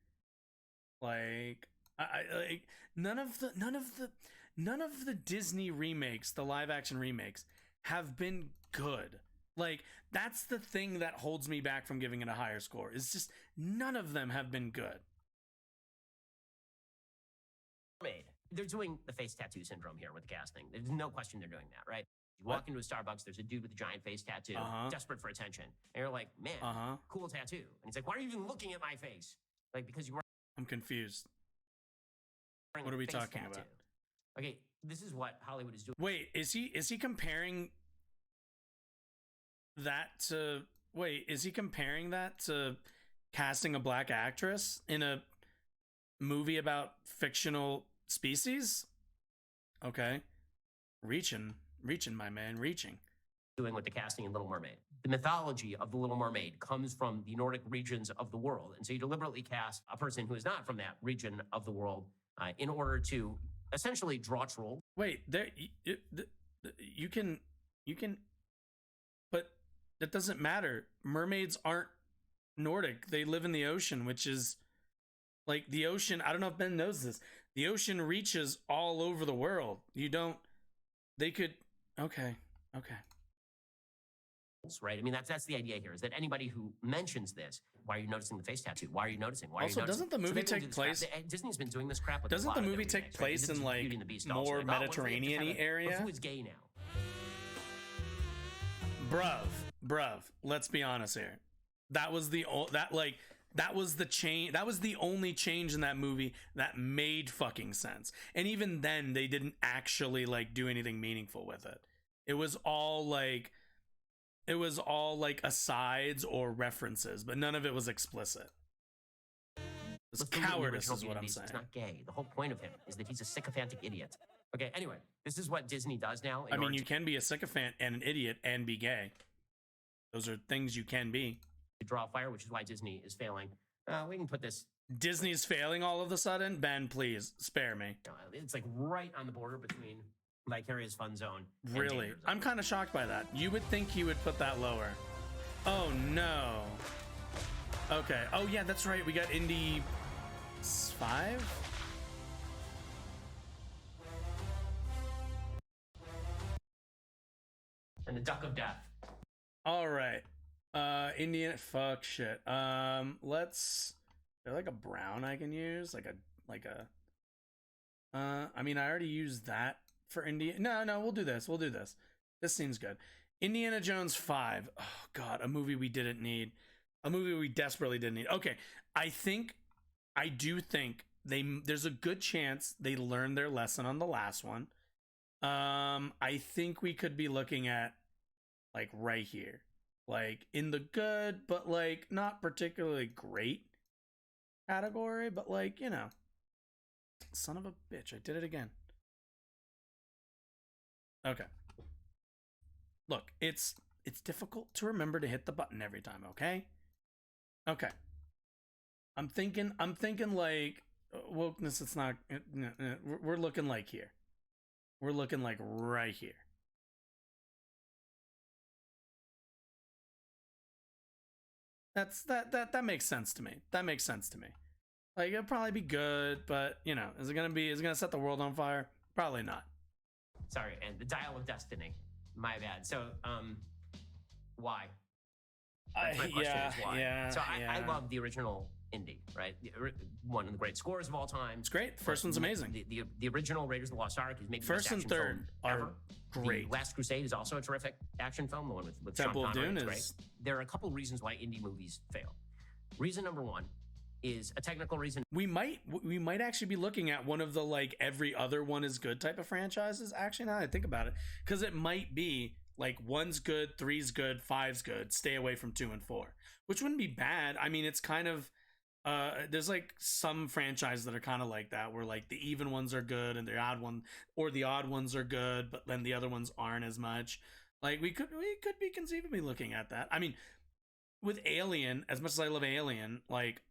Like I like none of the Disney remakes, the live action remakes, have been good. Like that's the thing that holds me back from giving it a higher score. Is just none of them have been good. They're doing the face tattoo syndrome here with the casting. There's no question they're doing that, right? You walk into a Starbucks, there's a dude with a giant face tattoo, desperate for attention. And you're like, man, cool tattoo. And he's like, why are you even looking at my face? Like, because you were. I'm confused. What are we talking about? Okay, this is what Hollywood is doing. Wait, is he comparing that to casting a black actress in a movie about fictional species? Okay. Reaching, my man, reaching. Doing with the casting in Little Mermaid. The mythology of the Little Mermaid comes from the Nordic regions of the world. And so you deliberately cast a person who is not from that region of the world in order to essentially draw trolls. Wait, you can, but that doesn't matter. Mermaids aren't Nordic. They live in the ocean, which is like the ocean. I don't know if Ben knows this. The ocean reaches all over the world. They could, okay. Right? I mean, that's the idea here, is that anybody who mentions this, why are you noticing the face tattoo? Why are you noticing? Why are you noticing? Doesn't the movie take place? Disney's been doing this crap with Doesn't the movie take place in like more Mediterranean area? Who is gay now? Bruv, let's be honest here. That was the change. That was the only change in that movie that made fucking sense. And even then, they didn't actually like do anything meaningful with it. It was all like asides or references, but none of it was explicit. It's cowardice is what I'm saying. He's not gay. The whole point of him is that he's a sycophantic idiot. Okay, anyway, this is what Disney does now. I mean, you can be a sycophant and an idiot and be gay. Those are things you can be. To draw fire, which is why Disney is failing. We can put this. Disney's failing all of a sudden? Ben, please, spare me. It's like right on the border between Vicarious Fun Zone and really? Danger Zone. I'm kind of shocked by that. You would think he would put that lower. Oh, no. Okay. Oh, yeah, that's right. We got Indy 5? And the Duck of Death. All right. Indian fuck shit. Let's. Is there like a brown I can use? I mean, I already used that for Indiana. No, we'll do this. This seems good. Indiana Jones 5. Oh god, a movie we didn't need. A movie we desperately didn't need. Okay, I do think there's a good chance they learned their lesson on the last one. I think we could be looking at like right here. Like in the good, but like not particularly great category, but like, you know. Son of a bitch, I did it again. Okay. Look, it's it's difficult to remember to hit the button every time, okay? Okay. I'm thinking like wokeness, it's not, we're looking like here. We're looking like right here. That makes sense to me. That makes sense to me. Like, it'll probably be good, but, you know, is it gonna set the world on fire? Probably not. Sorry, and the Dial of Destiny. My bad. So, why? That's my question is why. Yeah. So I love the original Indy, right? One of the great scores of all time. It's great. The first one's amazing. The original Raiders of the Lost Ark is maybe first the best and action third film are ever. great. The Last Crusade is also a terrific action film. The one with Temple Sean of Connery Doom is is great. There are a couple reasons why indie movies fail. Reason number one is a technical reason. We might actually be looking at one of the like every other one is good type of franchises. Actually, now that I think about it, because it might be like 1's good, 3's good, 5's good. Stay away from 2 and 4, which wouldn't be bad. I mean, it's kind of there's like some franchises that are kind of like that, where like the even ones are good and the odd ones are good, but then the other ones aren't as much. Like we could be conceivably looking at that. I mean, with Alien, as much as I love Alien, like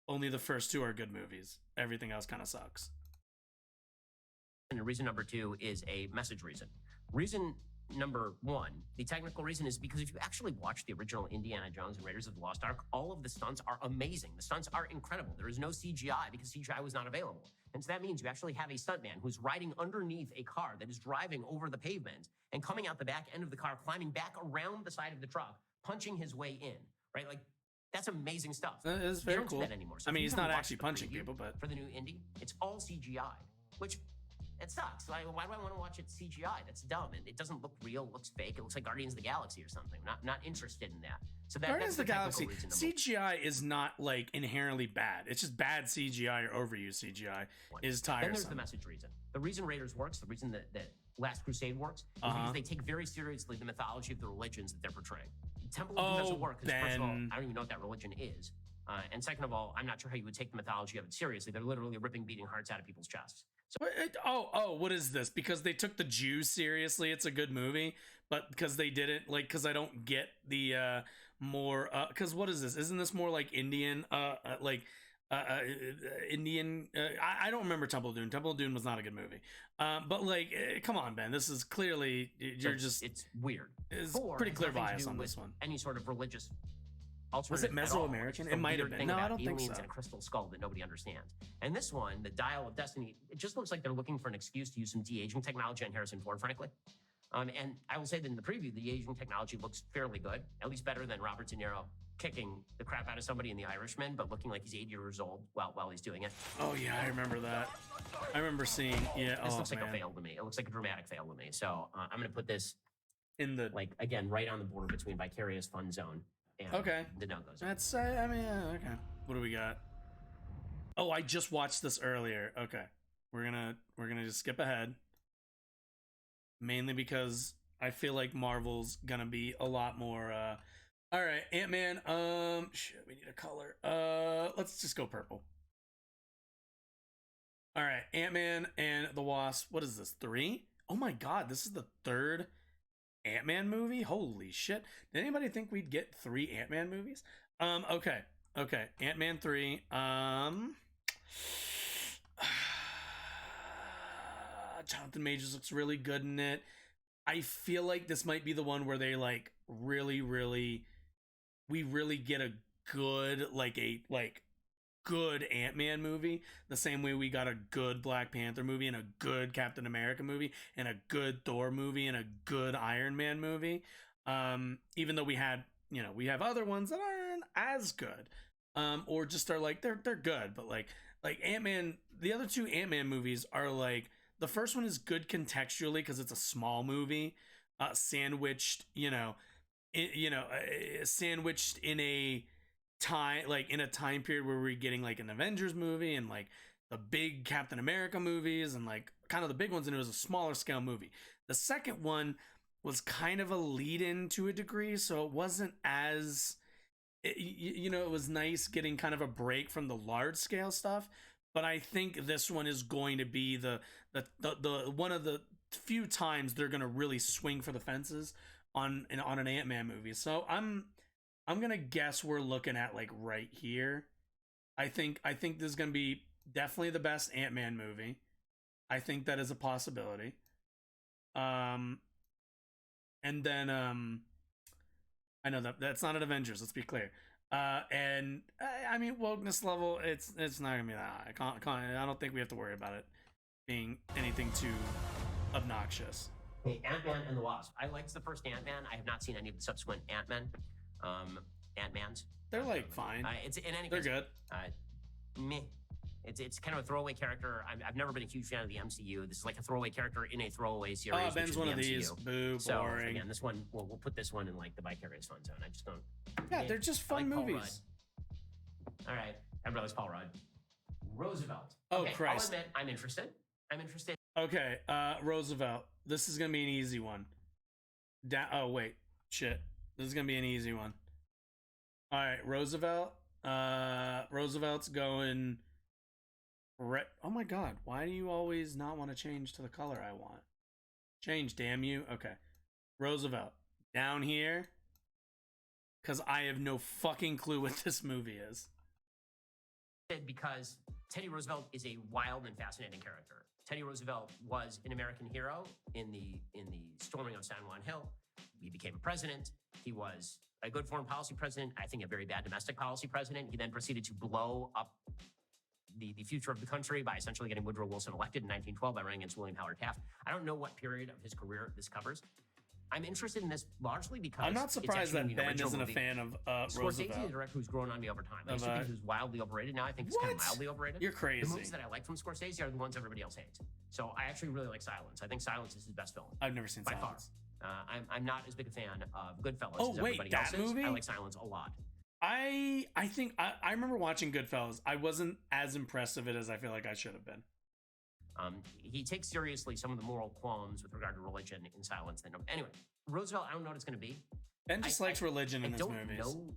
only the first 2 are good movies. Everything else kind of sucks. And reason number 2 is a message reason. Reason number 1, the technical reason, is because if you actually watch the original Indiana Jones and Raiders of the Lost Ark, all of the stunts are amazing. The stunts are incredible. There is no CGI because CGI was not available. And so that means you actually have a stuntman who's riding underneath a car that is driving over the pavement and coming out the back end of the car, climbing back around the side of the truck, punching his way in, right? Like, that's amazing stuff. It's very they don't cool. do that anymore. So I mean, if he's you not watch actually the punching preview people, but for the new Indy, it's all CGI, which it sucks. Like, why do I want to watch it CGI? That's dumb. It doesn't look real. It looks fake. It looks like Guardians of the Galaxy or something. Not interested in that. So Guardians of the Galaxy reason. CGI is not like inherently bad. It's just bad CGI or overused CGI is tiresome. Then there's the message reason. The reason Raiders works, the reason that Last Crusade works, is because they take very seriously the mythology of the religions that they're portraying. Temple of Doom doesn't work because, first of all, I don't even know what that religion is. And second of all, I'm not sure how you would take the mythology of it seriously. They're literally ripping beating hearts out of people's chests. So, what is this? Because they took the Jews seriously, it's a good movie, but because they didn't, like, because I don't get the more, because what is this? Isn't this more like Indian, Indian? I don't remember Temple of Doom. Temple of Doom was not a good movie. But like, come on, Ben, this is clearly it's weird. It's pretty clear bias on this one. Any sort of religious. Was it Mesoamerican? It might have been. No, I don't think so. Aliens and a crystal skull that nobody understands. And this one, the Dial of Destiny, it just looks like they're looking for an excuse to use some de-aging technology on Harrison Ford, frankly. And I will say that in the preview, the de-aging technology looks fairly good, at least better than Robert De Niro kicking the crap out of somebody in The Irishman, but looking like he's 80 years old while he's doing it. Oh yeah, I remember that. I remember seeing. Yeah. This looks like a fail to me. It looks like a dramatic fail to me. So I'm going to put this in the again right on the border between vicarious fun zone. Okay. The no-go zone. That's I mean, okay. What do we got? Oh, I just watched this earlier. Okay. We're gonna just skip ahead. Mainly because I feel like Marvel's gonna be a lot more all right, Ant-Man, shit, we need a color. Let's just go purple. All right, Ant-Man and the Wasp. What is this? 3? Oh my god, this is the 3rd Ant-Man movie? Holy shit. Did anybody think we'd get 3 Ant-Man movies? Okay. Ant-Man 3. Jonathan Majors looks really good in it. I feel like this might be the one where they like really we really get a good good Ant-Man movie, the same way we got a good Black Panther movie and a good Captain America movie and a good Thor movie and a good Iron Man movie. Even though we have other ones that aren't as good, or just are like they're good, but like Ant-Man, the other 2 Ant-Man movies are like, the first one is good contextually because it's a small movie, sandwiched in a time period where we're getting like an Avengers movie and like the big Captain America movies and like kind of the big ones, and it was a smaller scale movie. The second one was kind of a lead-in to a degree, so it wasn't as it was nice getting kind of a break from the large scale stuff. But I think this one is going to be the one of the few times they're going to really swing for the fences on an Ant-Man movie. So I'm gonna guess we're looking at like right here. I think this is gonna be definitely the best Ant-Man movie. I think that is a possibility. And then I know that's not an Avengers. Let's be clear. And I mean wokeness level, it's not gonna be that high. I don't think we have to worry about it being anything too obnoxious. Hey, Ant-Man and the Wasp. I liked the first Ant-Man. I have not seen any of the subsequent Ant-Men. Ant-Mans. They're like fine. It's in any They're case, good. Meh. It's kind of a throwaway character. I've never been a huge fan of the MCU. This is like a throwaway character in a throwaway series. Oh, Ben's one of these. Boo, so, boring. Again, this one, we'll put this one in like the vicarious fun zone. I just don't. Yeah, they're just fun movies. All right, everybody likes Paul Rudd. Roosevelt. Oh, okay, Christ. I'll admit, I'm interested. Okay, Roosevelt. This is gonna be an easy one. Oh wait, shit. This is gonna be an easy one. All right, Roosevelt. Roosevelt's going red. Oh my God, why do you always not want to change to the color I want? Change, damn you. Okay, Roosevelt down here, because I have no fucking clue what this movie is. Because Teddy Roosevelt is a wild and fascinating character. Teddy Roosevelt was an American hero in the storming of San Juan Hill. He became a president. He was a good foreign policy president. I think a very bad domestic policy president. He then proceeded to blow up the future of the country by essentially getting Woodrow Wilson elected in 1912 by running against William Howard Taft. I don't know what period of his career this covers. I'm interested in this largely because I'm not surprised that Ben isn't a fan of Roosevelt. Scorsese is a director who's grown on me over time. I used to think he was wildly overrated. Now I think he's kind of mildly overrated. You're crazy. The movies that I like from Scorsese are the ones everybody else hates. So I actually really like Silence. I think Silence is his best film. I've never seen by Silence. Far. I'm not as big a fan of Goodfellas Oh, as wait, everybody that else movie? is. I like Silence a lot. I think I remember watching Goodfellas. I wasn't as impressed of it as I feel like I should have been. He takes seriously some of the moral qualms with regard to religion in Silence. Anyway, Roosevelt, I don't know what it's going to be. Ben just likes religion in his movies. I don't know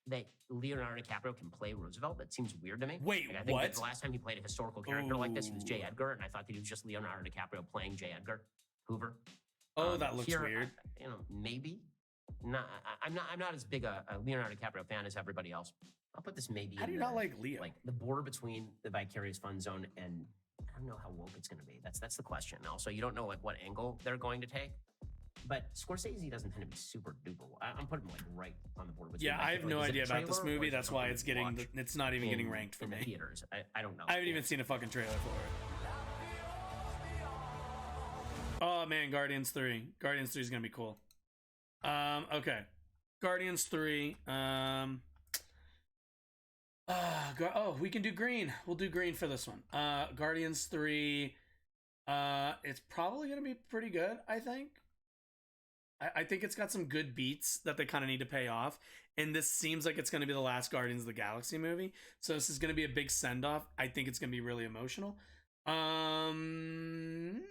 that Leonardo DiCaprio can play Roosevelt. That seems weird to me. Wait, I think what? that the last time he played a historical character like this, he was J. Edgar, and I thought that he was just Leonardo DiCaprio playing J. Edgar Hoover. Oh, that looks weird. Maybe. I'm not as big a Leonardo DiCaprio fan as everybody else. I'll put this maybe. How do you not like Leo? Like the border between the vicarious fun zone and I don't know how woke it's going to be. That's the question. Also, you don't know like what angle they're going to take. But Scorsese doesn't tend to be super duper. I'm putting him like right on the border. Yeah, I have no idea about this movie. That's why it's getting. It's not even getting ranked for me. Theaters. I don't know. I haven't even seen a fucking trailer for it. Oh man, Guardians 3. Guardians 3 is gonna be cool. Okay, Guardians 3. We can do green. We'll do green for this one. Guardians 3. It's probably gonna be pretty good. I think. I think it's got some good beats that they kind of need to pay off, and this seems like it's going to be the last Guardians of the Galaxy movie, so this is going to be a big send-off. I think it's going to be really emotional. I'm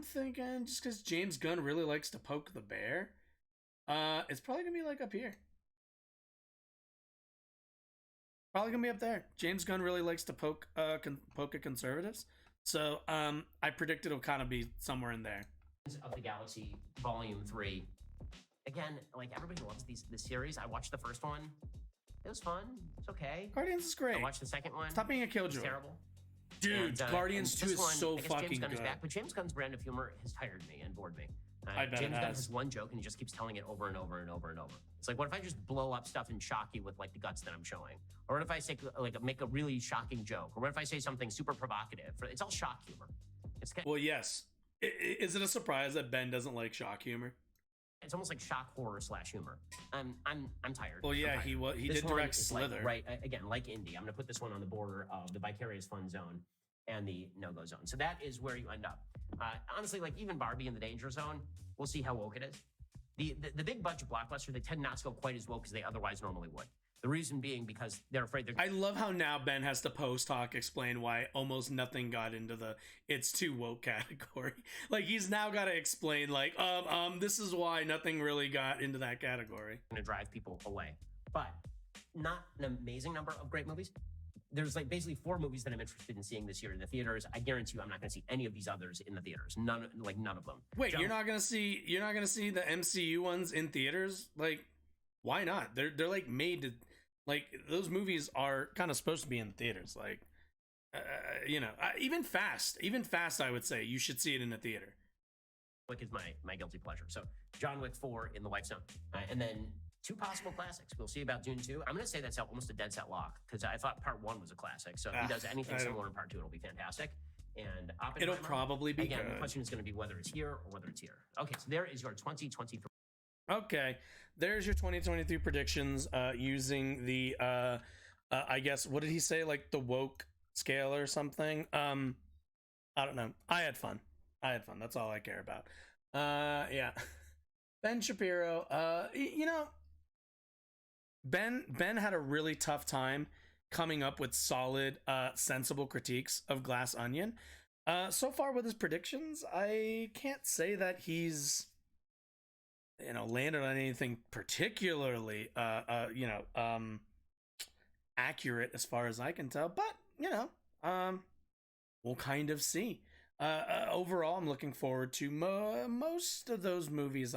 thinking just because James Gunn really likes to poke the bear, it's probably going to be like up here. Probably going to be up there. James Gunn really likes to poke at conservatives. So, I predict it'll kind of be somewhere in there. Of the Galaxy Volume 3. Again, like everybody loves this series. I watched the first one. It was fun. It's okay. Guardians is great. I watched the second one. Stop being a killjoy. It's terrible. Dude, Guardians 2 is so fucking James Gunn good. Is back, but James Gunn's brand of humor has tired me and bored me. I bet James it Gunn has. has one joke and he just keeps telling it over and over and over and over. It's like, what if I just blow up stuff and shock you with like the guts that I'm showing? Or what if I say like make a really shocking joke? Or what if I say something super provocative? It's all shock humor. Well, yes. Is it a surprise that Ben doesn't like shock humor? It's almost like shock horror / humor. I'm tired. Well, yeah, he did direct Slither. Like, right, again, like Indy. I'm going to put this one on the border of the vicarious fun zone and the no-go zone. So that is where you end up. Honestly, like even Barbie in the danger zone, we'll see how woke it is. The big budget blockbusters, they tend not to go quite as woke as they otherwise normally would. The reason being because they're afraid they're... I love how now Ben has to post-hoc explain why almost nothing got into the it's too woke category. Like, he's now got to explain, like, this is why nothing really got into that category. Going to drive people away. But not an amazing number of great movies. there's like basically 4 movies that I'm interested in seeing this year in the theaters. I guarantee you, I'm not going to see any of these others in the theaters. None of them. Wait, you're not going to see the MCU ones in theaters? Like, why not? They're like made to, like, those movies are kind of supposed to be in theaters. Like, even Fast, I would say you should see it in the theater. Wick is my guilty pleasure. So John Wick 4 in the White Zone, and then 2 possible classics. We'll see about Dune 2. I'm going to say that's almost a dead set lock because I thought Part 1 was a classic. So if he does anything similar in Part 2, it'll be fantastic. And Oppenheimer, it'll probably be again. good. The question is going to be whether it's here or whether it's here. Okay, so there is your 2023. Okay, there's your 2023 predictions using the I guess, what did he say, like the woke scale or something? I don't know. I had fun. That's all I care about. Yeah. Ben Shapiro, Ben had a really tough time coming up with solid, sensible critiques of Glass Onion. So far with his predictions, I can't say that he's, landed on anything particularly, accurate as far as I can tell. But, we'll kind of see. Overall, I'm looking forward to most of those movies.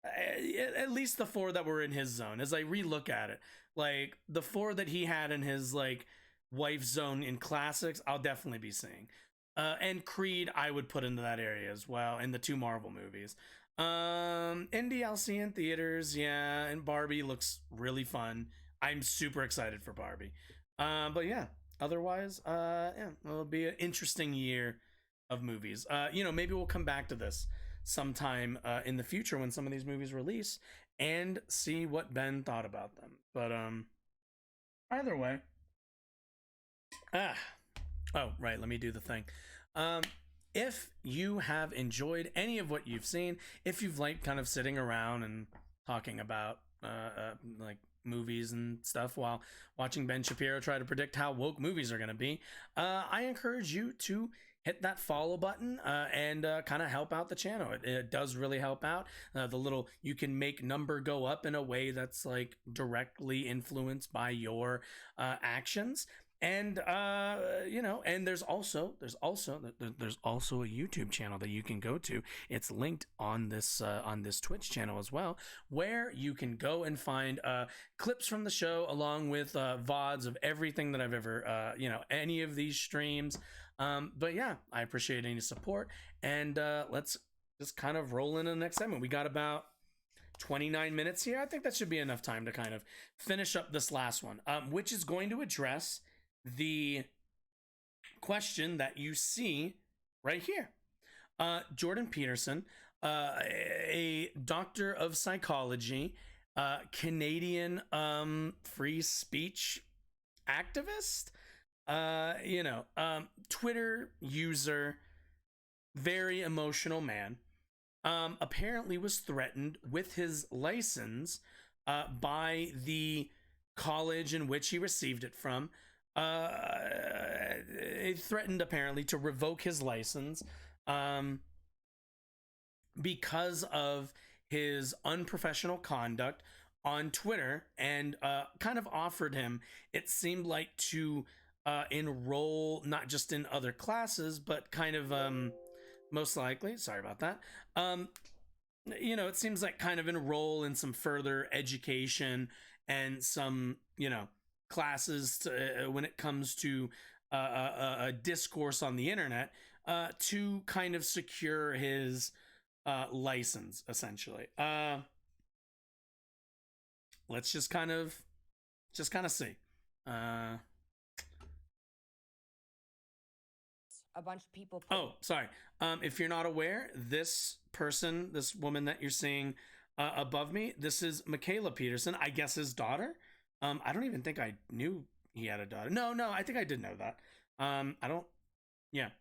At least the 4 that were in his zone, as I relook at it, like the 4 that he had in his like wife's zone in classics, I'll definitely be seeing. And Creed, I would put into that area as well, and the 2 Marvel movies. Indy, I'll see in theaters, yeah, and Barbie looks really fun. I'm super excited for Barbie. But yeah, otherwise, it'll be an interesting year of movies. Maybe we'll come back to this sometime in the future when some of these movies release and see what Ben thought about them. But either way, oh right, let me do the thing. If you have enjoyed any of what you've seen, if you've liked kind of sitting around and talking about like movies and stuff while watching Ben Shapiro try to predict how woke movies are going to be, I encourage you to hit that follow button and kind of help out the channel. It does really help out. The little, you can make number go up in a way that's like directly influenced by your actions. And and there's also a YouTube channel that you can go to. It's linked on this Twitch channel as well, where you can go and find clips from the show along with VODs of everything that I've ever any of these streams. But yeah, I appreciate any support, and let's just kind of roll into the next segment. We got about 29 minutes here. I think that should be enough time to kind of finish up this last one, which is going to address the question that you see right here. Jordan Peterson, a doctor of psychology, Canadian free speech activist, Twitter user, very emotional man, apparently was threatened with his license by the college in which he received it from. It threatened apparently to revoke his license because of his unprofessional conduct on Twitter, and kind of offered him, it seemed like, to enroll not just in other classes, but kind of most likely, sorry about that, it seems like kind of enroll in some further education and some classes when it comes to a discourse on the internet to kind of secure his license, essentially. Let's just kind of see. A bunch of people. Oh, sorry. If you're not aware, this woman that you're seeing above me, this is Michaela Peterson, I guess his daughter. I don't even think I knew he had a daughter. No, I think I did know that.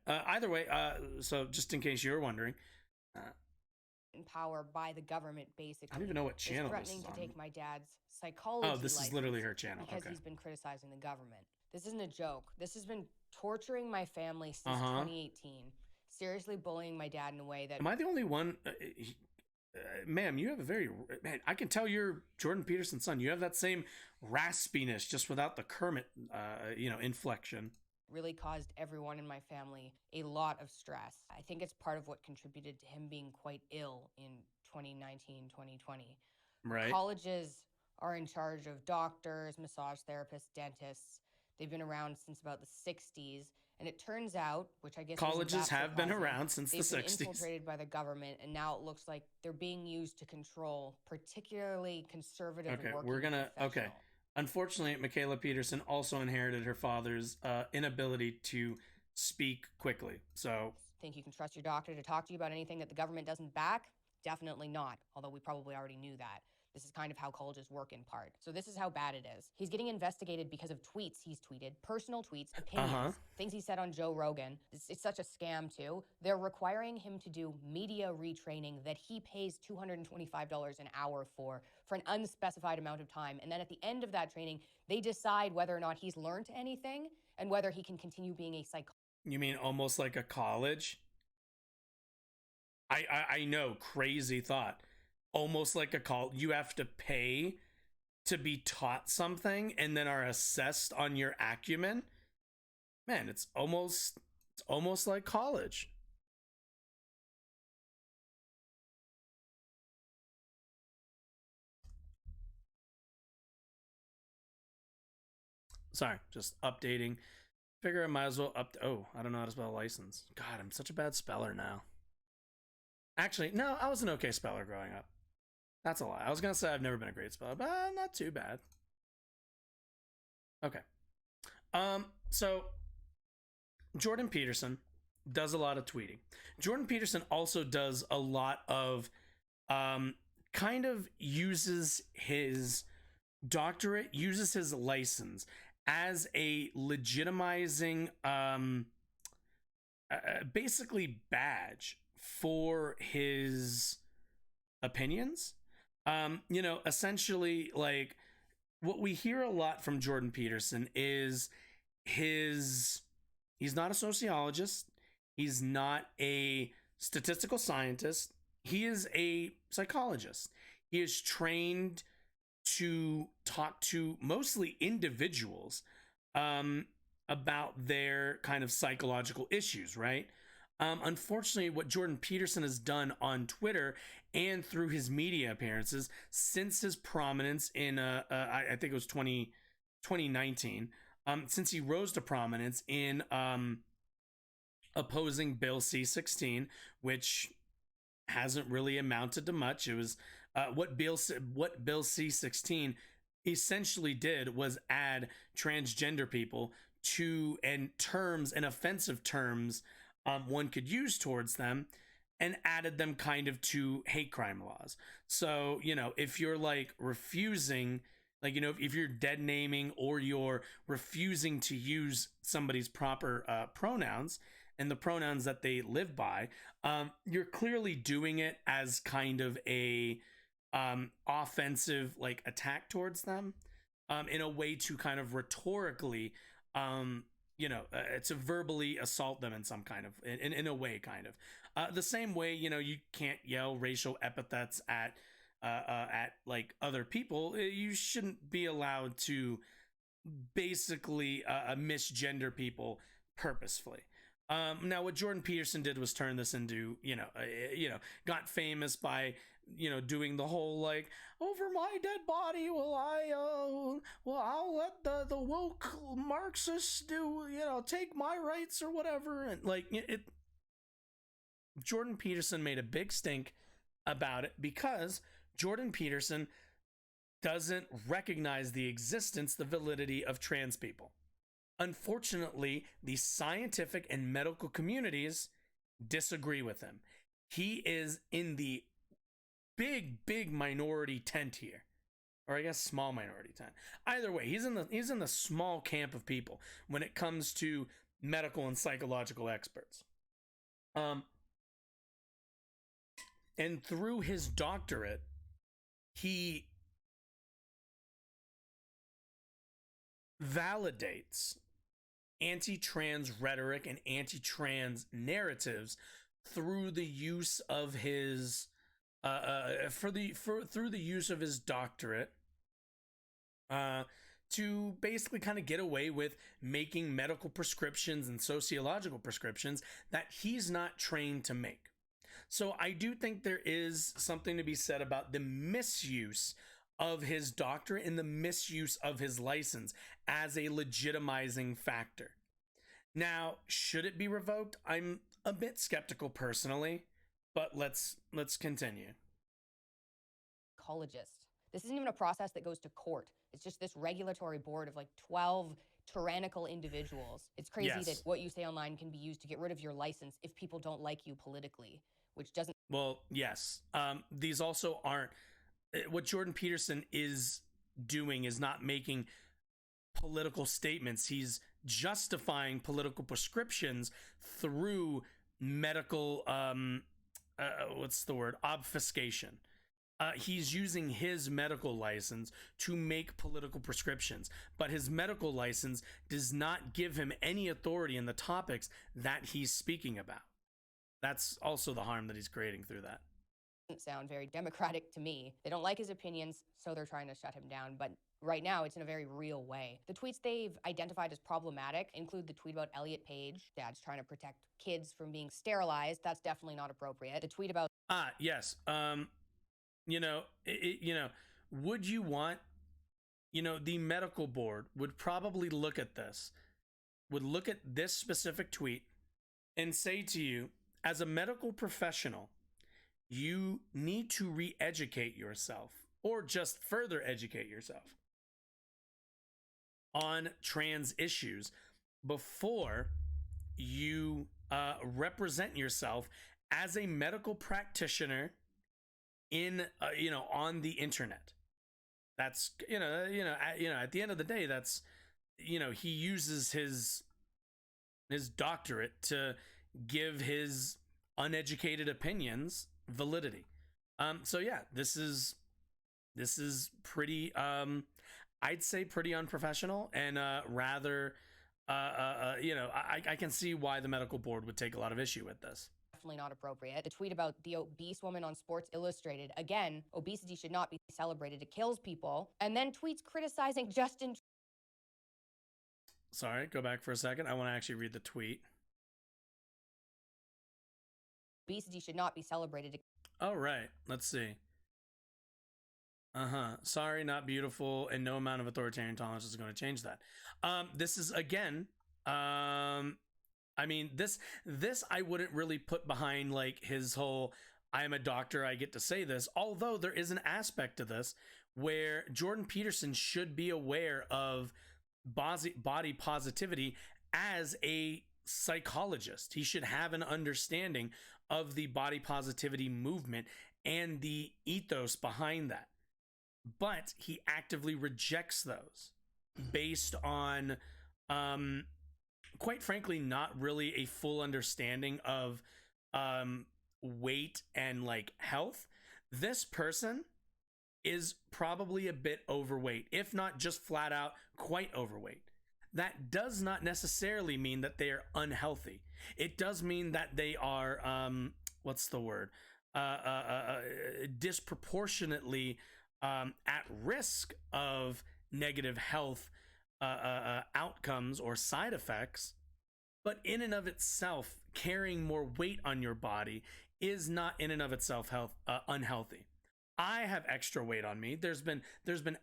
Either way, so just in case you were wondering. In power by the government, basically. I don't even know what channel this is threatening on. to take my dad's psychology Oh, this is literally her channel. because Okay. he's been criticizing the government. This isn't a joke. This has been torturing my family since 2018. Seriously bullying my dad in a way that... Am I the only one? ma'am, you have a very, man, I can tell you're Jordan Peterson's son. You have that same raspiness, just without the Kermit, inflection. Really caused everyone in my family a lot of stress. I think it's part of what contributed to him being quite ill in 2019, 2020. Right. Colleges are in charge of doctors, massage therapists, dentists. They've been around since about the 60s. And it turns out, which I guess colleges have been around since the 60s. They've been infiltrated by the government, and now it looks like they're being used to control particularly conservative Okay. Unfortunately, Michaela Peterson also inherited her father's inability to speak quickly. So, think you can trust your doctor to talk to you about anything that the government doesn't back? Definitely not, although we probably already knew that. This is kind of how colleges work in part. So this is how bad it is. He's getting investigated because of tweets he's tweeted, personal tweets, opinions, things he said on Joe Rogan. It's such a scam too. They're requiring him to do media retraining that he pays $225 an hour for an unspecified amount of time. And then at the end of that training, they decide whether or not he's learned anything and whether he can continue being a psychologist. You mean almost like a college? I know, crazy thought. Almost like a call. You have to pay to be taught something and then are assessed on your acumen. Man, it's almost like college. Sorry, just updating. Figure I might as well I don't know how to spell license. God, I'm such a bad speller now. Actually, no, I was an okay speller growing up. That's a lie. I was going to say I've never been a great speller, but not too bad. Okay. So Jordan Peterson does a lot of tweeting. Jordan Peterson also does a lot of kind of uses his doctorate, uses his license as a legitimizing basically badge for his opinions. Essentially, like, what we hear a lot from Jordan Peterson is he's not a sociologist, he's not a statistical scientist, he is a psychologist. He is trained to talk to mostly individuals about their kind of psychological issues, right? Unfortunately, what Jordan Peterson has done on Twitter and through his media appearances since his prominence in, I think it was 2019, since he rose to prominence in opposing Bill C-16, which hasn't really amounted to much. It was what Bill C-16 essentially did was add transgender people to terms and offensive terms one could use towards them, and added them kind of to hate crime laws. So, if you're like refusing, like, if you're dead naming or you're refusing to use somebody's proper pronouns and the pronouns that they live by, you're clearly doing it as kind of a offensive, like, attack towards them, in a way to kind of rhetorically to verbally assault them in some kind of, in a way, kind of. The same way, you can't yell racial epithets at like other people. You shouldn't be allowed to basically misgender people purposefully. Now, what Jordan Peterson did was turn this into, got famous by, doing the whole, like, over my dead body I'll let the woke Marxists do, take my rights or whatever. And like Jordan Peterson made a big stink about it because Jordan Peterson doesn't recognize the existence, the validity of trans people. Unfortunately, the scientific and medical communities disagree with him. He is in the big minority tent here, or I guess small minority tent. Either way, he's in the small camp of people when it comes to medical and psychological experts. And through his doctorate, he validates anti-trans rhetoric and anti-trans narratives through the use of his through the use of his doctorate, to basically kind of get away with making medical prescriptions and sociological prescriptions that he's not trained to make. So I do think there is something to be said about the misuse of his doctorate and the misuse of his license as a legitimizing factor. Now, should it be revoked? I'm a bit skeptical personally, but let's continue. Psychologist. This isn't even a process that goes to court. It's just this regulatory board of like 12 tyrannical individuals. It's crazy that what you say online can be used to get rid of your license if people don't like you politically, which doesn't... Well, yes. These also aren't... What Jordan Peterson is doing is not making political statements. He's justifying political prescriptions through medical, obfuscation. He's using his medical license to make political prescriptions, but his medical license does not give him any authority in the topics that he's speaking about. That's also the harm that he's creating through that. Doesn't sound very democratic to me. They don't like his opinions, so they're trying to shut him down, but right now it's in a very real way. The tweets they've identified as problematic include the tweet about Elliot Page. Dad's trying to protect kids from being sterilized. That's definitely not appropriate. The tweet about... Yes. Would you want, the medical board would probably look at this specific tweet and say to you, as a medical professional, you need to re-educate yourself or just further educate yourself on trans issues before you represent yourself as a medical practitioner in on the internet. That's at the end of the day, that's he uses his doctorate to give his uneducated opinions validity. So yeah, this is pretty I'd say pretty unprofessional and rather I can see why the medical board would take a lot of issue with this. Definitely not appropriate. The tweet about the obese woman on Sports Illustrated. Again, obesity should not be celebrated. It kills people. And then tweets criticizing Justin. Sorry, go back for a second. I want to actually read the tweet. Obesity should not be celebrated. Oh, right. Let's see. Sorry, not beautiful, and no amount of authoritarian tolerance is going to change that. This is, again, this I wouldn't really put behind like his whole, I'm a doctor, I get to say this, although there is an aspect to this where Jordan Peterson should be aware of body positivity as a psychologist. He should have an understanding of the body positivity movement and the ethos behind that. But he actively rejects those based on, quite frankly, not really a full understanding of weight and like health. This person is probably a bit overweight, if not just flat out quite overweight. That does not necessarily mean that they are unhealthy. It does mean that they are, disproportionately at risk of negative health outcomes or side effects. But in and of itself, carrying more weight on your body is not in and of itself unhealthy. I have extra weight on me. There's been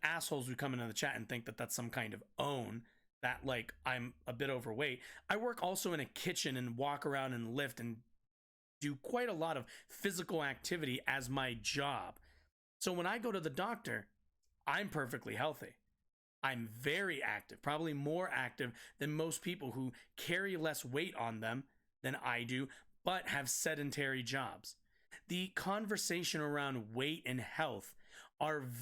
assholes who come into the chat and think that that's some kind of own, that like I'm a bit overweight. I work also in a kitchen and walk around and lift and do quite a lot of physical activity as my job. So when I go to the doctor, I'm perfectly healthy. I'm very active, probably more active than most people who carry less weight on them than I do, but have sedentary jobs. The conversation around weight and health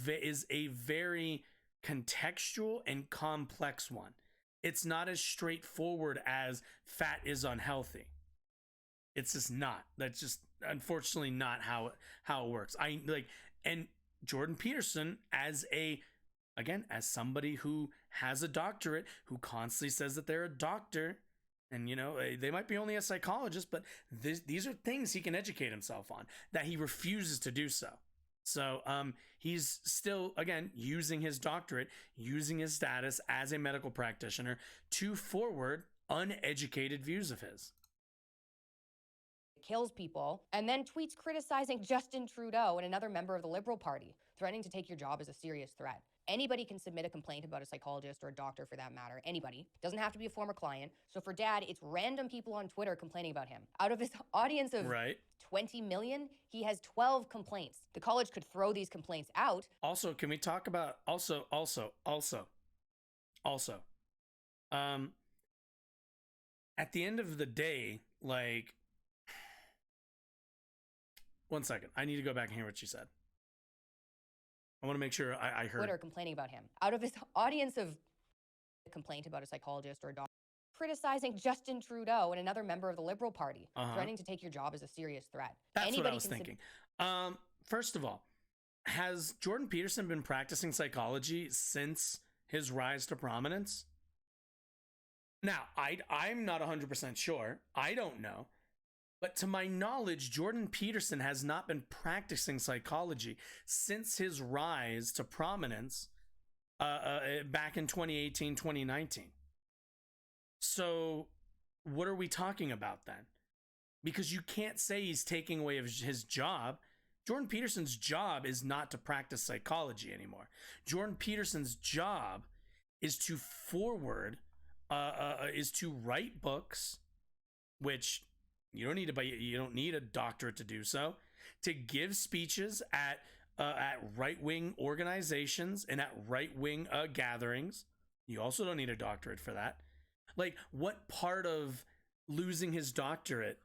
is a very contextual and complex one. It's not as straightforward as fat is unhealthy. It's just not. That's just unfortunately not how it works. And Jordan Peterson, as somebody who has a doctorate, who constantly says that they're a doctor And, you know, they might be only a psychologist, but these are things he can educate himself on that he refuses to do so. So he's still, again, using his doctorate, using his status as a medical practitioner to forward uneducated views of his. Kills people, and then tweets criticizing Justin Trudeau and another member of the Liberal Party, threatening to take your job as a serious threat. Anybody can submit a complaint about a psychologist or a doctor for that matter. Anybody. Doesn't have to be a former client. So for Dad, it's random people on Twitter complaining about him. Out of his audience of 20 million, he has 12 complaints. The college could throw these complaints out. Also, can we talk about also at the end of the day, like, one second, I need to go back and hear what she said. I want to make sure I heard. Twitter complaining about him. Out of his audience of a complaint about a psychologist or a doctor, criticizing Justin Trudeau and another member of the Liberal Party, threatening to take your job as a serious threat. That's what I was thinking. First of all, has Jordan Peterson been practicing psychology since his rise to prominence? Now, I'm not 100% sure. I don't know. But to my knowledge, Jordan Peterson has not been practicing psychology since his rise to prominence back in 2018, 2019. So what are we talking about then? Because you can't say he's taking away his job. Jordan Peterson's job is not to practice psychology anymore. Jordan Peterson's job is to forward, is to write books, which you don't need a doctorate to do so, to give speeches at right-wing organizations and at right-wing gatherings. You also don't need a doctorate for that. Like, what part of losing his doctorate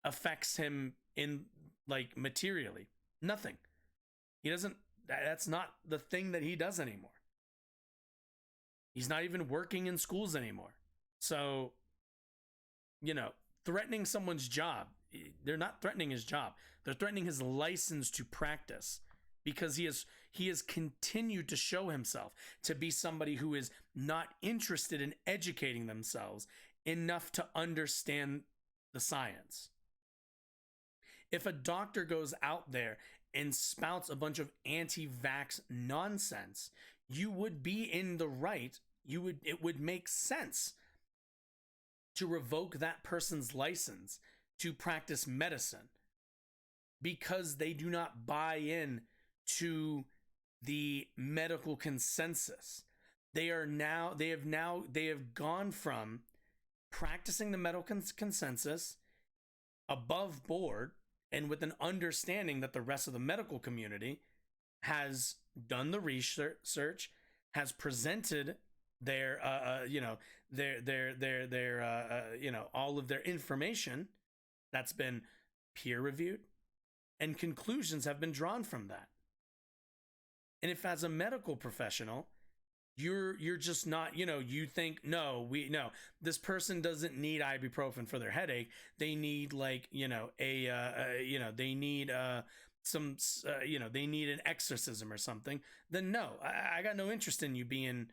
affects him in, like, materially? Nothing. He doesn't, that's not the thing that he does anymore. He's not even working in schools anymore. So, you know, threatening someone's job, they're not threatening his job. They're threatening his license to practice, because he has continued to show himself to be somebody who is not interested in educating themselves enough to understand the science. If a doctor goes out there and spouts a bunch of anti-vax nonsense, you would be in the right. It would make sense to revoke that person's license to practice medicine, because they do not buy in to the medical consensus. They have gone from practicing the medical consensus above board and with an understanding that the rest of the medical community has done the research, has presented their all of their information that's been peer reviewed, and conclusions have been drawn from that. And if as a medical professional, you're just not, you think, no, this person doesn't need ibuprofen for their headache. They need they need they need an exorcism or something. Then no, I got no interest in you being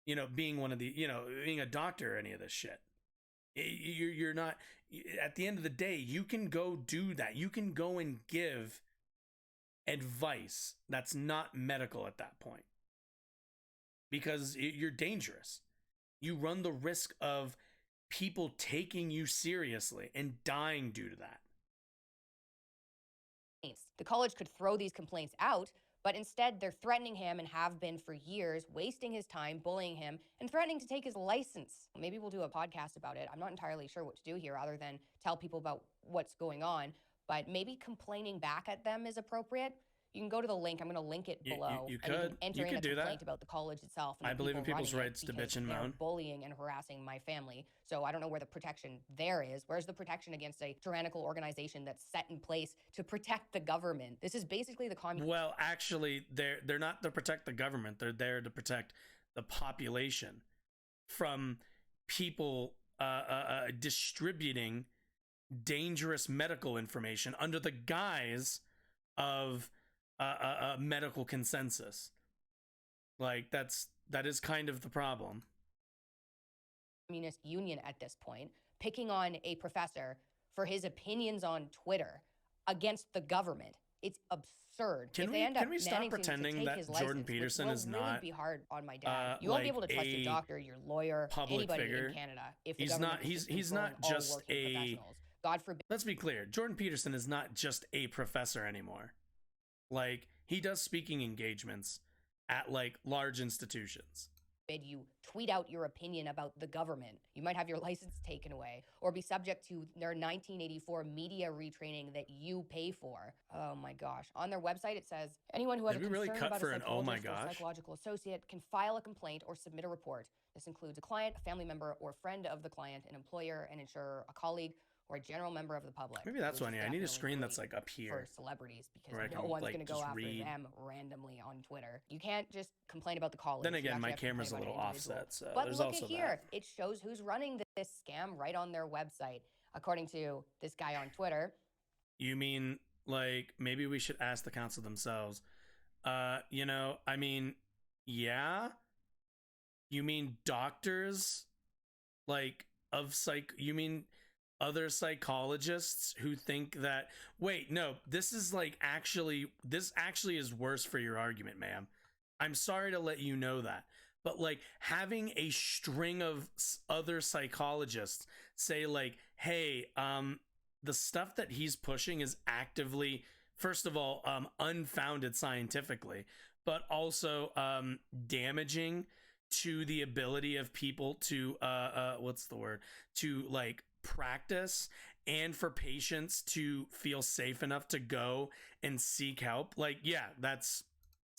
one of the, being a doctor or any of this shit. You're not, at the end of the day, you can go do that. You can go and give advice that's not medical at that point, because you're dangerous. You run the risk of people taking you seriously and dying due to that. The college could throw these complaints out, but instead they're threatening him and have been for years, wasting his time, bullying him, and threatening to take his license. Maybe we'll do a podcast about it. I'm not entirely sure what to do here other than tell people about what's going on, but maybe complaining back at them is appropriate. You can go to the link. I'm going to link it below. You and could. You can enter you in could a do complaint that. about the college itself. And I believe in people's rights to bitch and moan. Bullying and harassing my family. So I don't know where the protection there is. Where's the protection against a tyrannical organization that's set in place to protect the government? This is basically the communist. Well, actually, they're not to protect the government. They're there to protect the population from people distributing dangerous medical information under the guise of medical consensus. Like, that is kind of the problem. Communist Union at this point, picking on a professor for his opinions on Twitter against the government. It's absurd. Can we stop pretending that Jordan Peterson is not really be hard on my dad. You won't be able to trust your doctor, your lawyer, anybody in Canada if the government he's not just a professionals. God forbid. Let's be clear. Jordan Peterson is not just a professor anymore. Like, he does speaking engagements at like large institutions. You tweet out your opinion about the government, you might have your license taken away or be subject to their 1984 media retraining that you pay for. Oh my gosh. On their website, it says anyone who has a concern about a psychologist or psychological associate can file a complaint or submit a report. This includes a client, a family member, or friend of the client, an employer, an insurer, a colleague, or a general member of the public. Maybe that's one. I need a screen that's like up here for celebrities, because no one's going to go after them randomly on Twitter. You can't just complain about the college. Then again, my camera's a little offset, so but there's look also at here. It shows who's running this scam right on their website, according to this guy on Twitter. You mean like maybe we should ask the council themselves? You know, I mean, yeah. You mean doctors, like you mean other psychologists who think that, wait, no, this actually is worse for your argument, ma'am. I'm sorry to let you know that. But like having a string of other psychologists say like, hey, the stuff that he's pushing is actively, first of all, unfounded scientifically, but also damaging to the ability of people to to like practice, and for patients to feel safe enough to go and seek help. Like, yeah, it's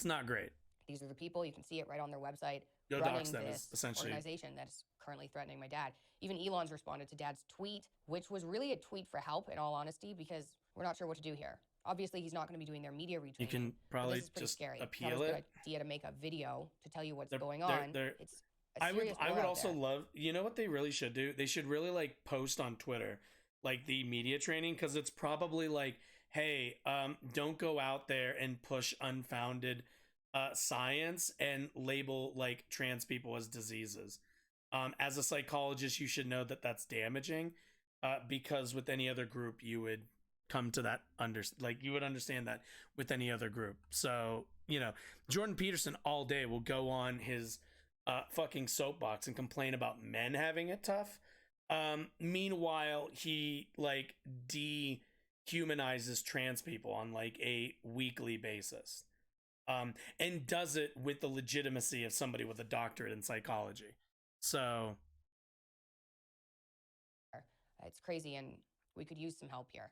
not great. These are the people, you can see it right on their website, Go running dox them, this essentially. organization that's currently threatening my dad. Even Elon's responded to dad's tweet, which was really a tweet for help, in all honesty, because we're not sure what to do here. Obviously, he's not going to be doing their media retraining. You can probably just scary. appeal it. It's not a it. good idea to make a video to tell you what's going on. It's I would also love, you know what they really should do? They should really like post on Twitter like the media training, because it's probably like, hey, don't go out there and push unfounded science and label like trans people as diseases. As a psychologist, you should know that that's damaging, because with any other group you would come to that you would understand that with any other group. So, you know, Jordan Peterson all day will go on his fucking soapbox and complain about men having it tough. Meanwhile, he like dehumanizes trans people on like a weekly basis. And does it with the legitimacy of somebody with a doctorate in psychology. So it's crazy, and we could use some help here.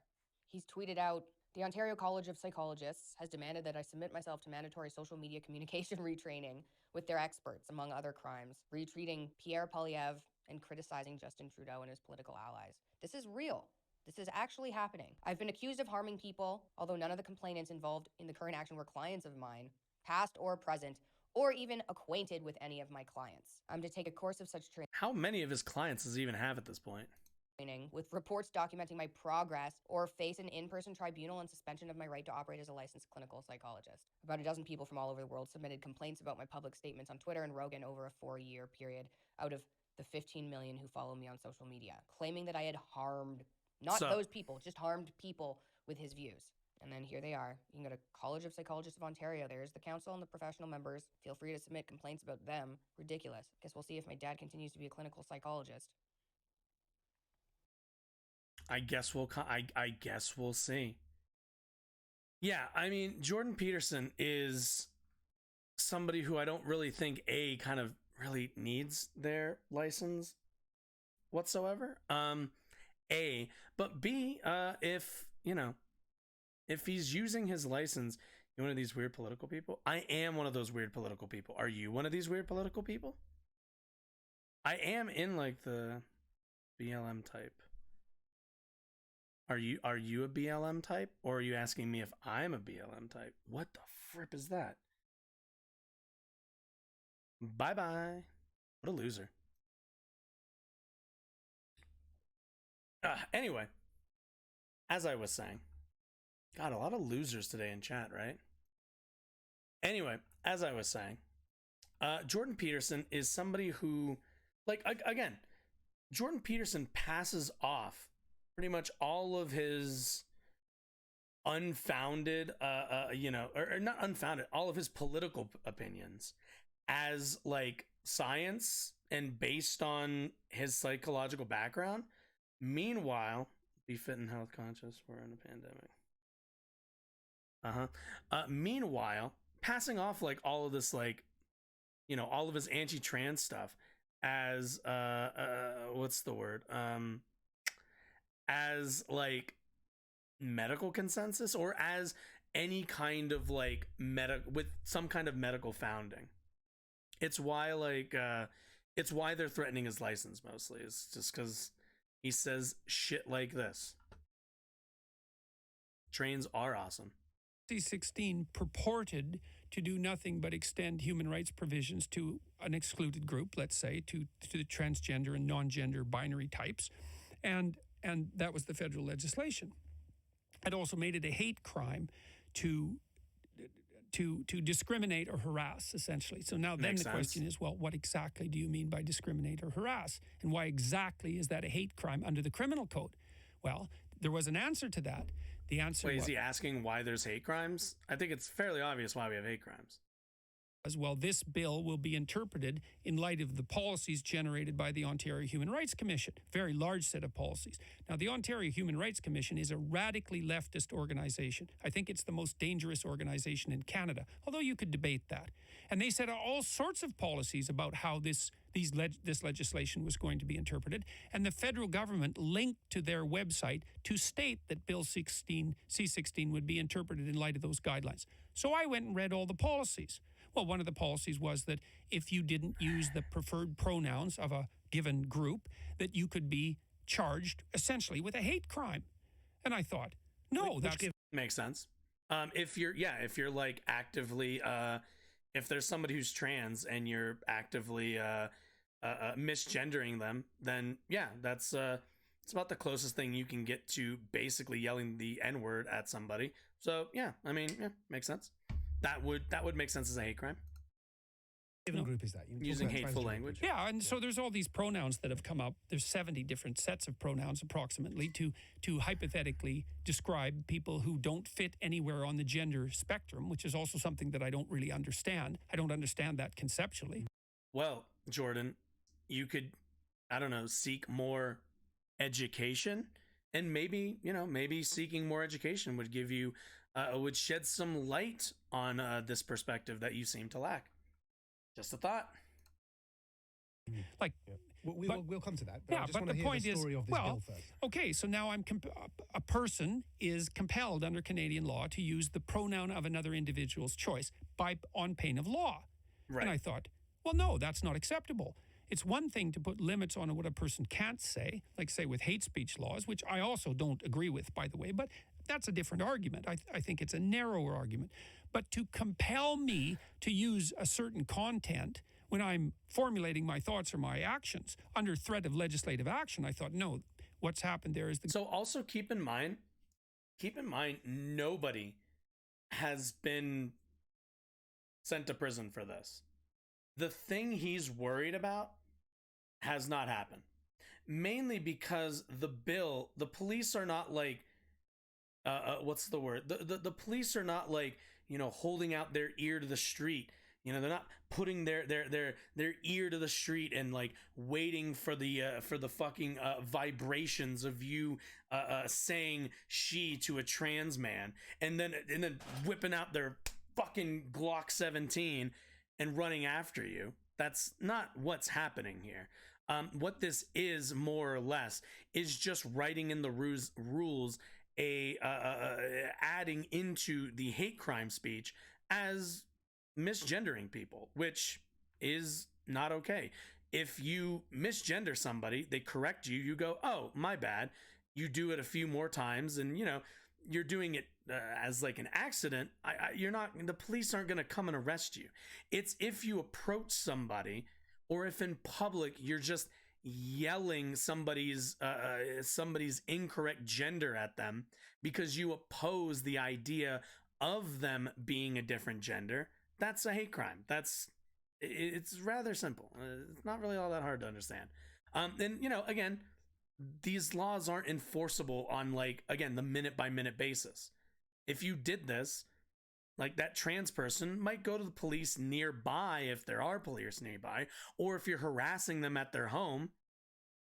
He's tweeted out, the Ontario College of Psychologists has demanded that I submit myself to mandatory social media communication retraining with their experts, among other crimes, retweeting Pierre Poilievre and criticizing Justin Trudeau and his political allies. This is real. This is actually happening. I've been accused of harming people, although none of the complainants involved in the current action were clients of mine, past or present, or even acquainted with any of my clients. I'm to take a course of such training. How many of his clients does he even have at this point? With reports documenting my progress, or face an in-person tribunal and suspension of my right to operate as a licensed clinical psychologist. About a dozen people from all over the world submitted complaints about my public statements on Twitter and Rogan over a 4-year period out of the 15 million who follow me on social media, claiming that I had harmed, those people, just harmed people with his views. And then here they are. You can go to College of Psychologists of Ontario. There's the council and the professional members. Feel free to submit complaints about them. Ridiculous. Guess we'll see if my dad continues to be a clinical psychologist. I guess we'll see. Yeah, I mean, Jordan Peterson is somebody who I don't really think kind of really needs their license whatsoever. But B, if he's using his license, you're one of these weird political people. I am one of those weird political people. Are you one of these weird political people? I am in like the BLM type. Are you a BLM type, or are you asking me if I'm a BLM type? What the frick is that? Bye-bye. What a loser. Anyway, as I was saying, God, a lot of losers today in chat, right? Anyway, as I was saying, Jordan Peterson is somebody who, like, again, Jordan Peterson passes off pretty much all of his unfounded, or not unfounded, all of his political opinions as like science and based on his psychological background. Meanwhile, be fit and health conscious, we're in a pandemic. Meanwhile, passing off like all of this, like, all of his anti-trans stuff as what's the word? As like medical consensus, or as any kind of like with some kind of medical founding. It's why it's why they're threatening his license mostly. It's just because he says shit like this. Trains are awesome. C-16 purported to do nothing but extend human rights provisions to an excluded group, let's say, to the transgender and non-gender binary types. And that was the federal legislation. It also made it a hate crime to discriminate or harass, essentially. So now then the question is, well, what exactly do you mean by discriminate or harass? And why exactly is that a hate crime under the criminal code? Well, there was an answer to that. The answer was... Is he asking why there's hate crimes? I think it's fairly obvious why we have hate crimes. As well, this bill will be interpreted in light of the policies generated by the Ontario Human Rights Commission, very large set of policies. Now, the Ontario Human Rights Commission is a radically leftist organization. I think it's the most dangerous organization in Canada, although you could debate that. And they set all sorts of policies about how this legislation was going to be interpreted, and the federal government linked to their website to state that Bill C-16 would be interpreted in light of those guidelines. So I went and read all the policies. Well, one of the policies was that if you didn't use the preferred pronouns of a given group, that you could be charged essentially with a hate crime. And I thought, no, that makes sense. If you're like actively, if there's somebody who's trans and you're actively misgendering them, then yeah, that's it's about the closest thing you can get to basically yelling the N-word at somebody. So yeah, I mean, yeah, makes sense. That would make sense as a hate crime. Given group is that using hateful language? Yeah, and so there's all these pronouns that have come up. There's 70 different sets of pronouns approximately to hypothetically describe people who don't fit anywhere on the gender spectrum, which is also something that I don't really understand. I don't understand that conceptually. Well, Jordan, you could, I don't know, seek more education, and maybe seeking more education would give you would shed some light on this perspective that you seem to lack. Just a thought. Like, we'll come to that. But yeah, but the point is, well, okay, so now a person is compelled under Canadian law to use the pronoun of another individual's choice on pain of law. Right. And I thought, well, no, that's not acceptable. It's one thing to put limits on what a person can't say, like say with hate speech laws, which I also don't agree with, by the way, but that's a different argument. I think it's a narrower argument. But to compel me to use a certain content when I'm formulating my thoughts or my actions under threat of legislative action, I thought, no, what's happened there is... So also keep in mind, nobody has been sent to prison for this. The thing he's worried about has not happened. Mainly because the police are not like, what's the word? The police are not like, holding out their ear to the street. They're not putting their ear to the street and like waiting for the fucking vibrations of you saying she to a trans man, and then whipping out their fucking Glock 17 and running after you. That's not what's happening here. What this is more or less is just writing in the rules adding into the hate crime speech as misgendering people, which is not okay. If you misgender somebody, they correct you, you go, oh, my bad. You do it a few more times, and you're doing it as like an accident. The police aren't going to come and arrest you. It's if you approach somebody, or if in public you're just yelling somebody's incorrect gender at them because you oppose the idea of them being a different gender, that's a hate crime. It's rather simple. It's not really all that hard to understand. And you know, again, these laws aren't enforceable on like, again, the minute by minute basis. If you did this, like that trans person might go to the police nearby if there are police nearby, or if you're harassing them at their home,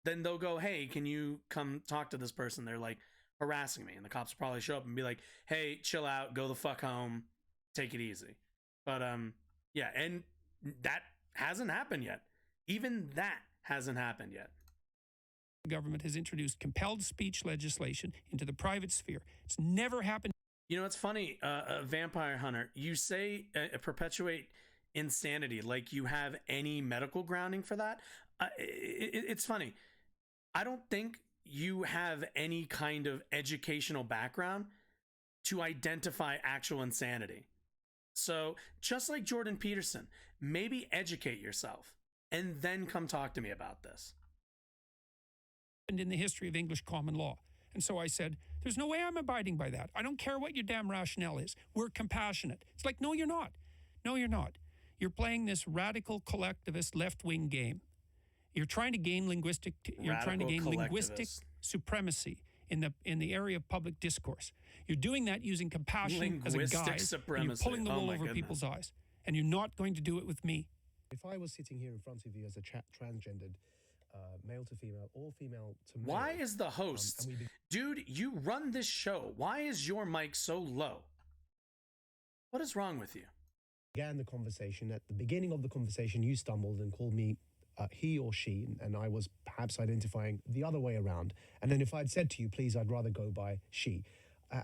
then they'll go, hey, can you come talk to this person? They're like harassing me. And the cops will probably show up and be like, hey, chill out, go the fuck home, take it easy. But yeah, and that hasn't happened yet. Even that hasn't happened yet. The government has introduced compelled speech legislation into the private sphere. It's never happened. You know, it's funny, Vampire Hunter, you say perpetuate insanity like you have any medical grounding for that. It's funny. I don't think you have any kind of educational background to identify actual insanity. So just like Jordan Peterson, maybe educate yourself and then come talk to me about this. And in the history of English common law. And so I said, there's no way I'm abiding by that. I don't care what your damn rationale is. We're compassionate. It's like, no, you're not. No, you're not. You're playing this radical collectivist left-wing game. You're trying to gain linguistic supremacy in the area of public discourse. You're doing that using compassion as a guide. And you're pulling the wool over people's eyes. And you're not going to do it with me. If I was sitting here in front of you as a transgendered male to female or female to male. Why is the host, dude, you run this show. Why is your mic so low? What is wrong with you? Began the conversation. At the beginning of the conversation, you stumbled and called me he or she, and I was perhaps identifying the other way around. And then if I'd said to you, please, I'd rather go by she.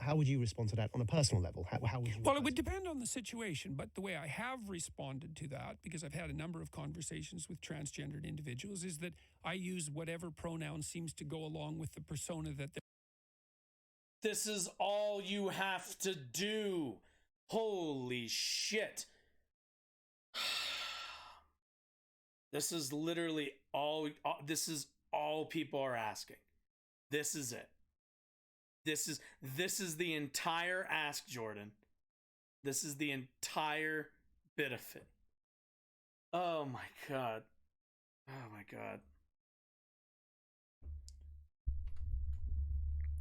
How would you respond to that on a personal level? How would you? Well, it would depend on the situation, but the way I have responded to that, because I've had a number of conversations with transgendered individuals, is that I use whatever pronoun seems to go along with the persona that they're. This is all you have to do. Holy shit. This is literally all people are asking. This is it. This is the entire ask, Jordan. This is the entire bit of it. Oh my god. Oh my god.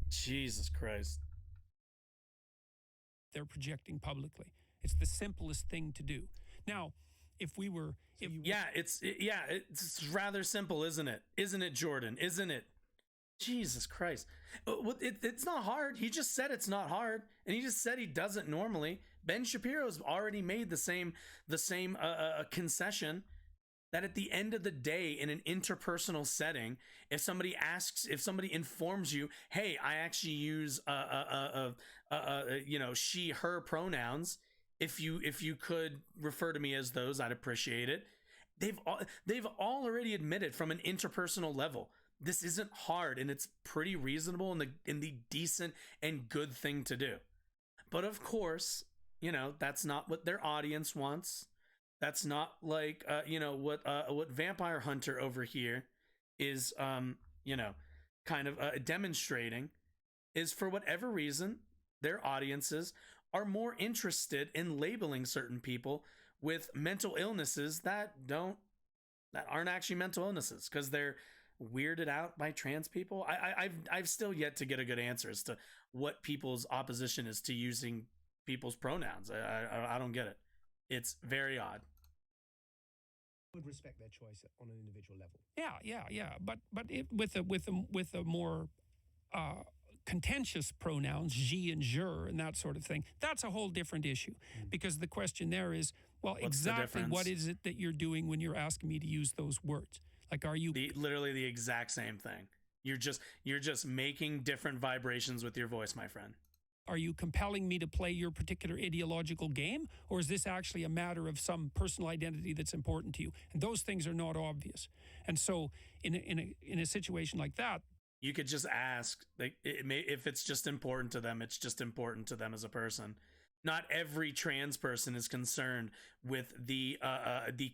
Jesus Christ. They're projecting publicly. It's the simplest thing to do. Now, if we were... it's rather simple, isn't it? Isn't it, Jordan? Isn't it? Jesus Christ. It's not hard. He just said it's not hard. And he just said he doesn't normally. Ben Shapiro's already made the same concession that at the end of the day, in an interpersonal setting, if somebody informs you, hey, I actually use she, her pronouns, if you could refer to me as those, I'd appreciate it. They've already admitted from an interpersonal level, this isn't hard, and it's pretty reasonable and the decent and good thing to do. But of course, that's not what their audience wants. That's not like what Vampire Hunter over here is kind of demonstrating, is for whatever reason their audiences are more interested in labeling certain people with mental illnesses that aren't actually mental illnesses, because they're weirded out by trans people. I've still yet to get a good answer as to what people's opposition is to using people's pronouns. I don't get it. It's very odd. I would respect their choice on an individual level. Yeah. But with a more contentious pronouns, je and je, and that sort of thing, that's a whole different issue. Because the question there is, well, exactly what is it that you're doing when you're asking me to use those words? Like, are you literally the exact same thing? You're just making different vibrations with your voice, my friend. Are you compelling me to play your particular ideological game, or is this actually a matter of some personal identity that's important to you? And those things are not obvious. And so, in a situation like that, you could just ask. Like, if it's just important to them, it's just important to them as a person. Not every trans person is concerned with the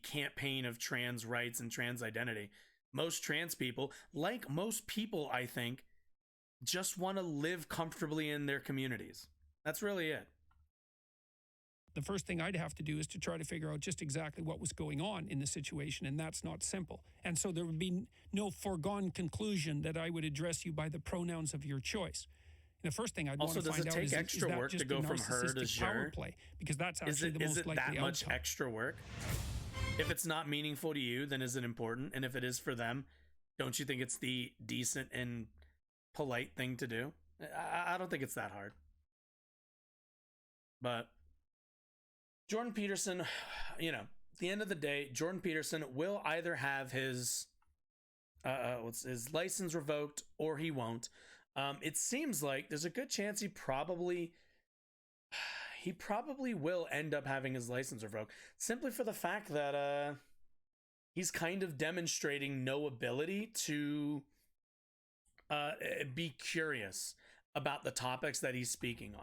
campaign of trans rights and trans identity. Most trans people, like most people, I think, just want to live comfortably in their communities. That's really it. the first thing I'd have to do is to try to figure out just exactly what was going on in the situation, and that's not simple. And so there would be no foregone conclusion that I would address you by the pronouns of your choice. And the first thing I'd want to find out is that just to go from her to power play? Because that's actually the most likely outcome. Is it that much extra work? If it's not meaningful to you, then is it important? And if it is for them, don't you think it's the decent and polite thing to do? I don't think it's that hard. But Jordan Peterson, you know, at the end of the day, Jordan Peterson will either have his license revoked or he won't. It seems like there's a good chance he probably will end up having his license revoked, simply for the fact that he's kind of demonstrating no ability to be curious about the topics that he's speaking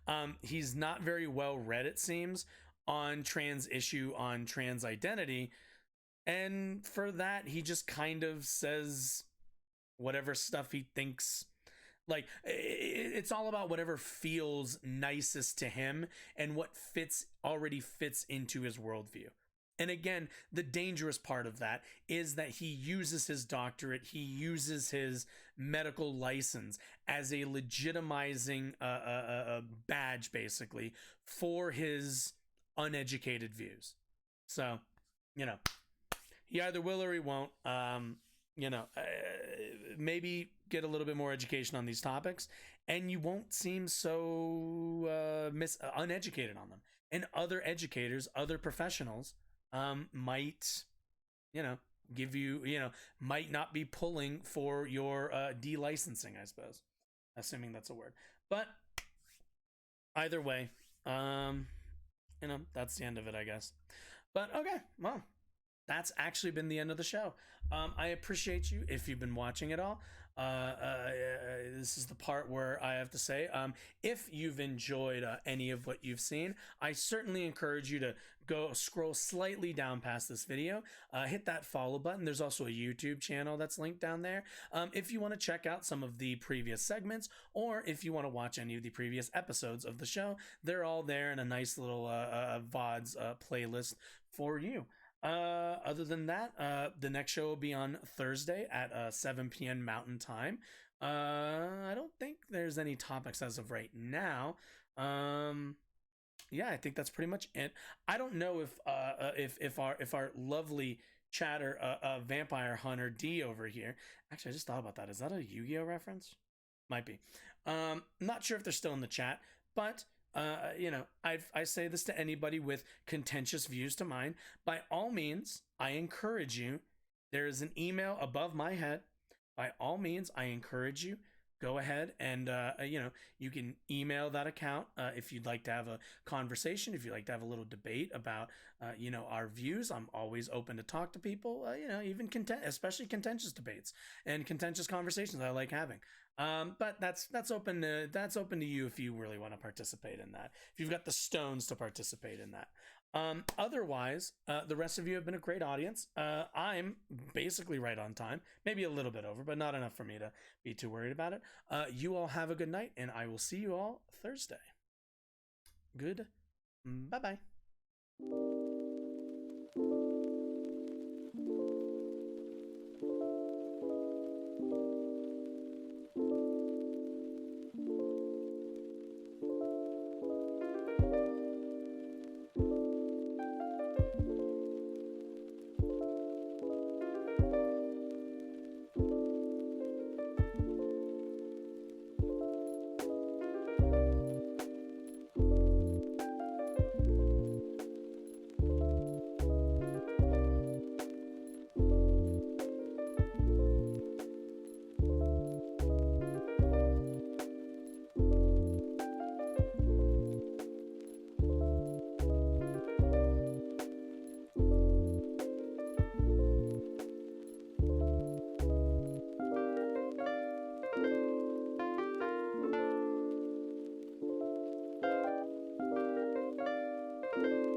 on. He's not very well read, it seems, on trans issue, on trans identity, and for that he just kind of says whatever stuff he thinks. Like, it's all about whatever feels nicest to him and what already fits into his worldview. And again, the dangerous part of that is that he uses his doctorate, he uses his medical license as a legitimizing badge, basically, for his uneducated views. So, you know, he either will or he won't. Maybe get a little bit more education on these topics, and you won't seem so uneducated on them. And other educators, other professionals, might, give you, might not be pulling for your delicensing, I suppose, assuming that's a word. But either way, that's the end of it, I guess. But okay, well, that's actually been the end of the show. I appreciate you if you've been watching it all. This is the part where I have to say, if you've enjoyed any of what you've seen, I certainly encourage you to go scroll slightly down past this video, hit that follow button. There's also a YouTube channel that's linked down there. If you want to check out some of the previous segments, or if you want to watch any of the previous episodes of the show, they're all there in a nice little VODs playlist for you. Other than that, the next show will be on Thursday at 7 p.m. Mountain Time. I don't think there's any topics as of right now. Yeah, I think that's pretty much it. I don't know if our lovely chatter vampire hunter D over here. Actually, I just thought about that. Is that a Yu-Gi-Oh reference? Might be. Not sure if they're still in the chat, but I say this to anybody with contentious views to mine. By all means, I encourage you. There is an email above my head. By all means, I encourage you. Go ahead and, you can email that account if you'd like to have a conversation, if you'd like to have a little debate about, our views. I'm always open to talk to people, even especially contentious debates and contentious conversations I like having. But that's open to you if you really want to participate in that. If you've got the stones to participate in that. Otherwise, the rest of you have been a great audience. I'm basically right on time, maybe a little bit over, but not enough for me to be too worried about it. You all have a good night, and I will see you all Thursday. Good. Bye-bye. you